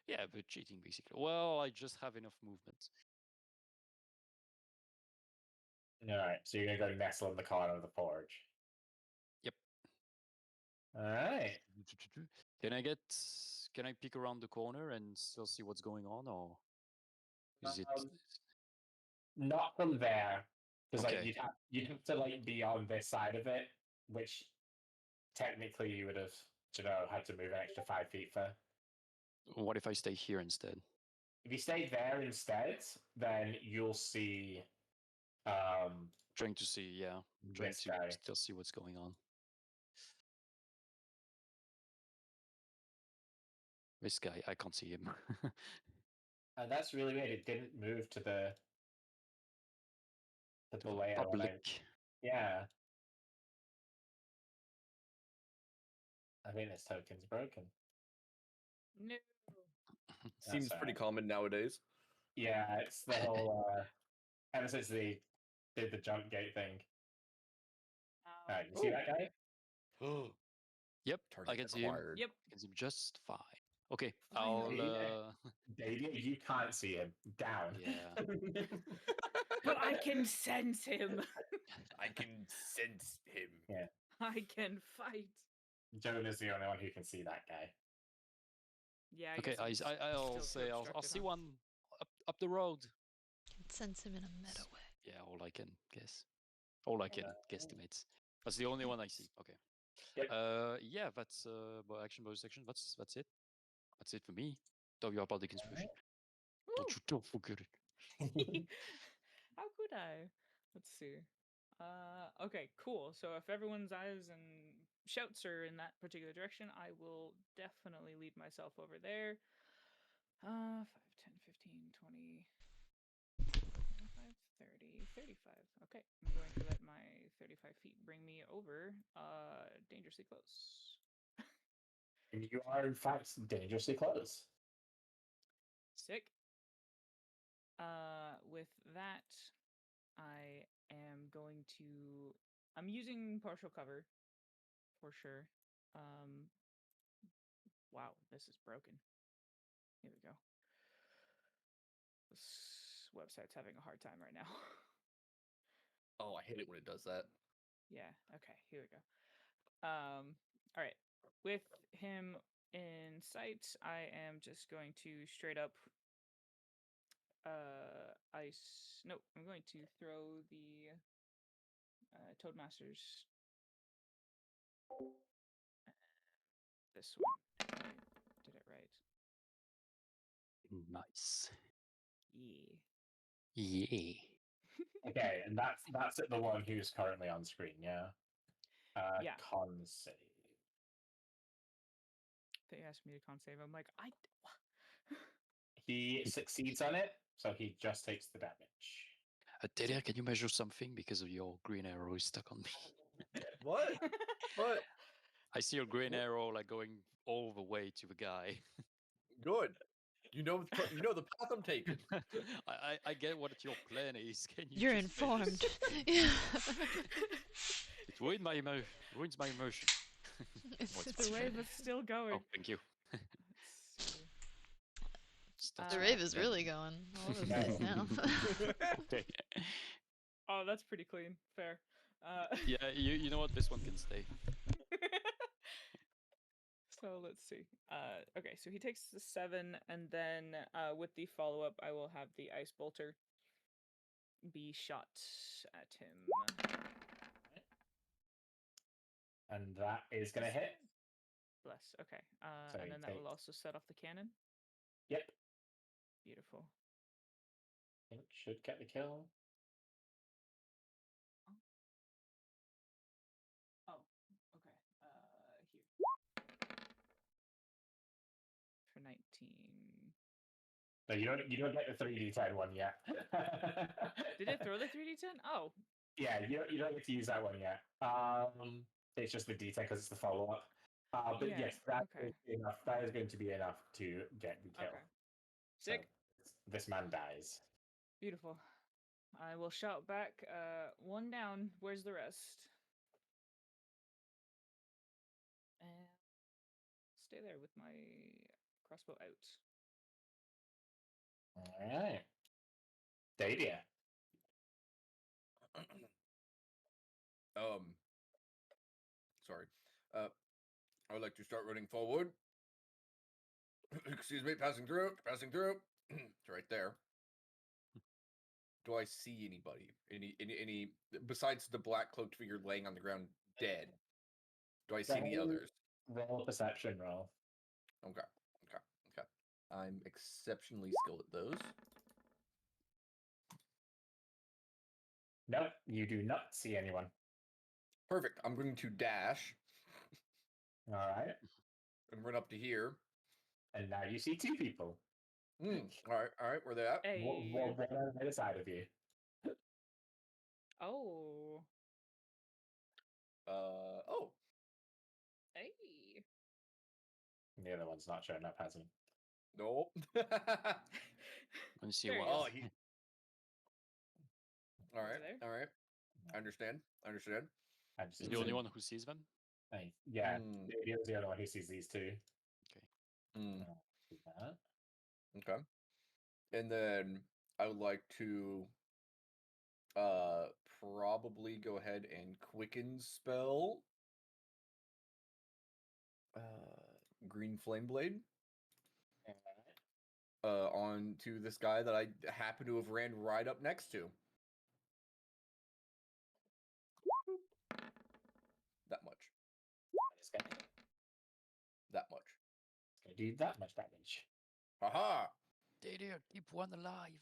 Yeah, but cheating basically. Well, I just have enough movement. All right, so you're gonna go nestle in the corner of the forge. Yep. All right. Can I peek around the corner and still see what's going on, or is it? Not from there, because like Okay. you'd have to like be on this side of it, which technically you would have, had to move an extra 5 feet for. What if I stay here instead? If you stay there instead, then you'll see Trying to see, yeah. Trying this to guy. still see what's going on. This guy, I can't see him. That's really weird. It didn't move to the layer. Public. Yeah. I think this token's broken. No. Seems pretty common nowadays. Yeah, it's the whole ever since they did the jump gate thing. You see that guy? Yep, Target I can see him. acquired. Yep. I can see him just fine. Okay, Finally. I'll Davey, you can't see him. Down. yeah. But I can sense him. I can sense him. Yeah. I can fight. Jonah's the only one who can see that guy. Yeah. I Okay, guess it's I'll still too say I'll obstructed, see huh? one up the road. It sends him in a meta way. Yeah, all I can guess. All I can guesstimate. That's the only one I see. Okay. Yep. Yeah, that's bonus action. That's it. That's it for me. Though you are about the conspiracy. Don't forget it. How could I? Let's see. Okay, cool. So if everyone's eyes and shouts are in that particular direction, I will definitely leave myself over there. 5, 10, 15, 20, 25, 30, 35. Okay, I'm going to let my 35 feet bring me over dangerously close. And you are, in fact, dangerously close. Sick. With that, I am going to. I'm using partial cover for sure. Wow, this is broken. Here we go. This website's having a hard time right now. Oh, I hate it when it does that. Yeah. Okay. Here we go. All right. With him in sight, I am just going to straight up ice. No, I'm going to throw the Toadmasters. This one. Did it right. Nice. Yeah. Yeah. Okay, and that's the one who's currently on screen, yeah? Yeah. Con save. They asked me to con save. I'm like, He succeeds on it, so he just takes the damage. Delia, can you measure something because of your green arrow is stuck on me? What? What? I see your green arrow like going all the way to the guy. Good. You know the path I'm taking. I get what your plan is. Can you You're just measure informed. something? Yeah. It ruins my emotion. It's What's the fine. rave is still going. Oh, thank you. Let's see. That's The what rave is then. really going all over the No. place now. Okay. Oh, that's pretty clean. Fair. Yeah, you know what? This one can stay. So let's see. Okay, so he takes the 7, and then with the follow up, I will have the ice bolter be shot at him. And that is going to hit. Bless. Okay. So And he then that will takes- also set off the cannon. Yep. Beautiful. I think should get the kill. Oh, okay. Here. For 19. No, you don't get the 3d10 one yet. Did it throw the 3d10? Oh. Yeah, you don't get to use that one yet. It's just the d10 because it's the follow up. But Yeah, yes, that okay. is enough. That is going to be enough to get the kill. Okay. So Sick. this man dies. Beautiful. I will shout back, 1 down. Where's the rest? And stay there with my crossbow out. All right. Dadia. Sorry. I would like to start running forward. Excuse me, passing through. It's right there. Do I see anybody? Any besides the black cloaked figure laying on the ground dead? Do I see any others? Roll a perception roll. Okay. I'm exceptionally skilled at those. No, you do not see anyone. Perfect. I'm going to dash All right. and run up to here. And now you see 2 people. All right. Where they at? Hey. One on either side of you. Oh. Oh. Hey. The other one's not showing up, has he? No. Let me see There he what. Oh, is. he. All Is right. he there? All right. I understand. And Is the only one who sees them? Yeah, Mm. Dadia's the other one who sees these 2. Mm. Do that. Okay. And then I would like to probably go ahead and quicken spell Green Flame Blade. onto this guy that I happen to have ran right up next to. That much. It's gonna That much. do that much damage. Haha! Dadier, keep one alive.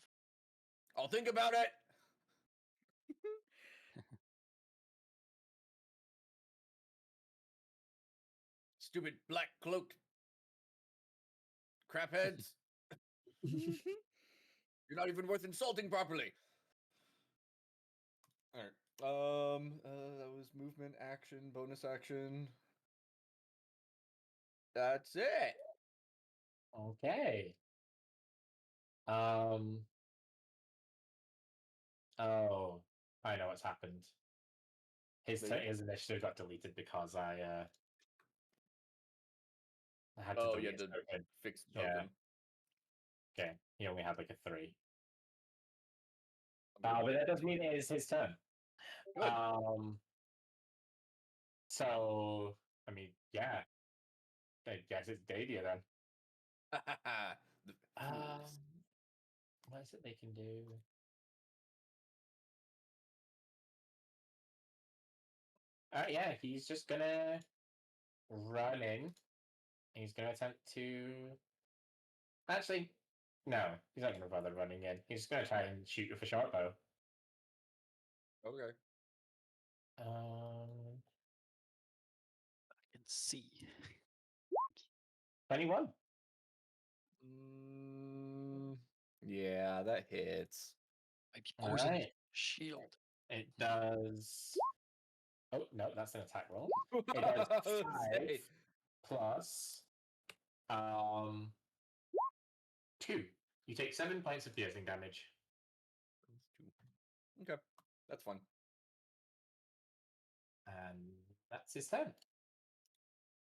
I'll think about it! Stupid black cloaked crapheads. You're not even worth insulting properly. Alright. That was movement, action, bonus action. That's it. Okay. Oh, I know what's happened. His Maybe? his initiative got deleted because I had to Oh, delete you his had to token. fix the Yeah. token. Okay, he only had like a 3. Okay. But that does mean it is his turn. Good. So I mean, yeah. I guess it's Dadia then. The fools. What is it they can do? Yeah, he's just gonna run in. He's gonna attempt to. Actually, no, he's not gonna bother running in. He's just gonna try and shoot with a short bow. Okay. I can see. 21. Yeah, that hits. Maybe All poison right. shield. It does. Oh no, that's an attack roll. It does 5 plus 2. You take 7 points of piercing damage. Okay, that's fun. And that's his turn.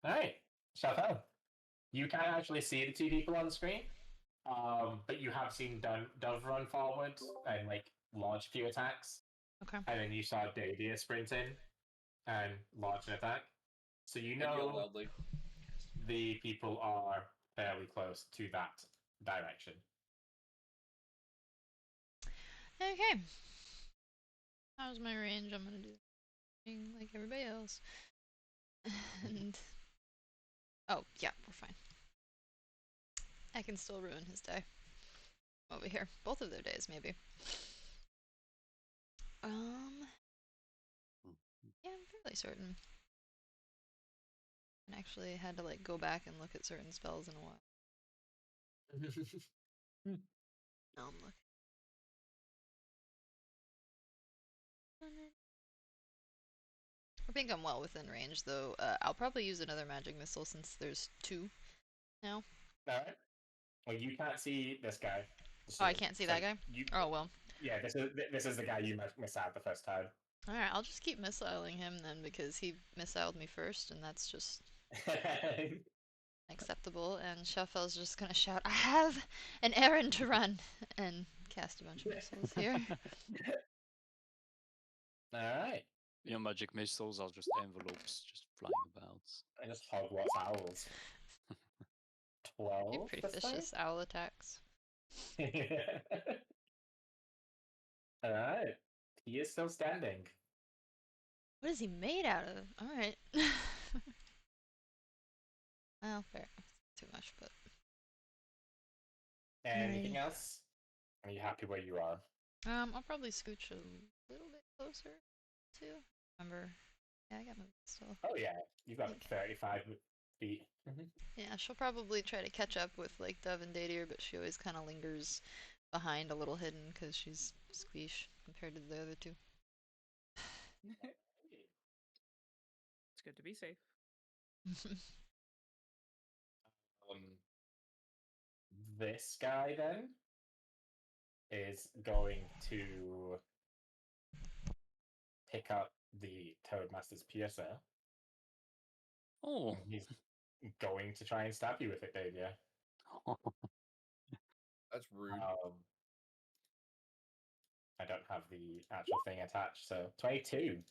Alright, Chapelle. You can actually see the 2 people on screen. But you have seen Dove run forward and like launch a few attacks. Okay. And then you saw Dadia sprint in and launch an attack. So you And yell know loudly. the people are fairly close to that direction. Okay. How's my range? I'm gonna do like everybody else. And oh yeah, we're fine. I can still ruin his day. Over here. Both of their days, maybe. Yeah, I'm fairly certain. I actually had to like go back and look at certain spells in a while. Now I'm looking. I think I'm well within range, though. I'll probably use another magic missile since there's 2 now. Alright. Well, you can't see this guy. Oh, I can't see that guy? Oh, well. Yeah, this is the guy you missed out the first time. Alright, I'll just keep missiling him then, because he missiled me first, and that's just acceptable. And Chafelle's just gonna shout, I have an errand to run! And cast a bunch of missiles here. Alright. Your magic missiles are just envelopes just flying about. I just Hogwarts owls. 12. Pretty vicious owl attacks. Alright. He is still standing. What is he made out of? Alright. Well, fair. Too much, but... Anything else? Are you happy where you are? I'll probably scooch a little bit closer, too. Remember... Yeah, I got movement still. Oh yeah, you've got 35 feet. Yeah, she'll probably try to catch up with, like, Dove and Dadier, but she always kind of lingers behind, a little hidden, because she's squeesh compared to the other 2. It's good to be safe. This guy then is going to pick up the Toadmaster's Piercer. Oh. He's going to try and stab you with it, Dadia. That's rude. I don't have the actual thing attached, so 22.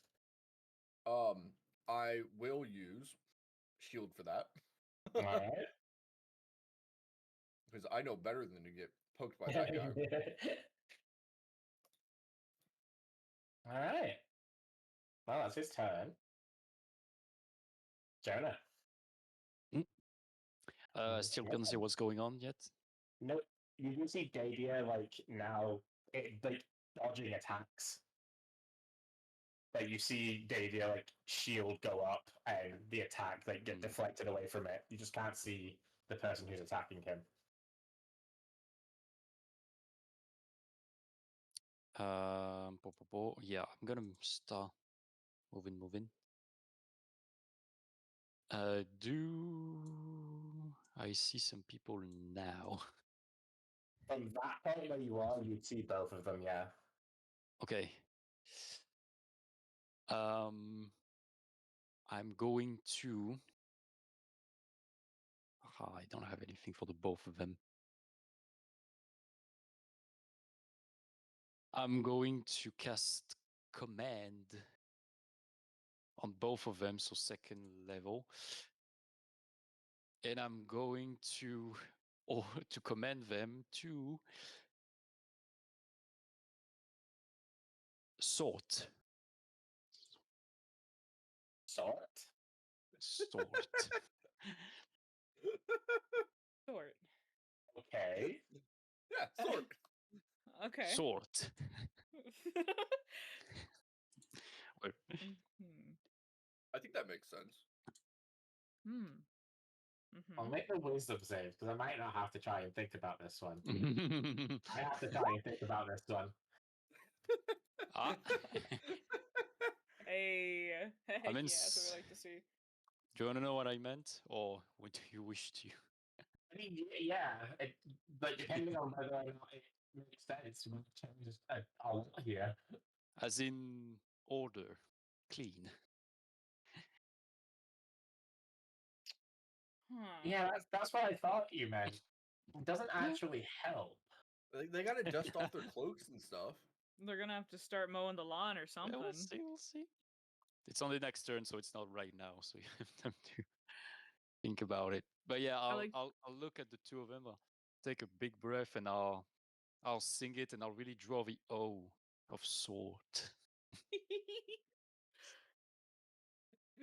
I will use shield for that. Alright. because I know better than to get poked by that guy. All right. Well, that's his turn. Jonah. Still can't see what's going on yet. No, you can see Dadia now, dodging attacks. Like you see Dadia shield go up and the attack get deflected away from it. You just can't see the person who's attacking him. Yeah, I'm gonna start moving. Do I see some people now? From that point where you are, you'd see both of them, yeah. Okay. I'm going to. I don't have anything for the both of them. I'm going to cast command on both of them, so second level. And I'm going to command them to sort. Sort? Sort. Okay. Yeah, sort. Okay. Sort. I think that makes sense. I'll make a wisdom save because I might not have to try and think about this one. I have to try and think about this one. Hey, I mean, that's what we like to see. Do you want to know what I meant, or what do you wish to? I mean, yeah, but depending on whether or not it makes sense, we'll change a lot here. As in order, clean. Yeah, that's what I thought you meant. It doesn't actually help. They gotta dust off their cloaks and stuff. They're gonna have to start mowing the lawn or something. Yeah, we'll see. It's on the next turn, so it's not right now. So you have time to think about it. But yeah, I'll look at the two of them. I'll take a big breath and I'll sing it and I'll really draw the O of sort.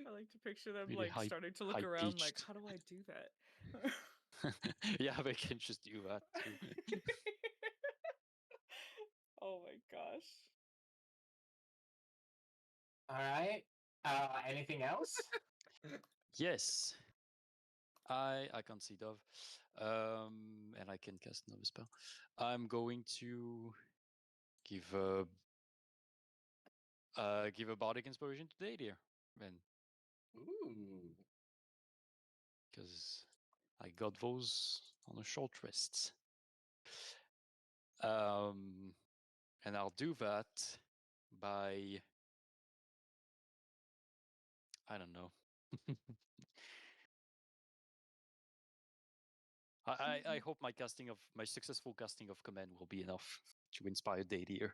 I like to picture them Really starting to look around like, pitched. how do I do that? Yeah, they can just do that too. Oh my gosh. All right. Anything else? Yes. I can't see Dove. And I can cast another spell. I'm going to give a bardic inspiration to Dadir then. Ooh. Because I got those on a short rest. And I'll do that by, I don't know. I hope my successful casting of command will be enough to inspire Dadir.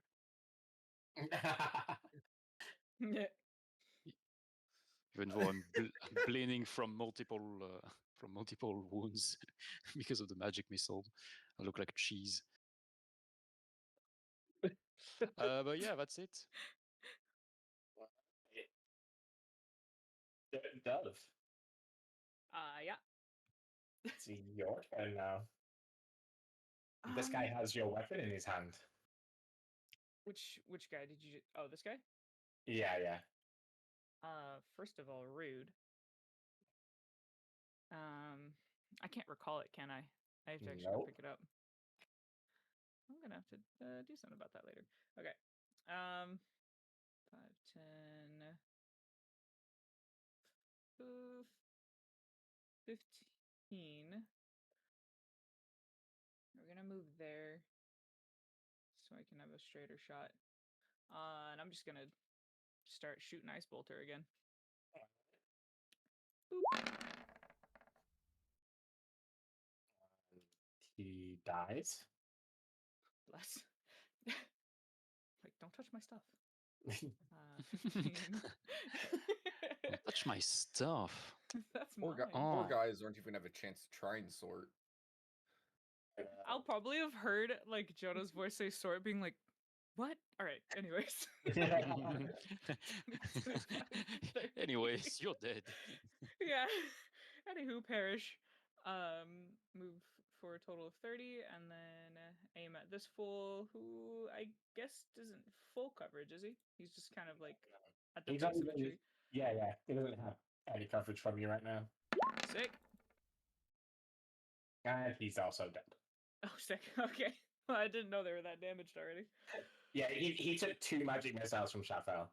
Yeah. Even though I'm bleeding from multiple wounds because of the magic missile, I look like cheese. But yeah, that's it. Dove. Yeah. It's your turn now. This guy has your weapon in his hand. Which guy did you? Oh, this guy. Yeah. First of all, rude. I can't recall it, can I? I have to actually go pick it up. I'm gonna have to do something about that later. Okay. 5, 10, 15. We're gonna move there so I can have a straighter shot. And I'm just gonna start shooting Ice Bolter again. Boop. He dies. Bless. Like, don't touch my stuff. 15. Don't touch my stuff. That's Poor mine. poor guys don't even have a chance to try and sort. I'll probably have heard like Jonah's voice say "sort," being like, "What?" All right. Anyways. Anyways, you're dead. Yeah. Anywho, perish. Move for a total of 30, and then aim at this fool, who I guess isn't full coverage, is he? He's just kind of like at the He base of doesn't the really- tree. Yeah. He doesn't have any coverage from you right now. Sick. And he's also dead. Oh, sick. Okay. Well, I didn't know they were that damaged already. Yeah, he took 2 magic missiles from Shafel.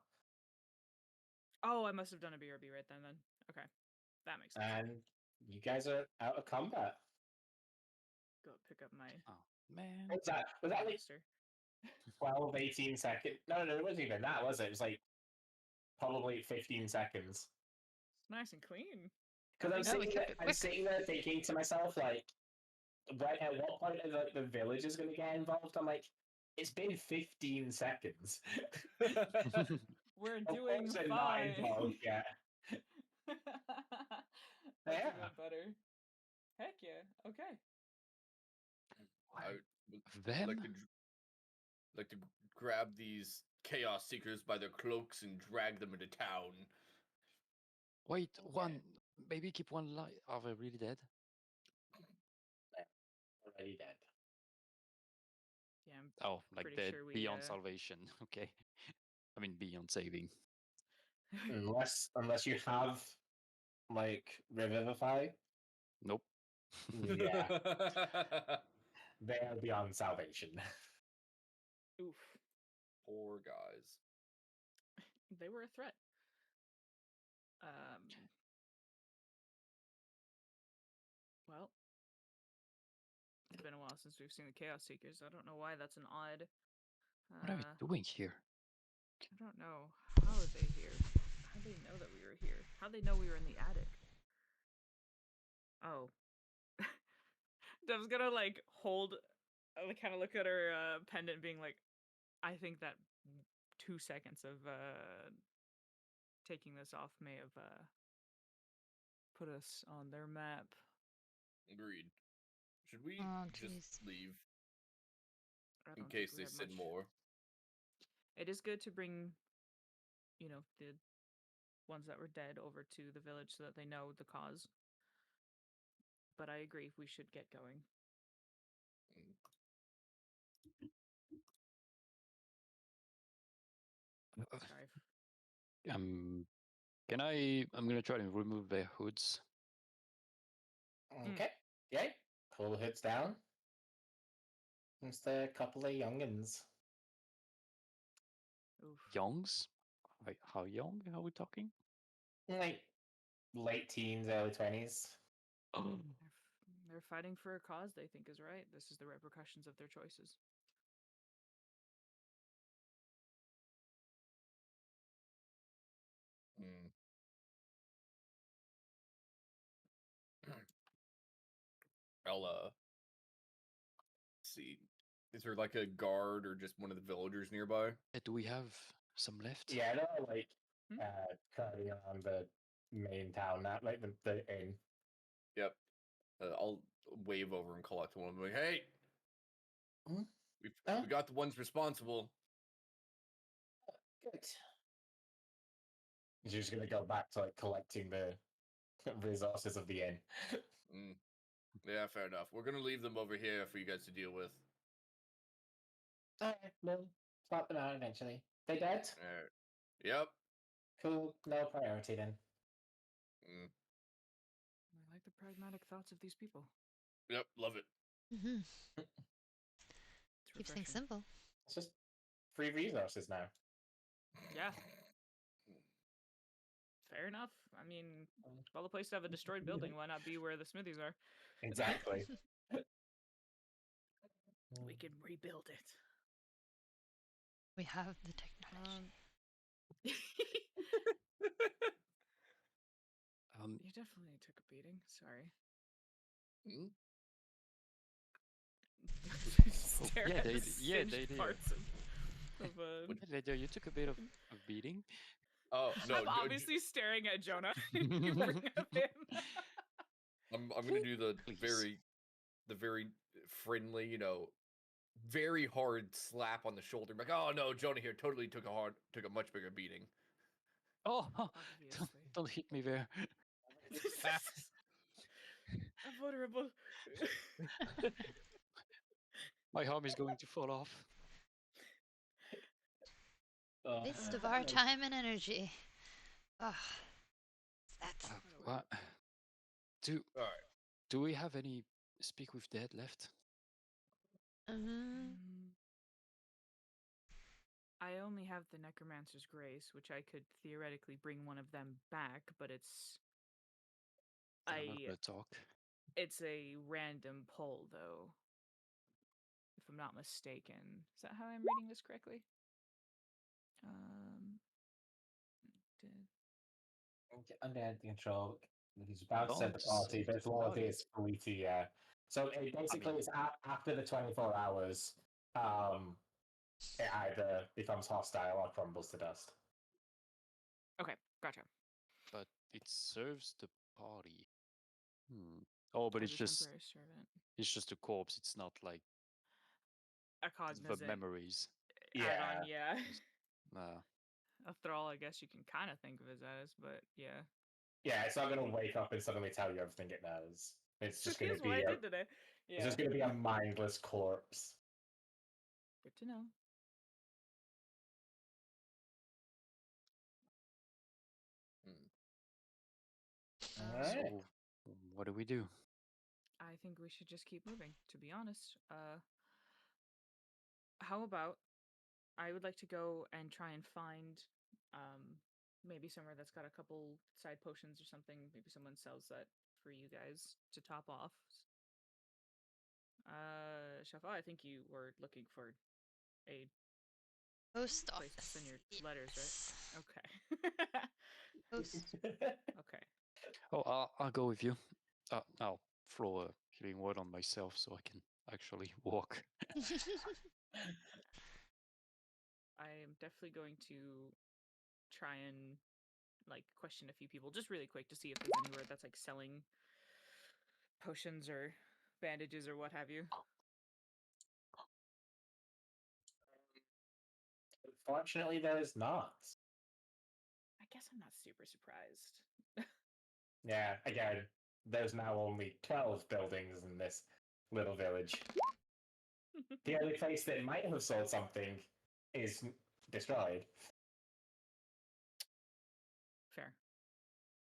Oh, I must have done a BRB right then. Okay, that makes sense. And you guys are out of combat. Go pick up my Oh man. Was that like blaster. 12, 18 seconds? No, it wasn't even that, was it? It was like probably 15 seconds. It's nice and clean. Because No, we kept it I'm quick. sitting there thinking to myself, like, right at what point is the village is going to get involved? I'm like, it's been 15 seconds. We're Of doing course they're not fine. involved yet. That's Yeah. even better. Heck yeah. Okay. I would Them? like to grab these chaos seekers by their cloaks and drag them into town. Wait, Okay. one. Maybe keep one alive. Are they really dead? Already dead. Yeah, I'm Oh, like pretty dead sure we, beyond salvation. Okay. I mean, beyond saving. Unless you have, like, Revivify. Nope. Yeah, they are beyond salvation. oof. Poor guys. They were a threat. Well, it's been a while since we've seen the Chaos Seekers. I don't know why that's an odd. What are we doing here? I don't know. How are they here? How do they know that we were here? How they know we were in the attic? Oh. Dev's gonna like hold, kind of look at her pendant, being like, I think that 2 seconds of taking this off may have put us on their map. Agreed. Should we Oh, just jeez. leave I in don't think case we they have send much. more? It is good to bring, the ones that were dead over to the village so that they know the cause. But I agree, we should get going. Sorry. Can I'm gonna try to remove their hoods. Okay. Yeah. Pull the hoods down. Just a couple of youngins. Oof. Youngs? How young are we talking? Like late teens, early 20s. They're fighting for a cause they think is right. This is the repercussions of their choices. Mm. I'll see. Is there like a guard or just one of the villagers nearby? Do we have some left? Yeah, they're like Hmm? curving around the main town, not like the inn. Yep. I'll wave over and call out to one of them. Like, hey, Hmm? we got the ones responsible. Good. You're just gonna go back to like collecting the resources of the inn. Mm. Yeah, fair enough. We're gonna leave them over here for you guys to deal with. Alright, we'll sort them out eventually. They dead? Alright. Yep. Cool. No priority then. Mm. I like the pragmatic thoughts of these people. Yep. Love it. Mm-hmm. It's Keeps things refreshing. simple. It's just free resources now. Yeah. Fair enough. I mean, well, the place to have a destroyed building, why not be where the smithies are? Exactly. We can rebuild it. We have the technology. You definitely took a beating. Sorry. Mm. Stare yeah, at they- the yeah, singed they did. parts of Yeah, Later, you took a bit of beating. Oh no! I'm obviously staring at Jonah. You bring up him. I'm gonna do the Please. very the very friendly, very hard slap on the shoulder. Like, oh no, Jonah here totally took a much bigger beating. Oh, Obviously. don't hit me there. I'm vulnerable. My arm is going to fall off. Waste of our time and energy. Ugh. That. What? Do All right. do we have any speak with dead left? I only have the Necromancer's Grace, which I could theoretically bring one of them back, but it's Then I'm not gonna talk. it's a random poll, though. If I'm not mistaken, is that how I'm reading this correctly? Under control. He's about to send the Don't party, say but the as long as party. it's Fleety, yeah. So basically, it's after the 24 hours. It either becomes hostile or crumbles to dust. Okay, gotcha. But it serves the party. Oh, but As it's a just temporary servant. it's just a corpse. It's not like A the cognizant memories. add-on, yeah. Nah. A thrall, I guess you can kind of think of it as, but yeah. Yeah, it's not going to wake up and suddenly tell you everything it knows. It's just going to Here's be what I a, did today. Yeah. it's just going to be a mindless corpse. Good to know. All right. So what do we do? I think we should just keep moving, to be honest. How about I would like to go and try and find maybe somewhere that's got a couple side potions or something. Maybe someone sells that for you guys to top off. Shafa, I think you were looking for a Post place to office. send your letters, Yes. right? Okay. Post. Okay. Oh, I'll go with you. I'll throw a healing word on myself so I can actually walk. I am definitely going to try and question a few people just really quick to see if there's anywhere that's selling potions or bandages or what have you. Fortunately, there is not. I guess I'm not super surprised. Yeah, again, there's now only 12 buildings in this little village. The only place that might have sold something is destroyed. Fair.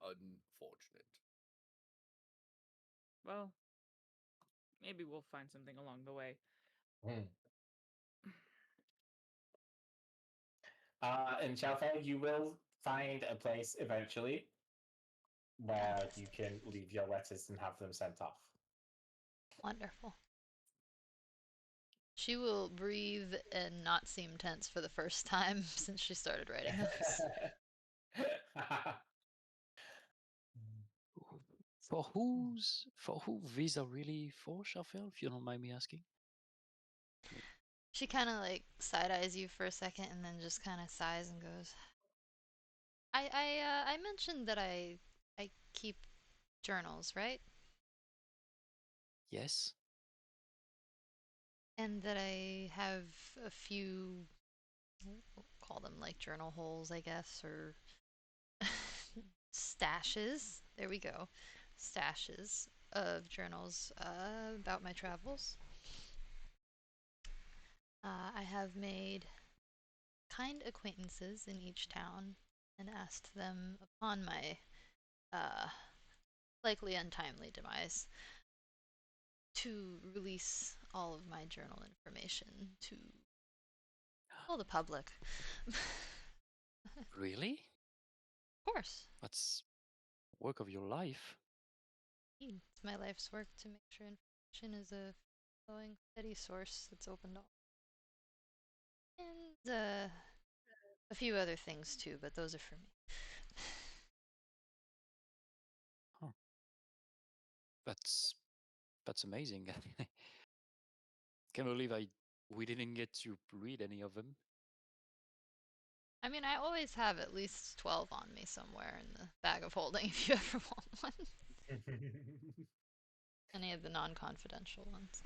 Unfortunate. Well, maybe we'll find something along the way. In Chalfeg, you will find a place eventually where you can leave your letters and have them sent off. Wonderful. She will breathe and not seem tense for the first time since she started writing this. For who these are really for, Shafel, if you don't mind me asking? She kind of side eyes you for a second and then just kind of sighs and goes, I mentioned that I keep journals, right? Yes. And that I have a few, we'll call them journal holes, I guess, or stashes. There we go. Stashes of journals about my travels. I have made kind acquaintances in each town and asked them upon my likely untimely demise to release all of my journal information to all the public. Really? Of course. That's work of your life. It's my life's work to make sure information is a flowing, steady source that's open to all. And a few other things too, but those are for me. Huh. That's amazing. Can't believe we didn't get to read any of them. I mean, I always have at least 12 on me somewhere in the bag of holding if you ever want one. Any of the non-confidential ones.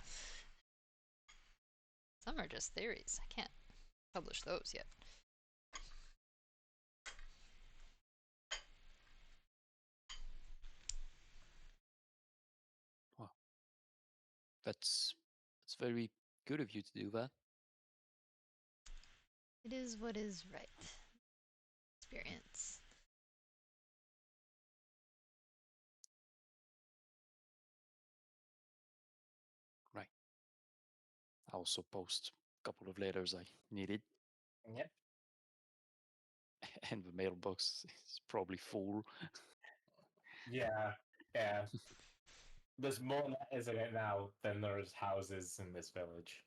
Some are just theories. I can't publish those yet. Well, that's very good of you to do that. It is what is right. Experience. Right. I also post a couple of letters I needed. Yep. And the mailbox is probably full. Yeah. Yeah. There's more letters in it now than there's houses in this village.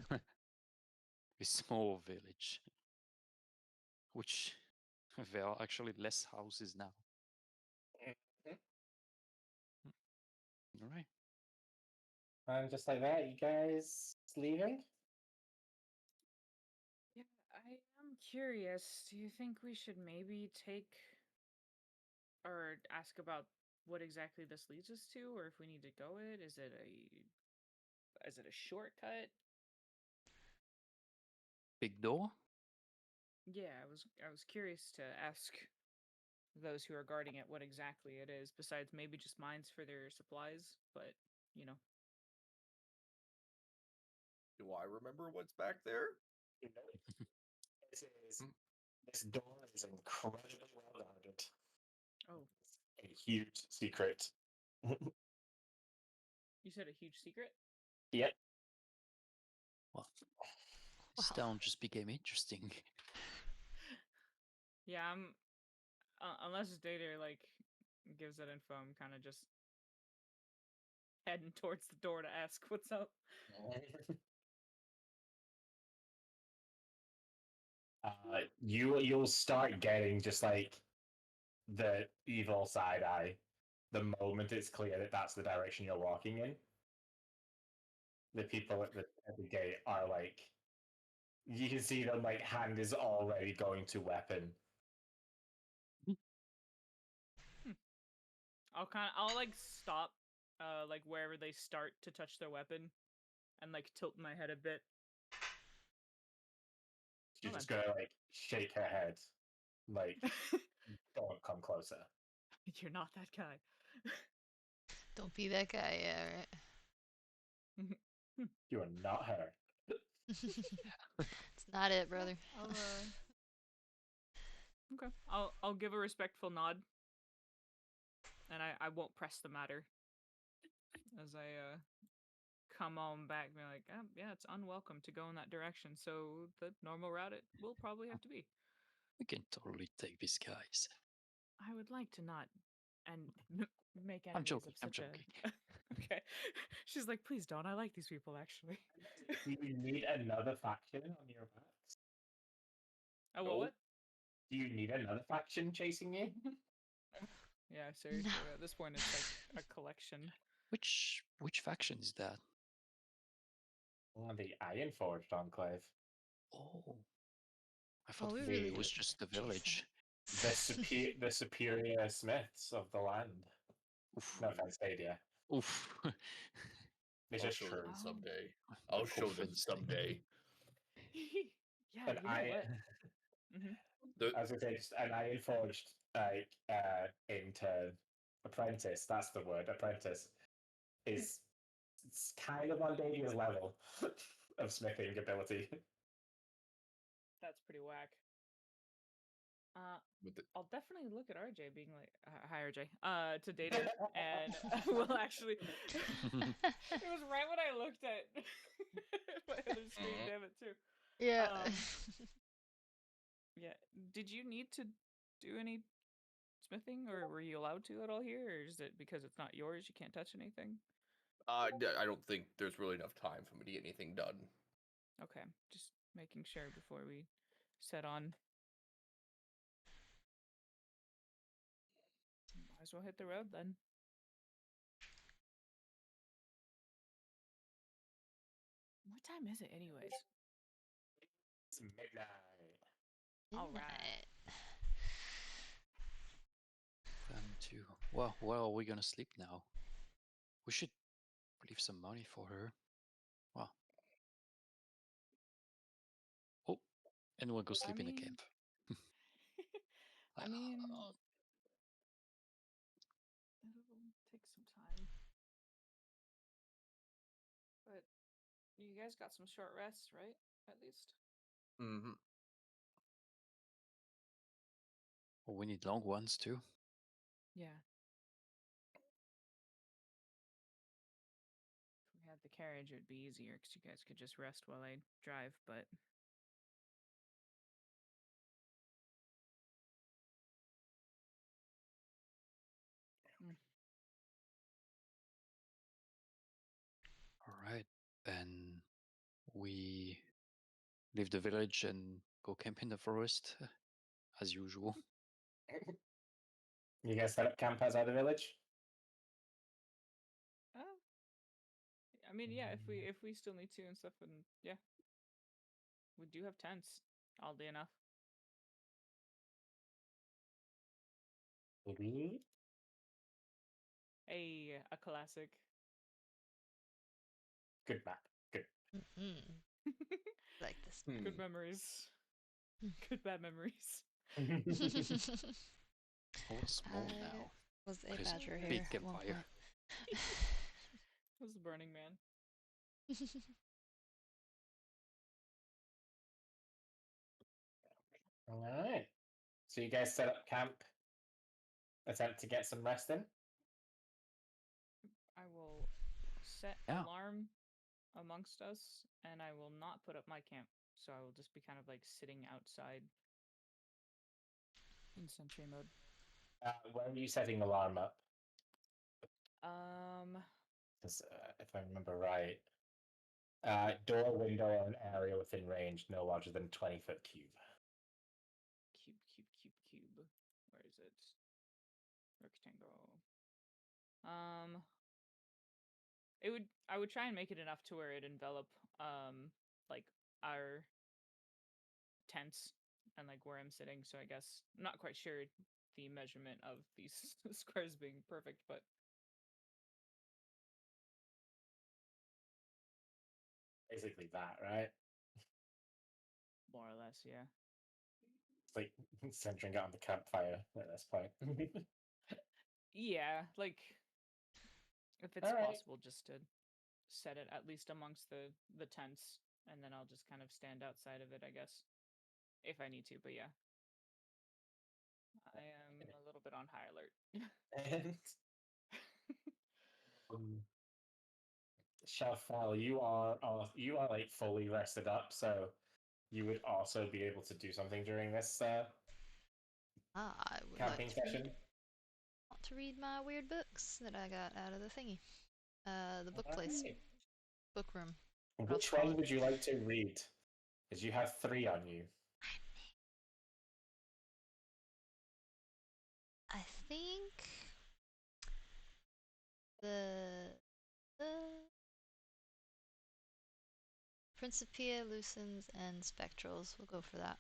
A small village. Which there are actually less houses now. Mhm. Alright. And just like that, you guys leaving? Yeah, I am curious. Do you think we should maybe take or ask about what exactly this leads us to, or if we need to go it? Is it a shortcut? Big door? Yeah, I was curious to ask those who are guarding it what exactly it is, besides maybe just mines for their supplies, but you know. Do I remember what's back there? You know, this door is incredibly well guarded. Oh, A huge secret. you said a huge secret? Yep. Well, this Wow. town just became interesting. Yeah, I'm unless Data like gives that info, I'm kind of just heading towards the door to ask what's up. You'll start getting just like the evil side eye the moment it's clear that that's the direction you're walking in. The people at the gate are like, you can see them like hand is already going to weapon. I'll like stop like wherever they start to touch their weapon and like tilt my head a bit. She's Hold just gonna like shake her head, like, don't come closer. You're not that guy. Don't be that guy, yeah, right? You are not her. It's not it, brother. Okay. I'll give a respectful nod. And I won't press the matter. As I come on back and be like, yeah, it's unwelcome to go in that direction, so the normal route it will probably have to be. We can totally take these guys. I would like to not and make enemies I'm joking. of such I'm joking. Okay. She's like, please don't. I like these people actually. Do you need another faction on your backs? Oh, No. what? Do you need another faction chasing you? Yeah, seriously. No. At this point, it's like a collection. Which faction is that? Oh, the Ironforged Enclave. Oh, I Well, thought we it really was do just the chase that. village. The superior smiths of the land. Oof. No offense, Stadia. Oof. It's I'll just show true. them someday. The I'll show them coffins. someday. Yeah, But you know what? Mm-hmm. The, as I say, just an Ironforged intern, apprentice. That's the word. Apprentice is it's kind of on Dadia's level of smithing ability. That's pretty whack. with the, I'll definitely look at RJ being like, hi RJ, to Data, and we'll actually. It was right when I looked at my other screen, damn it, too. Yeah. Yeah. Did you need to do any smithing, or were you allowed to at all here, or is it because it's not yours, you can't touch anything? I don't think there's really enough time for me to get anything done. Okay, just making sure before we set on. Might as well hit the road then. What time is it, anyways? It's midnight. All right. Midnight. Time to. Well, where are we gonna sleep now? We should leave some money for her. Wow. Oh, and we'll go sleep in the mean- camp. I mean, it'll take some time. But you guys got some short rests, right? At least. Mm-hmm. Well, we need long ones too. Yeah. If we had the carriage, it'd be easier because you guys could just rest while I drive, but. All right, then we leave the village and go camp in the forest, as usual. You guys set up camp outside the village? I mean, yeah. If we still need to and stuff, and yeah, we do have tents. Oddly enough. Maybe. A classic. Good map. Good. Mm-hmm. Like this. Good memories. Good bad memories. Oh, it's small I now. was a But it's badger big here at one campfire. point. It was the Burning Man. All right. So you guys set up camp. Attempt to get some rest in. I will set Yeah. alarm amongst us, and I will not put up my camp. So I will just be kind of like sitting outside in sentry mode. Where are you setting alarm up? 'Cause, if I remember right, door, window, or an area within range no larger than 20-foot cube. Cube. Where is it? Rectangle. I would try and make it enough to where it envelop like our tents and like where I'm sitting. So I guess I'm not quite sure the measurement of these squares being perfect, but Basically that, right? more or less, yeah. It's like centering it on the campfire at this point. Yeah, like if it's Alright. possible, just to set it at least amongst the tents, and then I'll just kind of stand outside of it, I guess, if I need to. But yeah, I am a little bit on high alert. And Shafal, you are like fully rested up, so you would also be able to do something during this I would camping like to session. want to read my weird books that I got out of the thingy. The book place. Alright. Book room. Which call one it. would you like to read? Because you have 3 on you. I think the Principia, Lucens, and Spectrals. We'll go for that.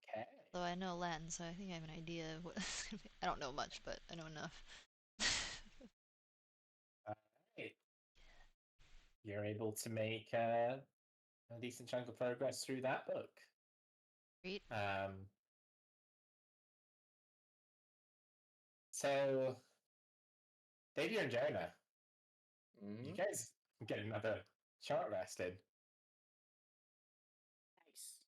Okay. Though I know Latin, so I think I have an idea of what it's gonna be. I don't know much, but I know enough. Alright. You're able to make a decent chunk of progress through that book. Great. So, Davey and Jonah, Mm-hmm. you guys get another short rest in. Nice.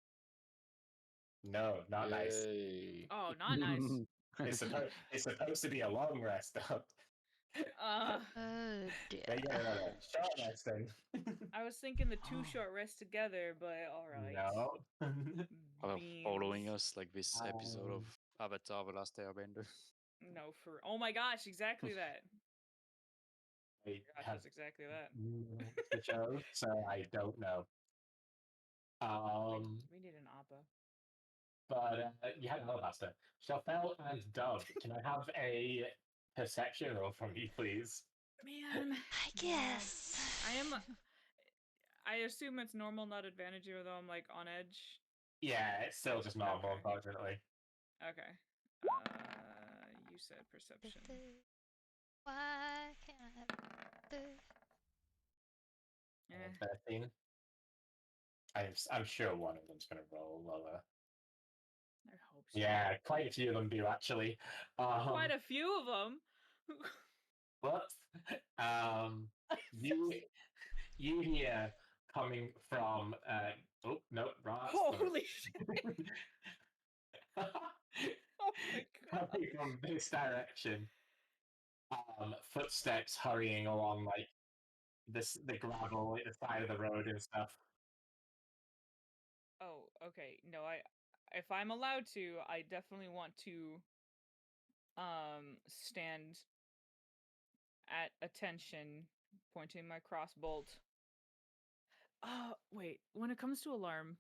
No, not nice. Yay. Oh, not nice. It's supposed to be a long rest up. Uh, Oh dear. They get another short rest in. I was thinking the 2 short rests together, but all right. No. Well, following Beans. us like this episode of Avatar: The Last Airbender. No, for oh my gosh, exactly that. I Gosh, have that's exactly that. watched the show, so I don't know. We need an APA. But yeah, no, Master. Shafel and Dove, can I have a perception roll from you, please? Man, I guess. I assume it's normal, not advantage, even though I'm like on edge. Yeah, it's still just normal, Okay. unfortunately. Okay. You said perception. Why can't I have Eh, 13. I'm sure one of them's going to roll lower. I hope so. Yeah, quite a few of them do actually. Quite a few of them. What? You you hear coming from oh no, Ross. Holy shit! Oh my god! Coming from this direction. Footsteps hurrying along like the gravel at the side of the road and stuff. Oh, okay. No, if I'm allowed to, I definitely want to stand at attention, pointing my crossbolt. Wait, when it comes to alarm,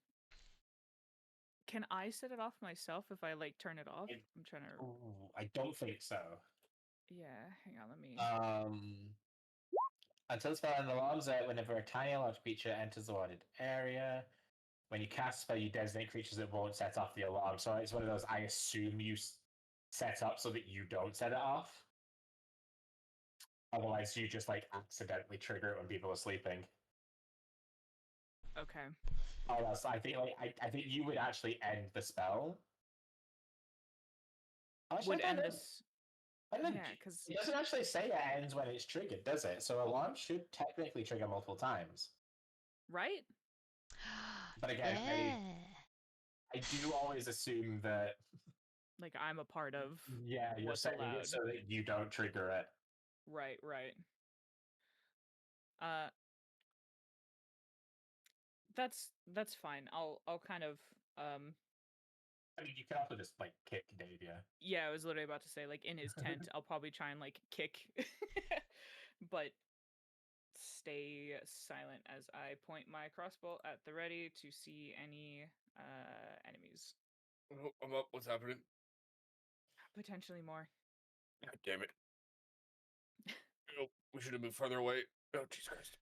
can I set it off myself if I like turn it off? I'm trying to I don't think so. Yeah, hang on, let me Until spelling alarms out whenever a tiny large creature enters the warded area. When you cast a spell, you designate creatures that won't set off the alarm. So it's one of those I assume you set up so that you don't set it off. Otherwise, you just like accidentally trigger it when people are sleeping. Okay. Oh, that's I think I think you would actually end the spell. Actually, Would I don't end know. this I don't know. Yeah, because It doesn't actually say it ends when it's triggered, does it? So alarms should technically trigger multiple times. right? But again, Yeah. I do always assume that Like I'm a part of yeah, you're what's setting allowed. it so that you don't trigger it. Right. That's fine. I'll kind of I mean, you can also just like kick Davia. yeah, I was literally about to say like in his tent, I'll probably try and like kick but stay silent as I point my crossbow at the ready to see any enemies. Oh, I'm up. What's happening? Potentially more. God damn it. Oh, we should have moved further away. Oh, Jesus Christ.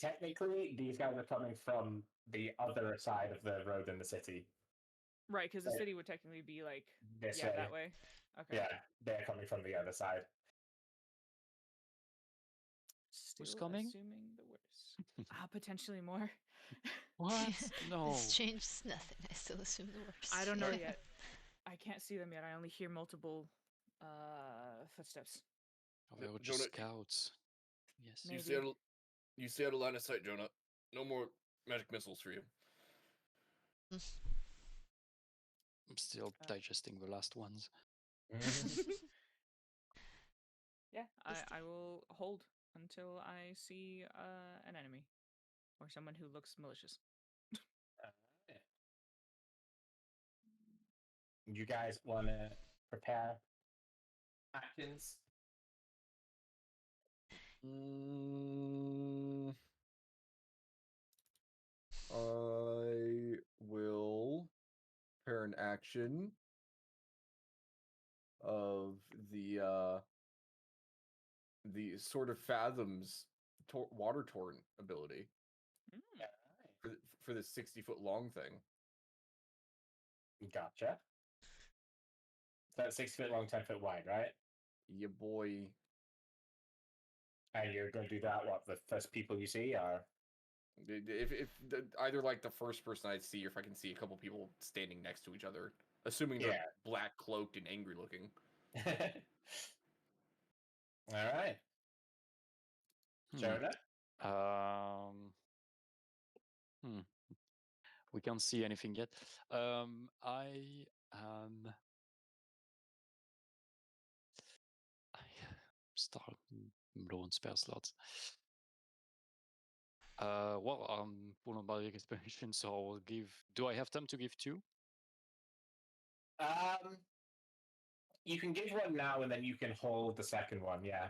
Technically, these guys are coming from the other side of the road in the city. Right, because the city would technically be like This yeah, way. that way. Okay. Yeah, they're coming from the other side. Still coming? assuming the worst. Potentially more. What? No. This changes nothing. I still assume the worst. I don't know yet. I can't see them yet. I only hear multiple footsteps. Oh, they were just Jonah, scouts. Yes. Maybe. You stay out of line of sight, Jonah. No more magic missiles for you. I'm still digesting the last ones. Yeah, I will hold until I see an enemy or someone who looks malicious. You guys want to prepare actions? I will prepare an action of the Sword of Fathoms water torrent ability for this 60-foot long thing. Gotcha. That's 6 foot long, 10 foot wide, right? Yeah, boy. And you're going to do that, what, the first people you see are? If either like the first person I see, or if I can see a couple people standing next to each other, assuming they're black cloaked and angry looking. All right. Jonah? We can't see anything yet. I am. Start low on spell slots. Well, I'm full on bardic inspiration, so I will give. Do I have time to give 2? You can give one now, and then you can hold the second one. Yeah.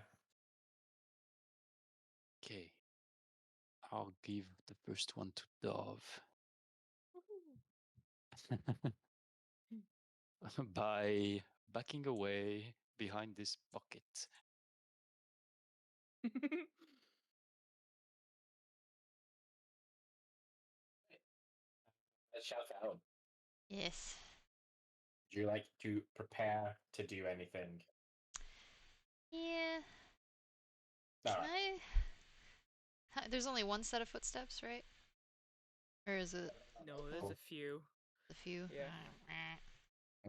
Okay. I'll give the first one to Dove. By backing away behind this bucket. Let's shout out. Yes. Would you like to prepare to do anything? Yeah. Can Alright. There's only one set of footsteps, right? Or is it No, there's a few. a few? Yeah.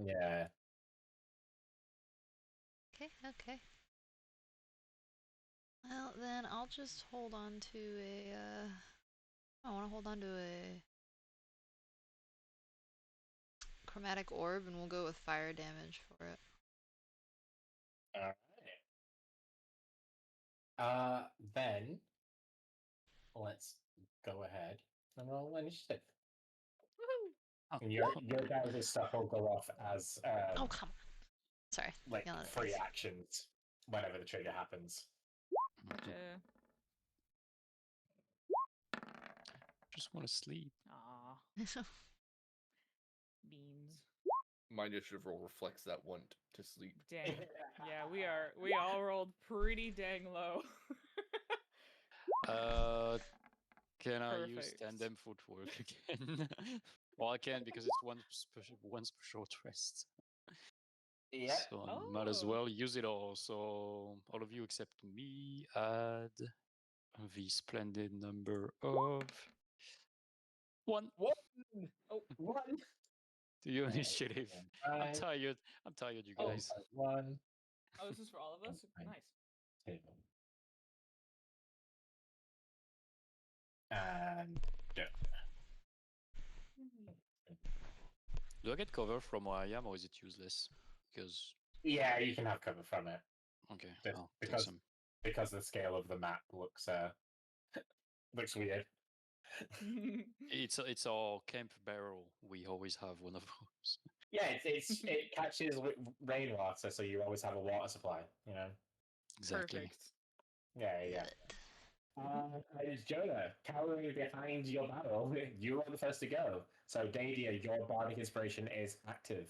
Yeah. Okay. Well, then I'll just hold on to a, I want to hold on to a chromatic orb, and we'll go with fire damage for it. Alright. Then let's go ahead and roll initiative. Oh, And your guys' stuff will go off as Oh, come on. Sorry. like Yeah, that free is- actions whenever the trigger happens. Gotcha. just want to sleep. Aw, beans. My initiative roll reflects that want to sleep. Dang. Yeah, we all rolled pretty dang low. Can I use Perfect. tandem footwork again? Well, I can because it's once per short rest. Yeah. So I might as Oh. well use it all. So all of you except me add the splendid number of 1 Oh, one. to your initiative. I'm Five. tired. I'm tired, you Oh, guys. 1. Oh, this is for all of us? Fine. Nice. 2. And go. Do I get cover from where I am, or is it useless? Because Yeah, you can have cover from it. okay, Just well, because thanks, because the scale of the map looks looks weird. it's our camp barrel. We always have one of those. Yeah, it catches rainwater, so you always have a water supply. You know. Exactly. Perfect. Yeah. It's Jonah cowering behind your barrel. You are the first to go. So, Dadia, your bardic inspiration is active.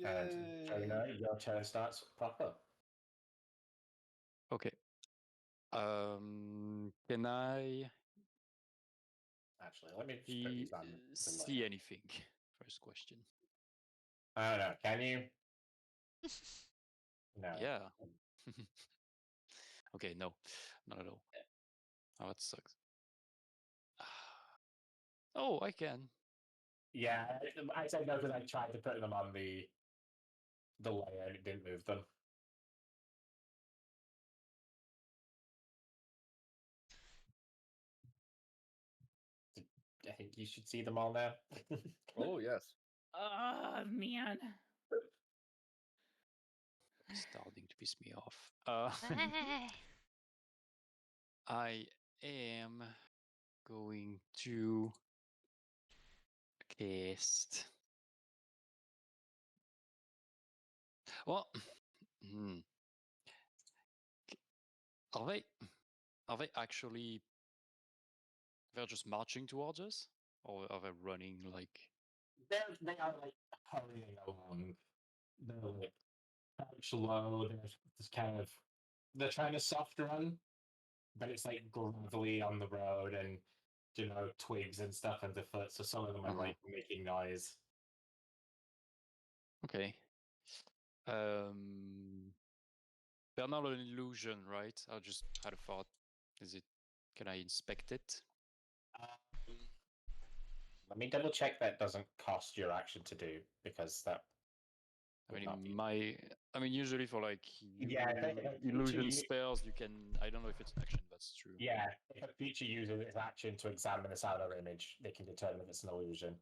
And Jonah, your turn starts proper. Okay. Can I Actually, let me just put these on see delay. anything? First question. I don't know. Can you? No. Yeah. Okay, no, not at all. Oh, that sucks. Oh, I can. Yeah, I said no because I tried to put them on the layer and it didn't move them. I think you should see them all now. Oh yes. Oh, man. Starting to piss me off. I am going to cast. Well, are they actually? They're just marching towards us, or are they running like? They are like hurrying along. They're like crouch low. They're just kind of they're trying to soft run, but it's like gravelly on the road and twigs and stuff underfoot. So some of them are like making noise. Okay. They're not an illusion, right? I just had a thought. Is it? Can I inspect it? Let me double check that doesn't cost your action to do because that. I mean, usually for like illusion spells, you can. I don't know if it's an action. That's true. Yeah, if a creature uses its action to examine this outer image, they can determine if it's an illusion.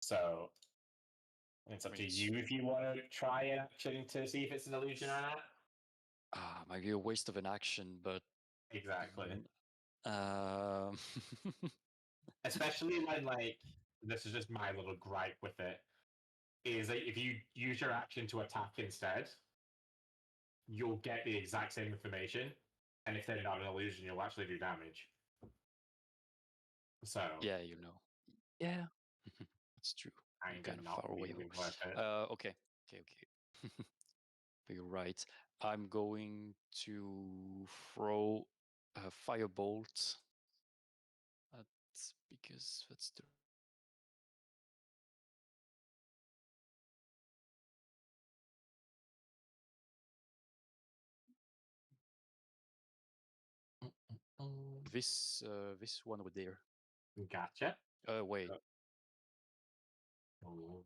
So it's up to you if you want to try an action to see if it's an illusion or not. Might be a waste of an action, but Exactly. Especially when this is just my little gripe with it, is that if you use your action to attack instead, you'll get the exact same information, and if they're not an illusion, you'll actually do damage. So yeah, yeah, that's true. I'm kind of far away. Okay. But you're right. I'm going to throw a firebolt. Because that's the this one over there. Gotcha. Wait. Oh.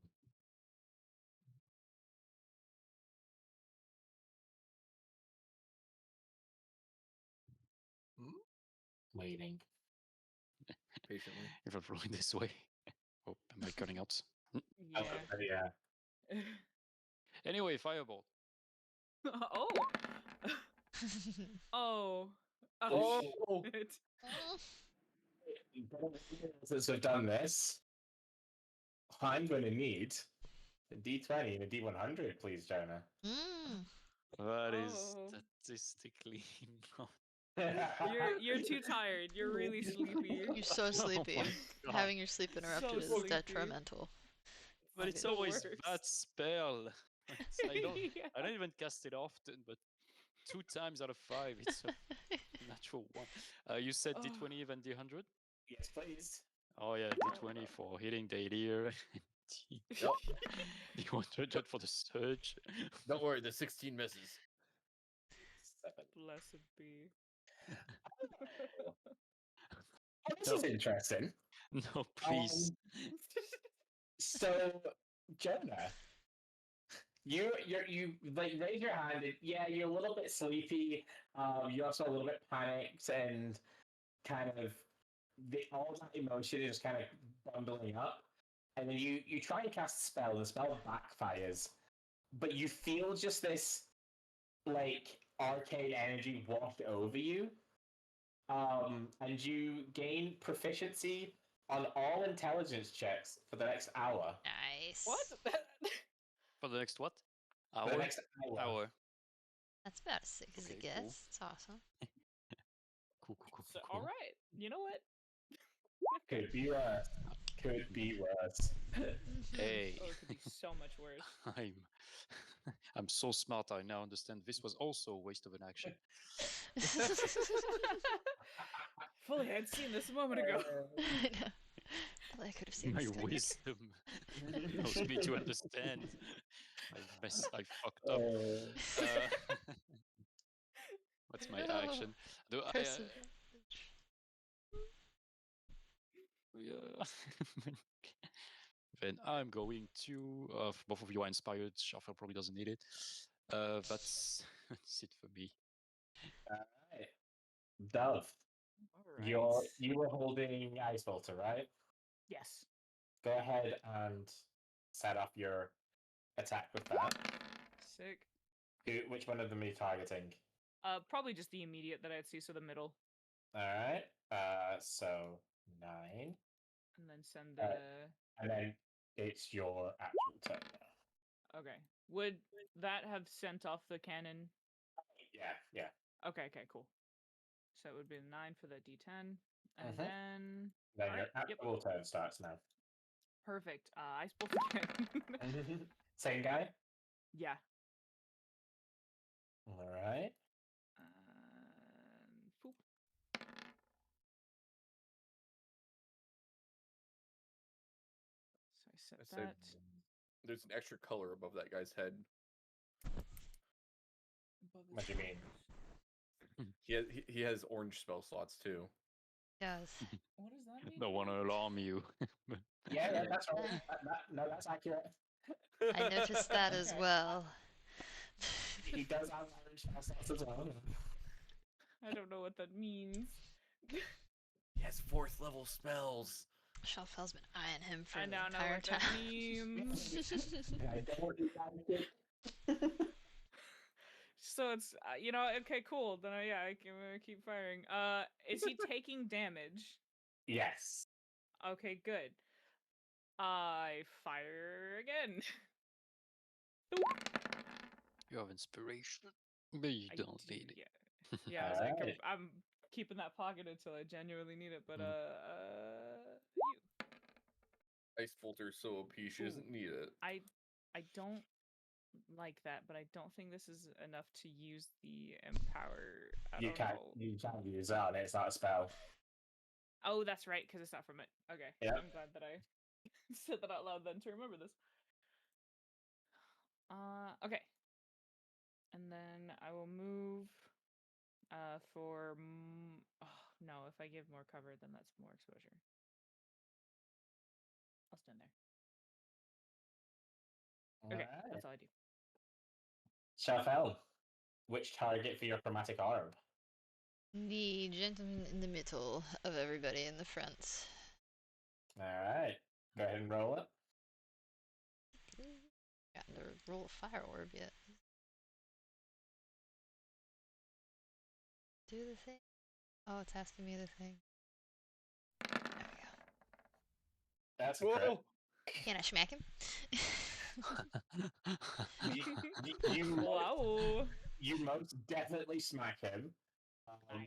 Waiting. Patiently. If I'm rolling this way. Oh, am I cutting out? Yeah. Yeah. Anyway, fireball. Oh. Oh. Oh! Shit. Since we've done this, I'm going to need a D20 and a D100, please, Jonah. That is Oh. statistically not. You're too tired. You're really sleepy. You're so sleepy. Oh my God. Having your sleep interrupted is sleepy. detrimental. But it's the always worst. that spell. I don't Yeah. even cast it often, but 2 times out of 5, it's a natural one. You said Oh. D20 and D100? Yes, please. Oh yeah, D20 for hitting the ear. D100 for the surge. Don't worry, the 16 misses. 7. Blessed be. Oh, this No. is interesting. No, please. So, Jonah, you like raise your hand. And, yeah, you're a little bit sleepy. You're also a little bit panicked, and kind of all that emotion is kind of bundling up. And then you try and cast a spell. The spell backfires, but you feel just this like arcane energy wash over you. And you gain proficiency on all intelligence checks for the next hour. Nice. What? For the next what? For Hour? the next hour. Hour. That's about as sick as it Okay, cool. gets. It's awesome. Cool. So, all right. You know what? Could be worse. Could be worse. Hey. Oh, it could be so much worse. I'm so smart. I now understand this was also a waste of an action. Fully, I'd seen this a moment ago. I know. Well, I could have seen My this coming. wisdom knows me to understand. I fucked up. What's my No. action? Do I? Curse of Yeah. Then I'm going to. Both of you are inspired. Shuffle probably doesn't need it. That's it for me. Alright. Dove, All right. you were holding Ice Filter, right? Yes. Go ahead and set off your attack with that. Sick. Which one of them are you targeting? Probably just the immediate that I'd see, so the middle, Alright. So 9. and then send the. And then it's your actual turn now. Okay. Would that have sent off the cannon? Yeah. Okay, cool. So it would be 9 for the D10, and Mhm. then Then Alright, your yep. actual turn starts now. Perfect. Ice bolt again. Same guy? Yeah. Alright. Poop. So I set I said that. there's an extra color above that guy's head. Above his What do you mean? shoulders. He has orange spell slots too. Yes. What does that mean? Don't want to alarm you. Yeah, that's right. No, that's accurate. I noticed that as well. He does have orange spots as well. I don't know what that means. He has 4th level spells. Shelfel's been eyeing him for I the now know entire what that time. means. I don't like it. So it's okay, cool. Then I can keep firing. Is he taking damage? Yes. Okay, good. I fire again. You have inspiration, but you I don't do, need it. Yeah, I was like, Alright. I'm keeping that pocket until I genuinely need it. But you. Ice Filter so OP she doesn't need it. I don't like that, but I don't think this is enough to use the empower at You can't all. use that on it, it's not a spell. Oh, that's right, because it's not from it. Okay, Yeah. I'm glad that I said that out loud then to remember this. Okay. And then I will move for No, if I give more cover, then that's more exposure. I'll stand there. Okay, Alright. that's all I do. Shafel, which target for your chromatic orb? The gentleman in the middle of everybody in the front. Alright. Go ahead and roll it. Gotten to roll a fire orb yet. Do the thing. Oh, it's asking me the thing. There we go. That's a crit. Whoa! Can I smack him? Wow. You most definitely smack him. I'm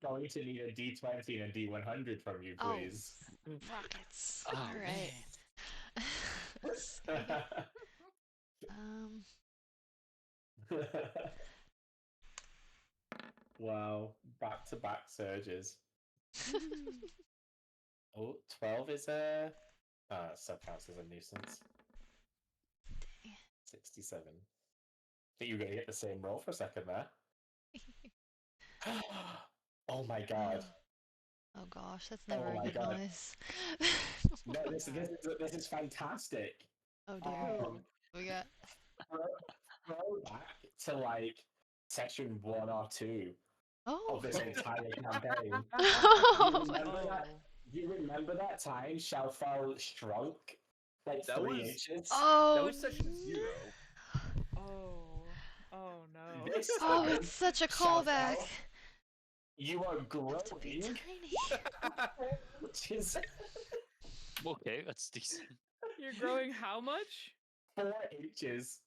going to need a D20 and a D100 from you, Oh, please. rockets. Oh, Alright. Wow. Back-to-back surges. Oh, 12 is a... still counts as a nuisance. 67. I think you were going to get the same roll for a second there. Oh my god. Oh gosh, that's never Oh a my good God. noise. No, this is fantastic. Oh dear. We got. Throw back to like session 1 or 2 Oh. of this entire campaign. Oh. You remember that time Shalfal shrunk like That 3 was- inches? Oh. That was session 0. Oh no. This Oh, time, it's such a Shalfal, callback. you are That's a bit growing, tiny. which is Okay, that's decent. You're growing how much? 4 inches.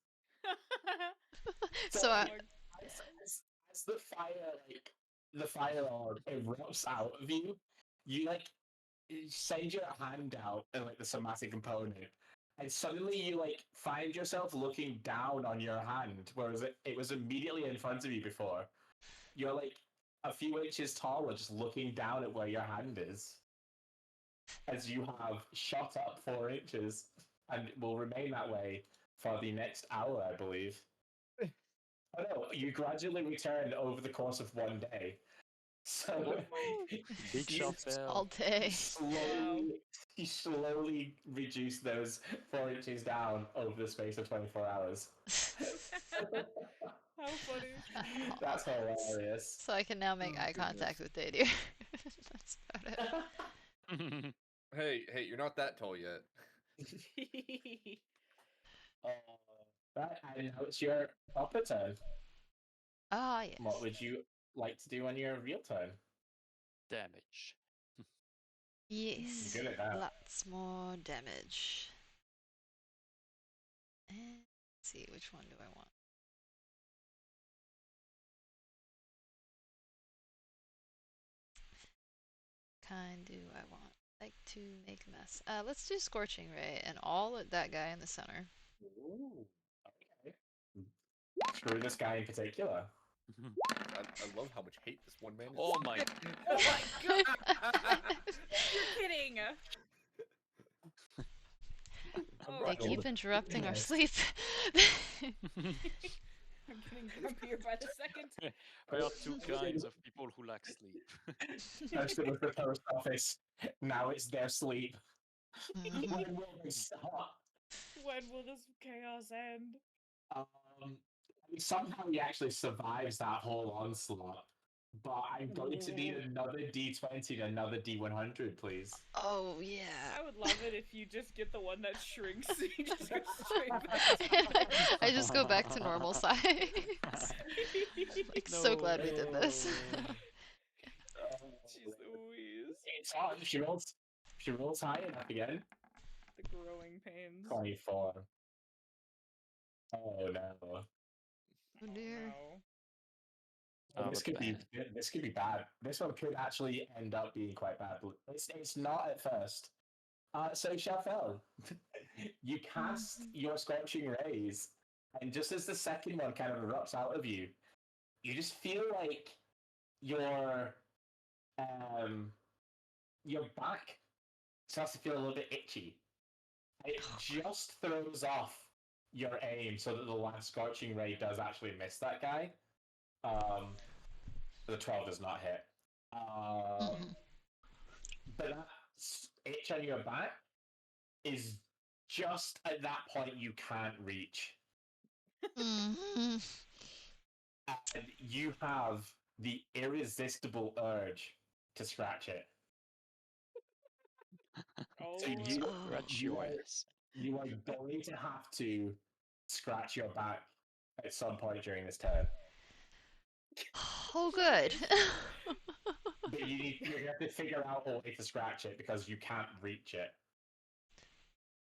So I, As the fire orb erupts out of you, you like send your hand out and like the somatic component, and suddenly you like find yourself looking down on your hand, whereas it was immediately in front of you before. You're like a few inches taller, just looking down at where your hand is, as you have shot up 4 inches, and will remain that way for the next hour, I believe. Oh no, you gradually return over the course of 1 day. So Big you shot there. all day. you slowly reduce those 4 inches down over the space of 24 hours. How funny. That's hilarious. So I can now make Oh, eye contact with Dadir. That's about it. Hey, you're not that tall yet. Right, and now it's your upper turn. Ah, yes. What would you like to do on your real turn? Damage. Yes. You're good at that. Lots more damage. And let's see, which one do I want? Kind do I want? Like to make a mess. Let's do Scorching Ray and all at that guy in the center. Ooh, okay. Screw this guy in particular. I love how much hate this one man is. Oh my! Oh my god! You're kidding! Oh, They keep interrupting our sleep. I'm getting grumpier by the second. There are two kinds of people who lack sleep. First it was the post office, now it's their sleep. Mhm. When will they stop? When will this chaos end? Somehow he actually survives that whole onslaught, but I'm going to need another D20 and another D100, please. Oh yeah. I would love it if you just get the one that shrinks and you just go straight back. I just go back to normal size. Like, so glad we did this. Jeez Louise. It's on. She rolls high enough again. The growing pains. 24. Oh no. Oh dear. No. This but could be bad. This one could actually end up being quite bad. But it's not at first. So Shafel, you cast your scorching rays, and just as the second one kind of erupts out of you, you just feel like your back starts to feel a little bit itchy. It just throws off your aim so that the last scorching ray does actually miss that guy. The 12 does not hit. But that itch on your back is just at that point you can't reach. Mhm. And you have the irresistible urge to scratch it. Oh, So you, Oh. Scratch you, your are, ass. you are going to have to scratch your back at some point during this turn. Oh, good. But you have to figure out a way to scratch it because you can't reach it.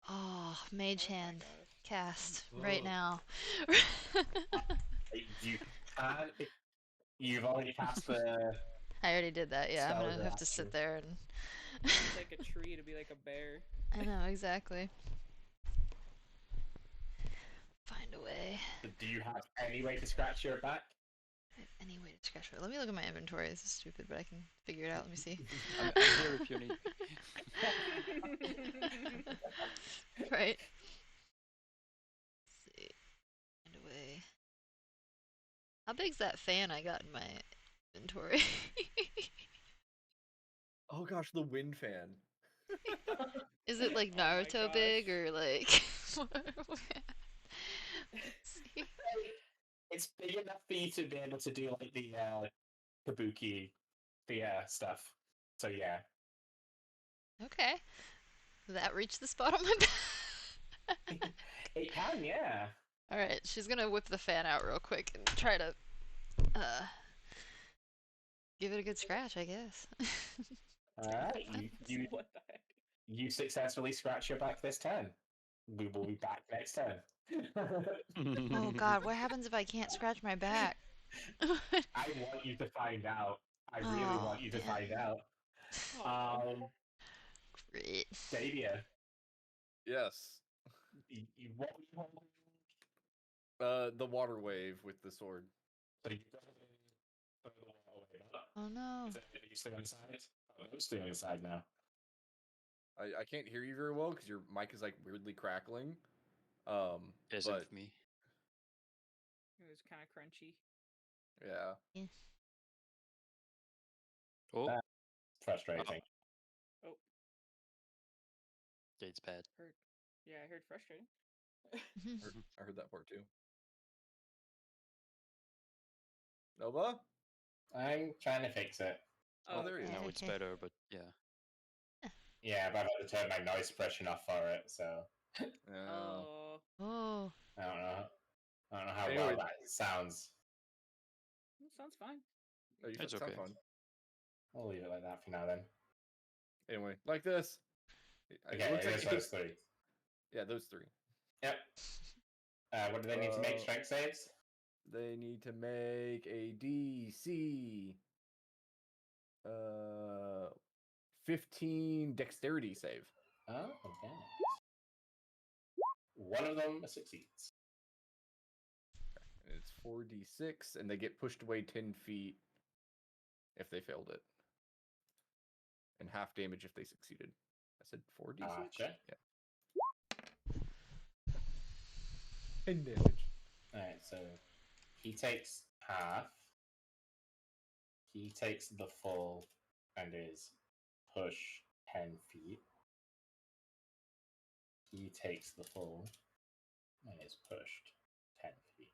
Oh, mage Oh my hand. gosh. Cast right Ugh. now. You can't. You've already cast the I already did that. Yeah, I'm spell gonna your have to action. sit there and. It's like a tree to be like a bear. I know exactly. Find a way. But do you have any way to scratch your back? Any way to scratch it. Let me look at my inventory. This is stupid, but I can figure it out. Let me see. I'm here if you need me. Right. Let's see. Find a way. How big's that fan I got in my inventory? Oh gosh, the wind fan. Is it like Oh my Naruto big gosh. or like? Let's see. It's big enough for you to be able to do like the kabuki, the stuff. So yeah. Okay. Did that reach the spot on my back? It can, yeah. All right, she's gonna whip the fan out real quick and try to give it a good scratch, I guess. Alright, you What the heck? you successfully scratch your back this turn. We will be back next turn. Oh God, what happens if I can't scratch my back? I want you to find out. I really want you to man. find out. Oh. Great. Stadia, Yes. what were you holding? The water wave with the sword. So you got to throw the wall away. Oh no. Is it you still inside? Oh, I'm still inside now. I can't hear you very well because your mic is like weirdly crackling. Yes, But with me. It was kind of crunchy. yeah. Oh, Frustrating. Oh, it's bad. heard. Yeah, I heard frustrating. I heard that part too. Nova? I'm trying to fix it. Oh, there you Yeah, go. Now it's okay. better, but yeah. Yeah, but I've had to turn my noise suppression off for it, so Oh. Oh. I don't know. I don't know how Anyway. well that sounds. It sounds fine. Oh, you It's sound okay. fun. I'll leave it like that for now then. Anyway, like this. Okay, looks it like is you can- those three. Yeah, those three. Yep. What do they need to make? Strength saves? They need to make a DC 15 dexterity save. Oh, okay. One of them succeeds. And it's 4d6, and they get pushed away 10 feet if they failed it. And half damage if they succeeded. I said 4d6? Gotcha. Yeah. 10 damage. Alright, so he takes half. He takes the full and is push 10 feet. He takes the full and is pushed 10 feet.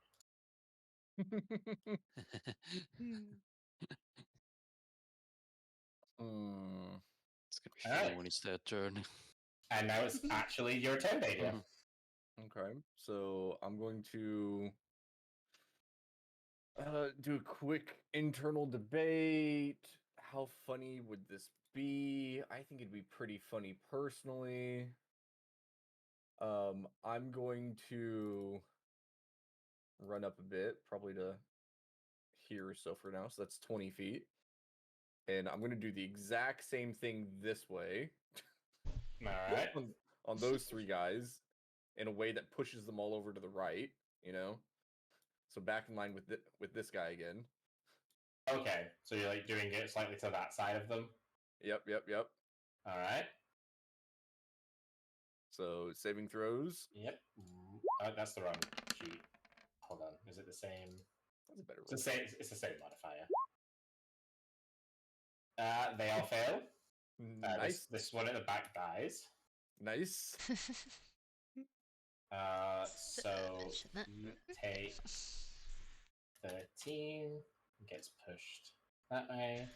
It's gonna be Alright. funny when it's their turn. And now it's actually your turn, Dadia. Okay, so I'm going to do a quick internal debate. How funny would this be? I think it'd be pretty funny personally. I'm going to run up a bit, probably to here or so for now. So that's 20 feet. And I'm going to do the exact same thing this way Alright. on those three guys in a way that pushes them all over to the right, you know? So back in line with this guy again. Okay, so you're like doing it slightly to that side of them? Yep. Alright. So saving throws. Yep. Oh, that's the wrong sheet. Hold on. Is it the same? That's a better It's the roll. same. It's the same modifier. They all fail. Nice. This one at the back dies. Nice. So Such he takes 13, gets pushed that way.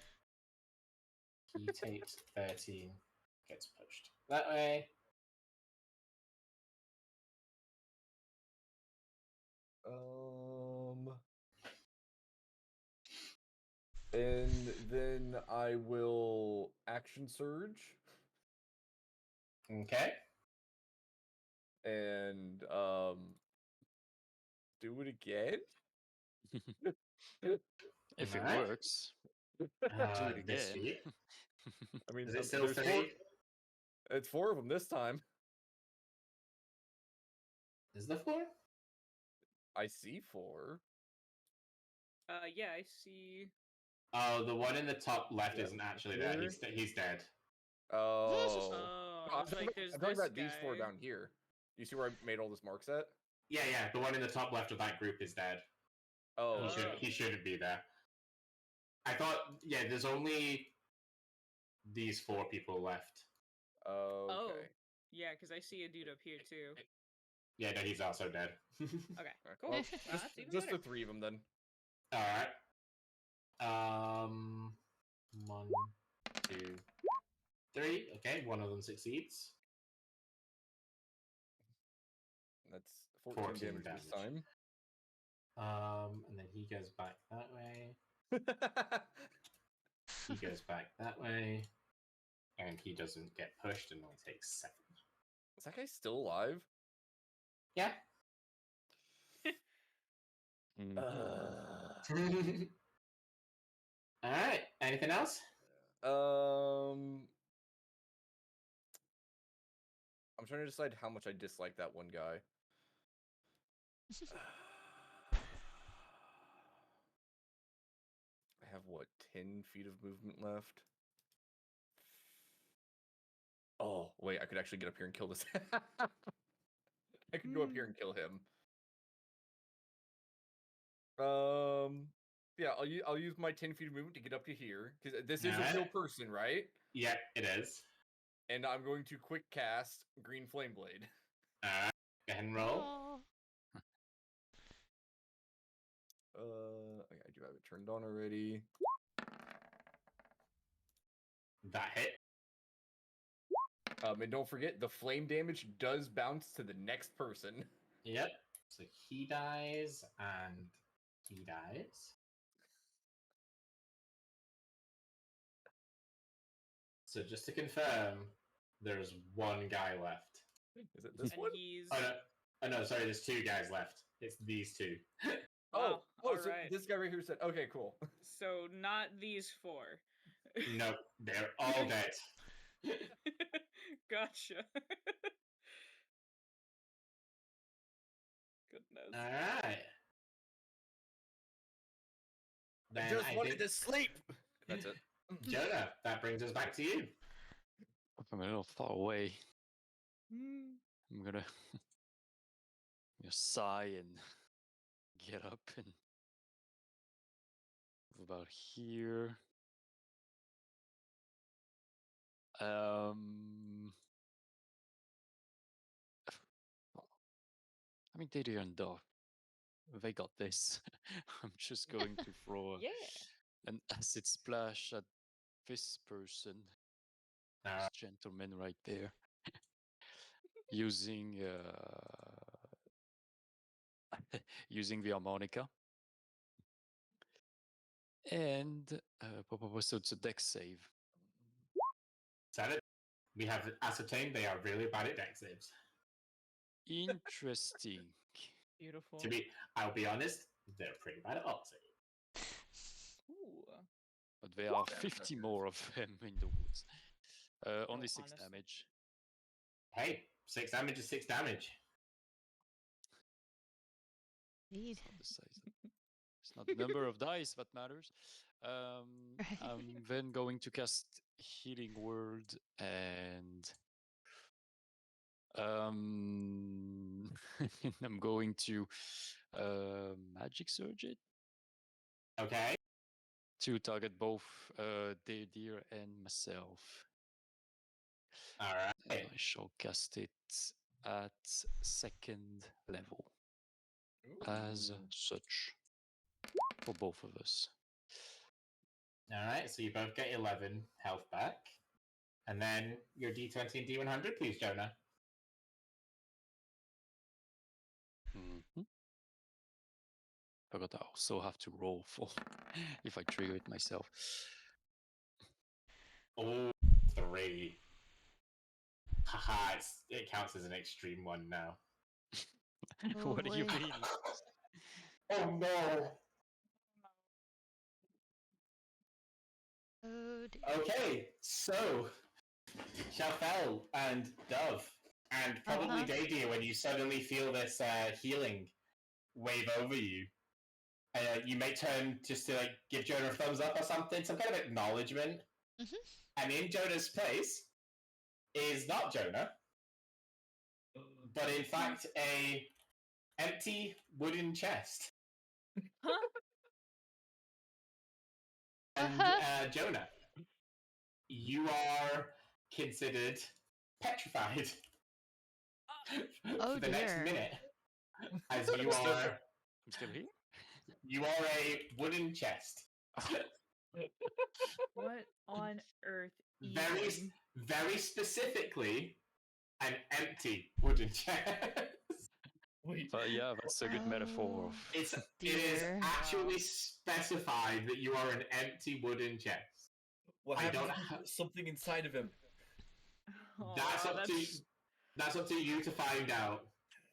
He takes 13, gets pushed that way. And then I will action surge Okay. and do it again. If it Alright. works, do it This again. feat. I mean, Is it still there's 3? four. It's 4 of them this time. Is there 4? I see 4. Yeah, I see. Oh, the one in the top left Yeah, isn't actually there. here. He's dead. Oh. Oh, No, I was like, there's I'm talking this about these 4 guy. down here. Do you see where I made all this marks at? Yeah, the one in the top left of that group is dead. Oh. He shouldn't be there. I thought, there's only these 4 people left. Okay. Oh, yeah, because I see a dude up here too. Yeah, no, he's also dead. Okay, cool. Well, That's even just better. the 3 of them then. Alright. 1, 2, 3. Okay, one of them succeeds. That's 14 damage this time. And then he goes back that way. He goes back that way. And he doesn't get pushed and only takes 7. Is that guy still alive? Yeah. Alright, anything else? I'm trying to decide how much I dislike that one guy. I have, what, 10 feet of movement left? Oh, wait, I could actually get up here and kill this. I could go up here and kill him. Yeah, I'll use my 10 feet of movement to get up to here, because this is a real person, right? Yeah, it is. And I'm going to quick cast Green Flame Blade. Alright, go ahead and roll. I do have it turned on already. That hit. And don't forget, the flame damage does bounce to the next person. Yep. So he dies, and he dies. So just to confirm, there's one guy left. Is it this And one? he's. Oh no, sorry, there's 2 guys left. It's these 2. Wow, so alright. this guy right here said, okay, cool. So not these 4. No, they're all dead. Gotcha. Goodness. Alright. I just wanted to sleep. That's it. Jonah, that brings us back to you. I'm a little far away. Hmm. I'm gonna sigh and get up and move about here. I mean, they didn't die. They got this. I'm just going to throw an acid splash at this person, this gentleman right there, using using the harmonica. And so it's a dex save. Said it. We have ascertained they are really bad at dex saves. Interesting. Beautiful. I'll be honest, they're pretty bad at all saves. Ooh. But there are 50 more of them in the woods. Only 6 honestly. damage. Hey, 6 damage is 6 damage. Indeed. It's not the size. It's not the number of dice that matters. I'm then going to cast Healing Word and I'm going to Magic Surge it. Okay. to target both Deir and myself. Alright. And I shall cast it at 2nd level as such for both of us. Alright, so you both get 11 health back. And then your D20 and D100, please, Jonah. Forgot I also have to roll for if I trigger it myself. Oh, 3. Haha, it counts as an extreme one now. Oh, What do you boy. mean? Oh no! Oh dear. Okay, so Shafel and Dove, and probably Daydeer, when you suddenly feel this healing wave over you, you may turn just to like give Jonah a thumbs up or something, some kind of acknowledgement. And in Jonah's place is not Jonah, but in fact a empty wooden chest. And Jonah, you are considered petrified Oh for the next dear. minute, as you are. I'm still here? You are a wooden chest. What on earth? Very, even? very specifically, an empty wooden chest. But yeah, that's a good metaphor. It is Dear. actually specified that you are an empty wooden chest. What I happens don't if you put something inside of him? That's up to that's up to you to find out.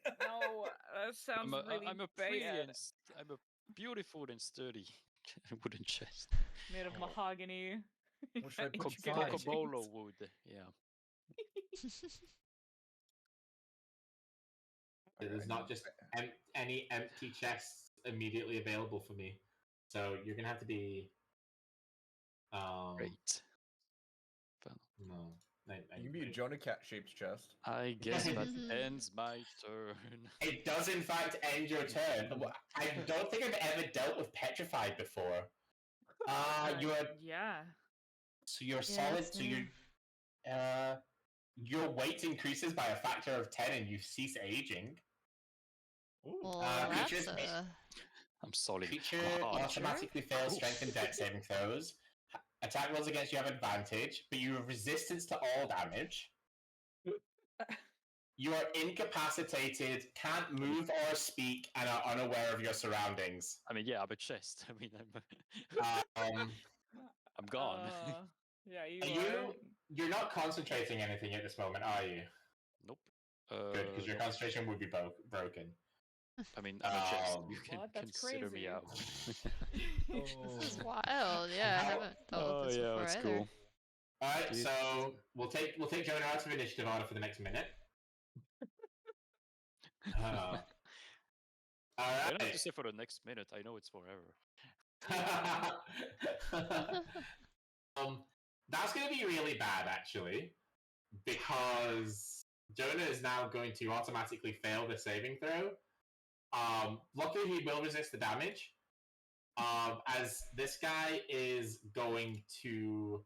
No, that sounds really I'm a pretty bad. I'm a beautiful and sturdy wooden chest. Made of mahogany. What should I put Intricate inside? etchings. Cocobolo wood, yeah. There's not just any empty chests immediately available for me, so you're gonna have to be. Great. No, You can be a Jonah cat-shaped chest. I guess that ends my turn. It does, in fact, end your turn. I don't think I've ever dealt with petrified before. You're Yeah. so you're Yeah, solid. So same. your weight increases by a factor of 10, and you cease aging. Well, creatures- that's I'm solid. Creature hard. automatically fails strength and dex saving throws. Attack rolls against you have advantage, but you have resistance to all damage. You are incapacitated, can't move or speak, and are unaware of your surroundings. I mean, yeah, I'm a chest. I mean, I'm gone. Yeah, you Are are. You're not concentrating anything at this moment, are you? Nope. Good, because your concentration would be broken. I mean, I'm a chest. You can What? That's consider me crazy. out. this is wild. Yeah, I haven't dealt with this before that's either. cool. Alright, Dude. so we'll take Jonah out of initiative order for the next minute. I don't have to Alright. say for the next minute. I know it's forever. That's going to be really bad, actually, because Jonah is now going to automatically fail the saving throw. Luckily, he will resist the damage, as this guy is going to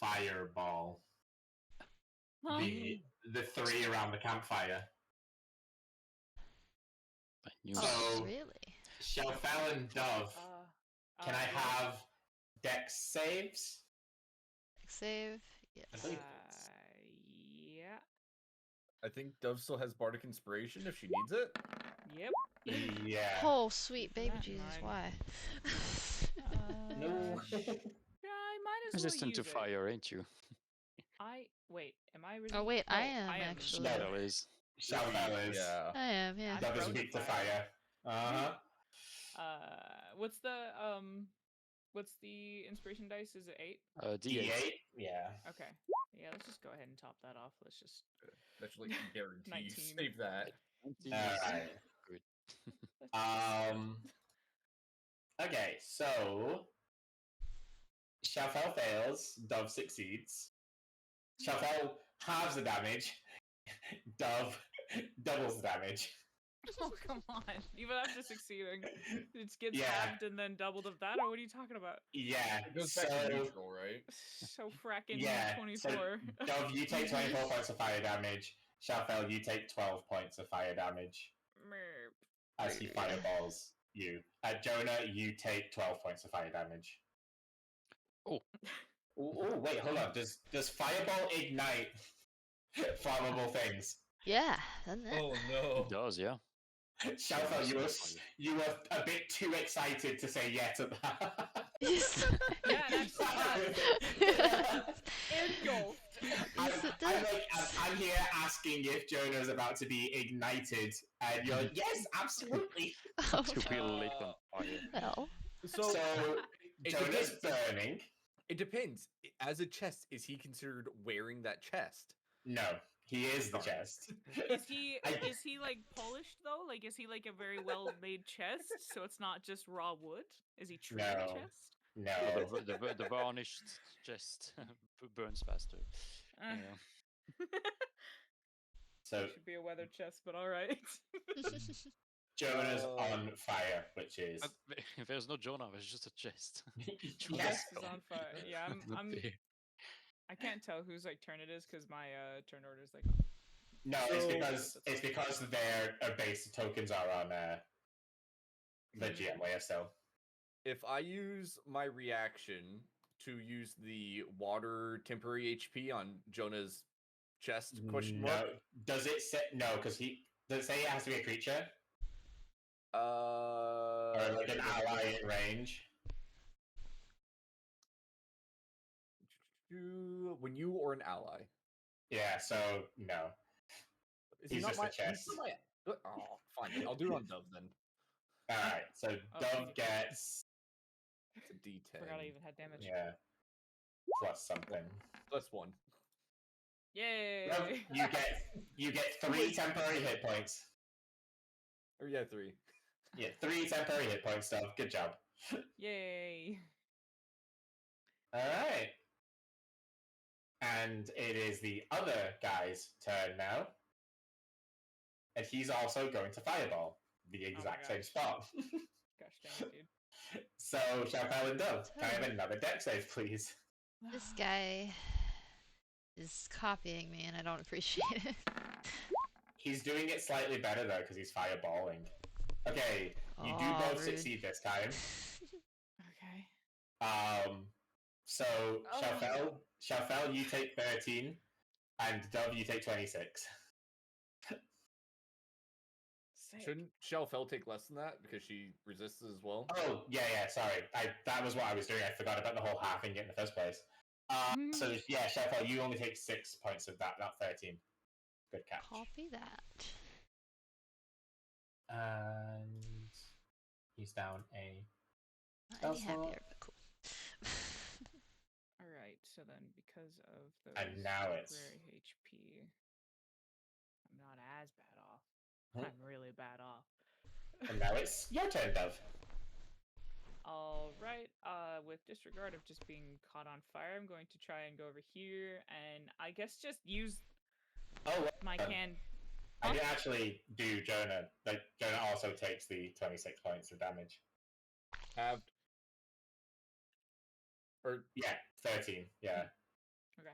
fireball the 3 around the campfire. I knew So- Oh, really? Shelfell and Dove, can I yeah. have dex saves? Save. Yes. I believe Yeah. I think Dove still has Bardic Inspiration if she needs it. Yep. Yeah. Oh, sweet baby That Jesus, nine. why? No. Yeah, I might as resistant well to use fire, ain't you? Wait, am I resistant? Oh wait, No, I am actually. No. Shell is. Shelfell is. Yeah. I am, yeah. I'm Dove is prone weak to to fire. Uh-huh. What's the inspiration dice? Is it 8? D8. D8? Yeah. Okay. Yeah, let's just go ahead and top that off. Let's just. That should like guarantee you 19. save that. Alright. Good. Okay, so Shelfell fails, Dove succeeds. Shelfell halves the damage, Dove doubles the damage. Oh, come on. Even after succeeding, it gets Yeah. halved and then doubled of that, or what are you talking about? Yeah. It goes back to neutral, right? So fracking Yeah. 24. So, Dove, you take 24 points of fire damage. Shafel, you take 12 points of fire damage Merp. as he fireballs you. Jonah, you take 12 points of fire damage. Oh. Oh, wait, hold on. Does fireball ignite flammable things? Yeah, doesn't it? Oh It no. does, yeah. Shafel, Yes, you were a bit too excited to say yeah to that. Yes. Yeah, and actually, engulfed. Yes, it does. I'm here asking if Jonah's about to be ignited, and you're like, yes, absolutely. Oh, To be lit on fire. well. So, So it Jonah's depends. burning. It depends. As a chest, is he considered wearing that chest? No, he is the chest. Is he I- is he like polished though? Like is he like a very well made chest? So it's not just raw wood? Is he truly No. a chest? No. Well, the varnished chest burns faster. Uh, Yeah. So it should be a weather chest, but all right. Jonah's on fire, which is If there's no Jonah, there's just a chest. yes. Chest is on fire. Yeah, I'm There. I can't tell whose like turn it is because my turn order is like. No, it's because their base tokens are on the GM layer still. If I use my reaction to use the water temporary HP on Jonah's chest, question No. mark? Does it say no? Because does it say it has to be a creature or like an ally in range? When you or an ally. Yeah. So no. Is He's not just a my, chest. he's not my, oh, fine. Then. I'll do it on Dove then. All right. So Oh, Dove gets It's a D10. Forgot I even had damage. yeah plus something. +1. Yay! Dove, you get 3 temporary hit points. Or yeah, 3. Yeah, 3 temporary hit points. Dove, good job. Yay! All right. And it is the other guy's turn now. And he's also going to fireball the exact same gosh. spot. Gosh dang it, dude. So, Shafel and Dove, can I have another deck save, please? This guy is copying me, and I don't appreciate it. He's doing it slightly better, though, because he's fireballing. Okay, you do Aw, both rude. succeed this time. Okay. So, Oh. Shafel, you take 13, and Dove, you take 26. Sick. Shouldn't Shelfel take less than that because she resists as well? Oh, yeah, sorry. That was what I was doing. I forgot about the whole halving it in the first place. So, yeah, Shafel, you only take 6 points of that, not 13. Good catch. Copy that. And he's down a... Not any That's happier, not- but cool. All right. So then, because of those And now it's- temporary HP, I'm not as bad off. Hmm. I'm really bad off. And now it's your turn, Dove. All right. With disregard of just being caught on fire, I'm going to try and go over here and I guess just use Oh, my can. I did actually do Jonah. Like, Jonah also takes the 26 points of damage. Halved. Or Yeah, 13. Yeah. Okay.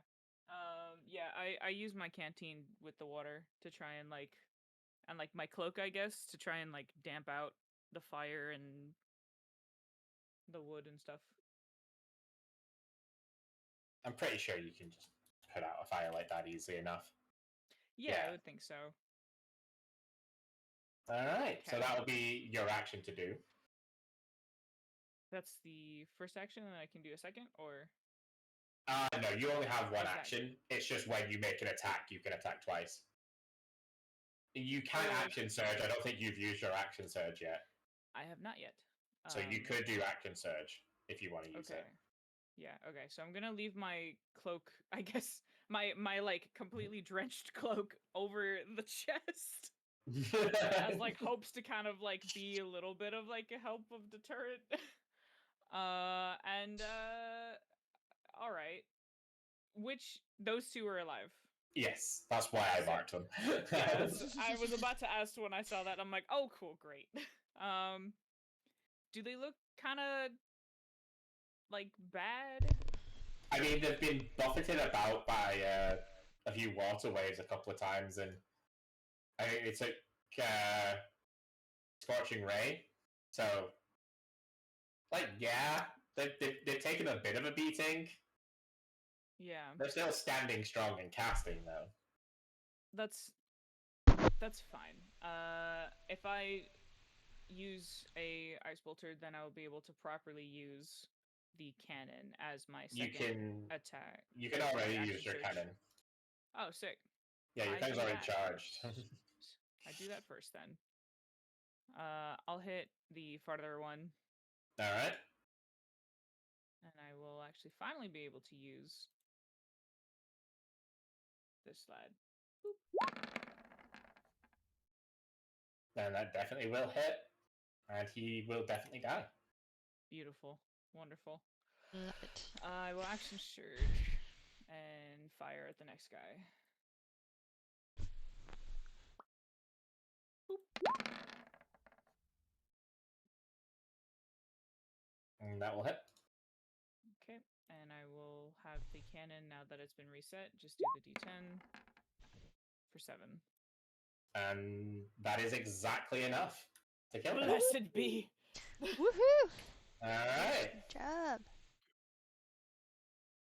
Yeah, I use my canteen with the water to try and like my cloak, I guess, to try and like damp out the fire and the wood and stuff. I'm pretty sure you can just put out a fire like that easily enough. Yeah, Yeah. I would think so. Alright, so Okay. that will be your action to do. That's the first action, and I can do a second, or No, you only have one What's that? action. It's just when you make an attack, you can attack twice. You can Oh. action surge. I don't think you've used your action surge yet. I have not yet. So you could do action surge if you want to use Okay. Yeah. Okay. So I'm gonna leave my cloak. I guess my like completely drenched cloak over the chest. it. As like hopes to kind of like be a little bit of like a help of deterrent. All right. Which those two are alive. Yes, that's why I marked them. Yes, I was about to ask when I saw that. I'm like, oh, cool, great. Do they look kind of like bad? I mean, they've been buffeted about by a few water waves a couple of times, and I think they took Scorching Ray. So, like, yeah, they've taken a bit of a beating. Yeah, They're still standing strong and casting, though. that's fine. If I use a ice bolter, then I will be able to properly use the cannon as my second attack. You can as my already action use your surge. cannon. Oh, sick. Yeah, your I cannon's do already that. charged. I do that first then. I'll hit the farther one, All right. and I will actually finally be able to use this lad. Then that definitely will hit, and he will definitely die. Beautiful. Wonderful. Love it. I will action surge and fire at the next guy. And that will hit. Okay, and I will have the cannon, now that it's been reset, just do the d10 for 7. And that is exactly enough to kill him. Blessed be! Woohoo! All right. Good job.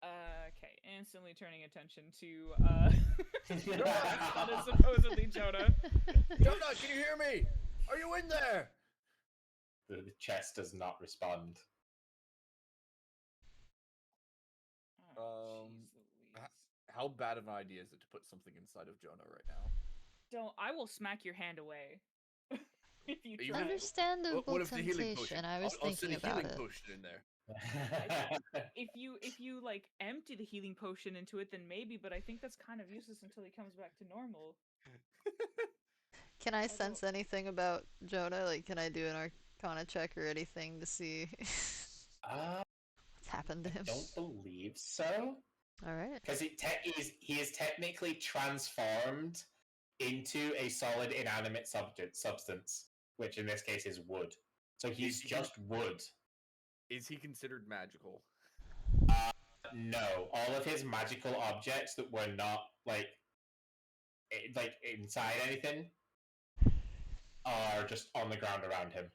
Okay, instantly turning attention to that is supposedly Jonah. Jonah, can you hear me? Are you in there? The chest does not respond. Oh, jeez Louise. How bad of an idea is it to put something inside of Jonah right now? Don't. I will smack your hand away. If you You try. Understandable What if the healing temptation. potion? I was I'll send thinking a about healing it. potion in there. If you like empty the healing potion into it, then maybe. But I think that's kind of useless until he comes back to normal. Can I sense anything about Jonah? Like, can I do an Arcana check or anything to see what's happened to him? I don't believe so. All right. Because he is technically transformed into a solid inanimate substance, which in this case is wood. So he's just wood. Is he considered magical? No, all of his magical objects that were not like inside anything are just on the ground around him.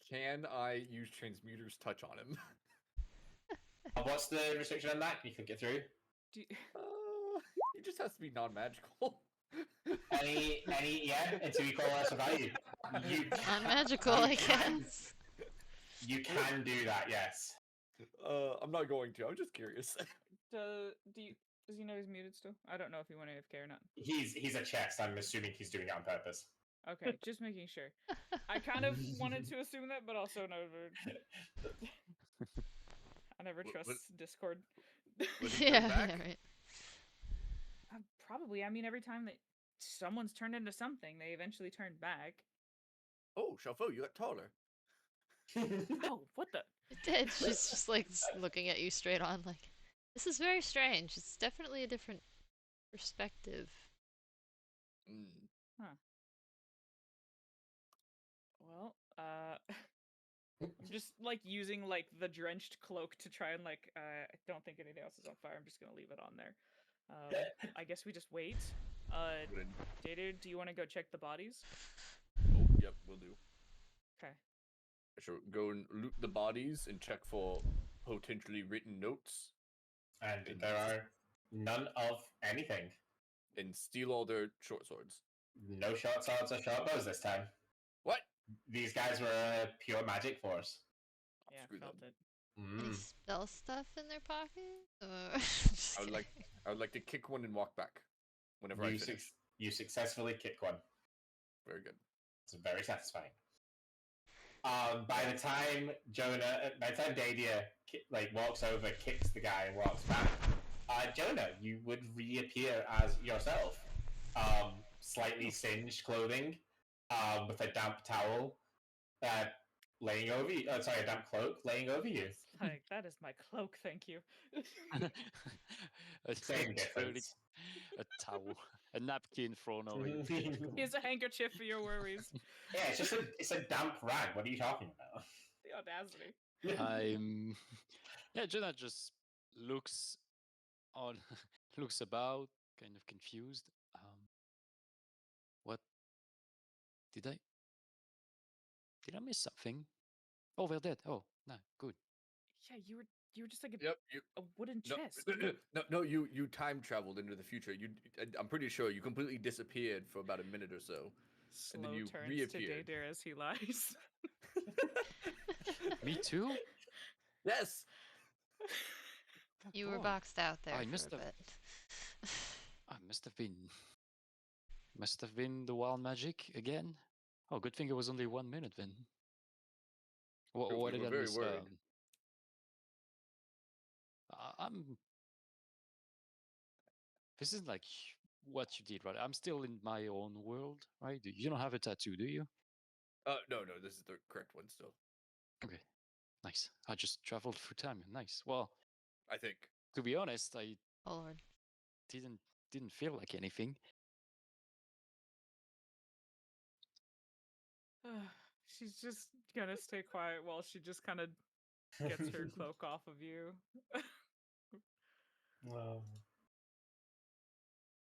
Can I use Transmuter's Touch on him? What's the restriction on that? Can you click it through? He just has to be non-magical. Any, yeah, until you call us a value. Non-magical, I guess. You can do that, yes. I'm not going to. I'm just curious. Does he know he's muted still? I don't know if he went AFK or not. He's a chest. I'm assuming he's doing it on purpose. Okay, just making sure. I kind of wanted to assume that, but also never. I never trust Discord. Yeah, right. Probably. I mean, every time that someone's turned into something, they eventually turn back. Oh, Shalfo, you got taller. Oh, what the? It did. She's just like looking at you straight on, like, this is very strange. It's definitely a different perspective. Huh. Well, I'm just like using like the drenched cloak to try and like I don't think anything else is on fire. I'm just gonna leave it on there. I guess we just wait. Data, do you want to go check the bodies? Oh, yep, we'll do. Okay. Sure, go and loot the bodies and check for potentially written notes. And there are none of anything. And steal all their short swords. No short swords or short bows this time. What? These guys were a pure magic force. Yeah, Screw felt them. it. Any spell stuff in their pocket? I would like to kick one and walk back whenever I finish. You successfully kick one. Very good. It's very satisfying. By the time Dadia walks over, kicks the guy, and walks back, Jonah, you would reappear as yourself, slightly singed clothing, with a damp towel, laying over you. A damp cloak laying over you. like, that is my cloak, thank you. Same difference. A towel, a napkin thrown over your feet. Here's a handkerchief for your worries. Yeah, it's a damp rag. What are you talking about? The audacity. Yeah, Jonah just looks on, looks about, kind of confused. What did I miss something? Oh, we're dead. Oh, no, good. Yeah, you were just like Yep. a wooden No, chest. no, you time traveled into the future. I'm pretty sure you completely disappeared for about a minute or so. And then Slow you turns reappeared. to Dayder as he lies. Me too? Yes. You were boy. boxed out there I for must a have- bit. I must have been the wild magic again. Oh, good thing it was only 1 minute then. What We did were I very miss? worried. This is like what you did, right? I'm still in my own world, right? You don't have a tattoo, do you? No, this is the correct one still. Okay, nice. I just traveled through time. Nice. Well, I think. to be honest, I Oh Lord. didn't feel like anything. She's just gonna stay quiet while she just kind of gets her cloak off of you. Well.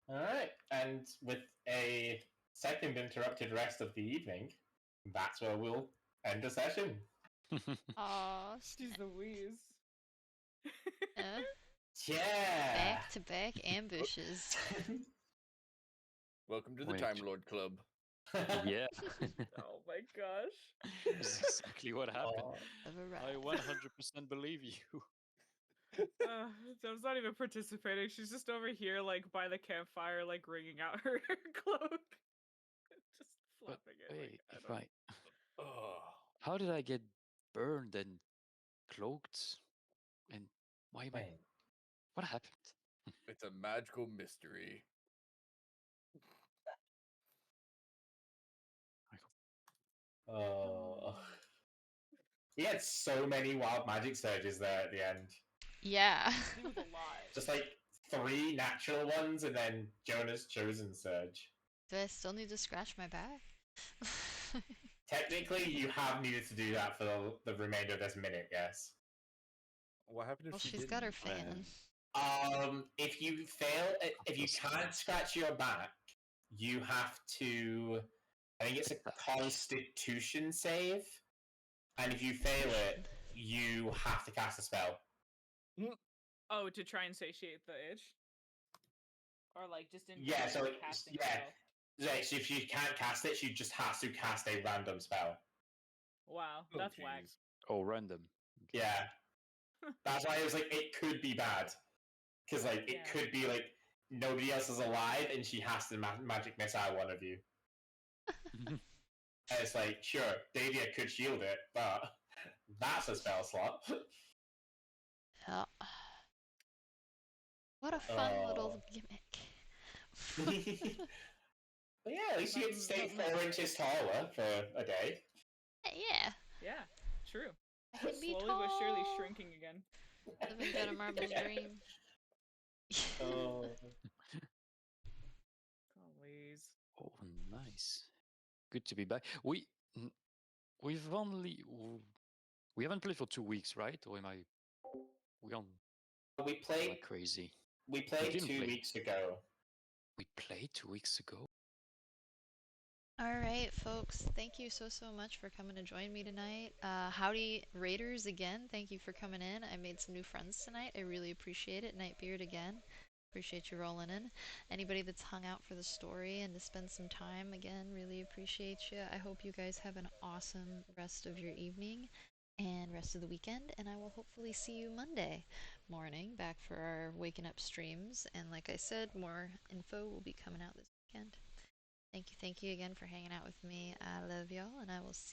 All right, and with a second interrupted rest of the evening, that's where we'll end the session. Aw, She's Louise. Yeah. back-to-back ambushes. Welcome to the Wait. Time Lord Club. Yeah, Oh my gosh. that's exactly what happened. Of a I rat. 100% believe you. Dom's not even participating. She's just over here, like by the campfire, like wringing out her cloak, just But flapping it. wait, Like, if I, Oh, how did I get burned and cloaked? And why am I? Wait. What happened? it's a magical mystery. Oh. He had so many wild magic surges there at the end. Yeah. It was a lot. Just like 3 natural ones and then Jonah's chosen surge. Do I still need to scratch my back? Technically, you have needed to do that for the remainder of this minute, yes. What happened if Well, she she's didn't? got her fan. If you fail, if you can't scratch your back, you have to. I think it's a Constitution save, and if you fail it, you have to cast a spell. Oh, to try and satiate the itch, or like just in Yeah, so casting yeah, spell. so if she can't cast it, she just has to cast a random spell. Wow, Oh, that's whack. jeez. Oh, random. Okay. Yeah, that's why I was like, it could be bad, because like it Yeah. could be like nobody else is alive, and she has to magic missile one of you. And it's like, sure, Davia could shield it, but that's a spell slot. Yeah. What a fun little gimmick. But yeah, at least you get to stay 4 inches taller for a day. Yeah. Yeah, true. I can be Slowly tall. but surely shrinking again. Living Jenna Marble's dream. Oh. Gollies. Oh, nice. Good to be back. We haven't played for 2 weeks, right? Or am I? We on? We Am I played. crazy? We played didn't 2 play. weeks ago. We played 2 weeks ago. All right, folks. Thank you so much for coming to join me tonight. Howdy, Raiders again. Thank you for coming in. I made some new friends tonight. I really appreciate it. Nightbeard again. Appreciate you rolling in. Anybody that's hung out for the story and to spend some time again, really appreciate you. I hope you guys have an awesome rest of your evening and rest of the weekend. And I will hopefully see you Monday morning back for our waking up streams. And like I said, more info will be coming out this weekend. Thank you again for hanging out with me. I love y'all, and I will see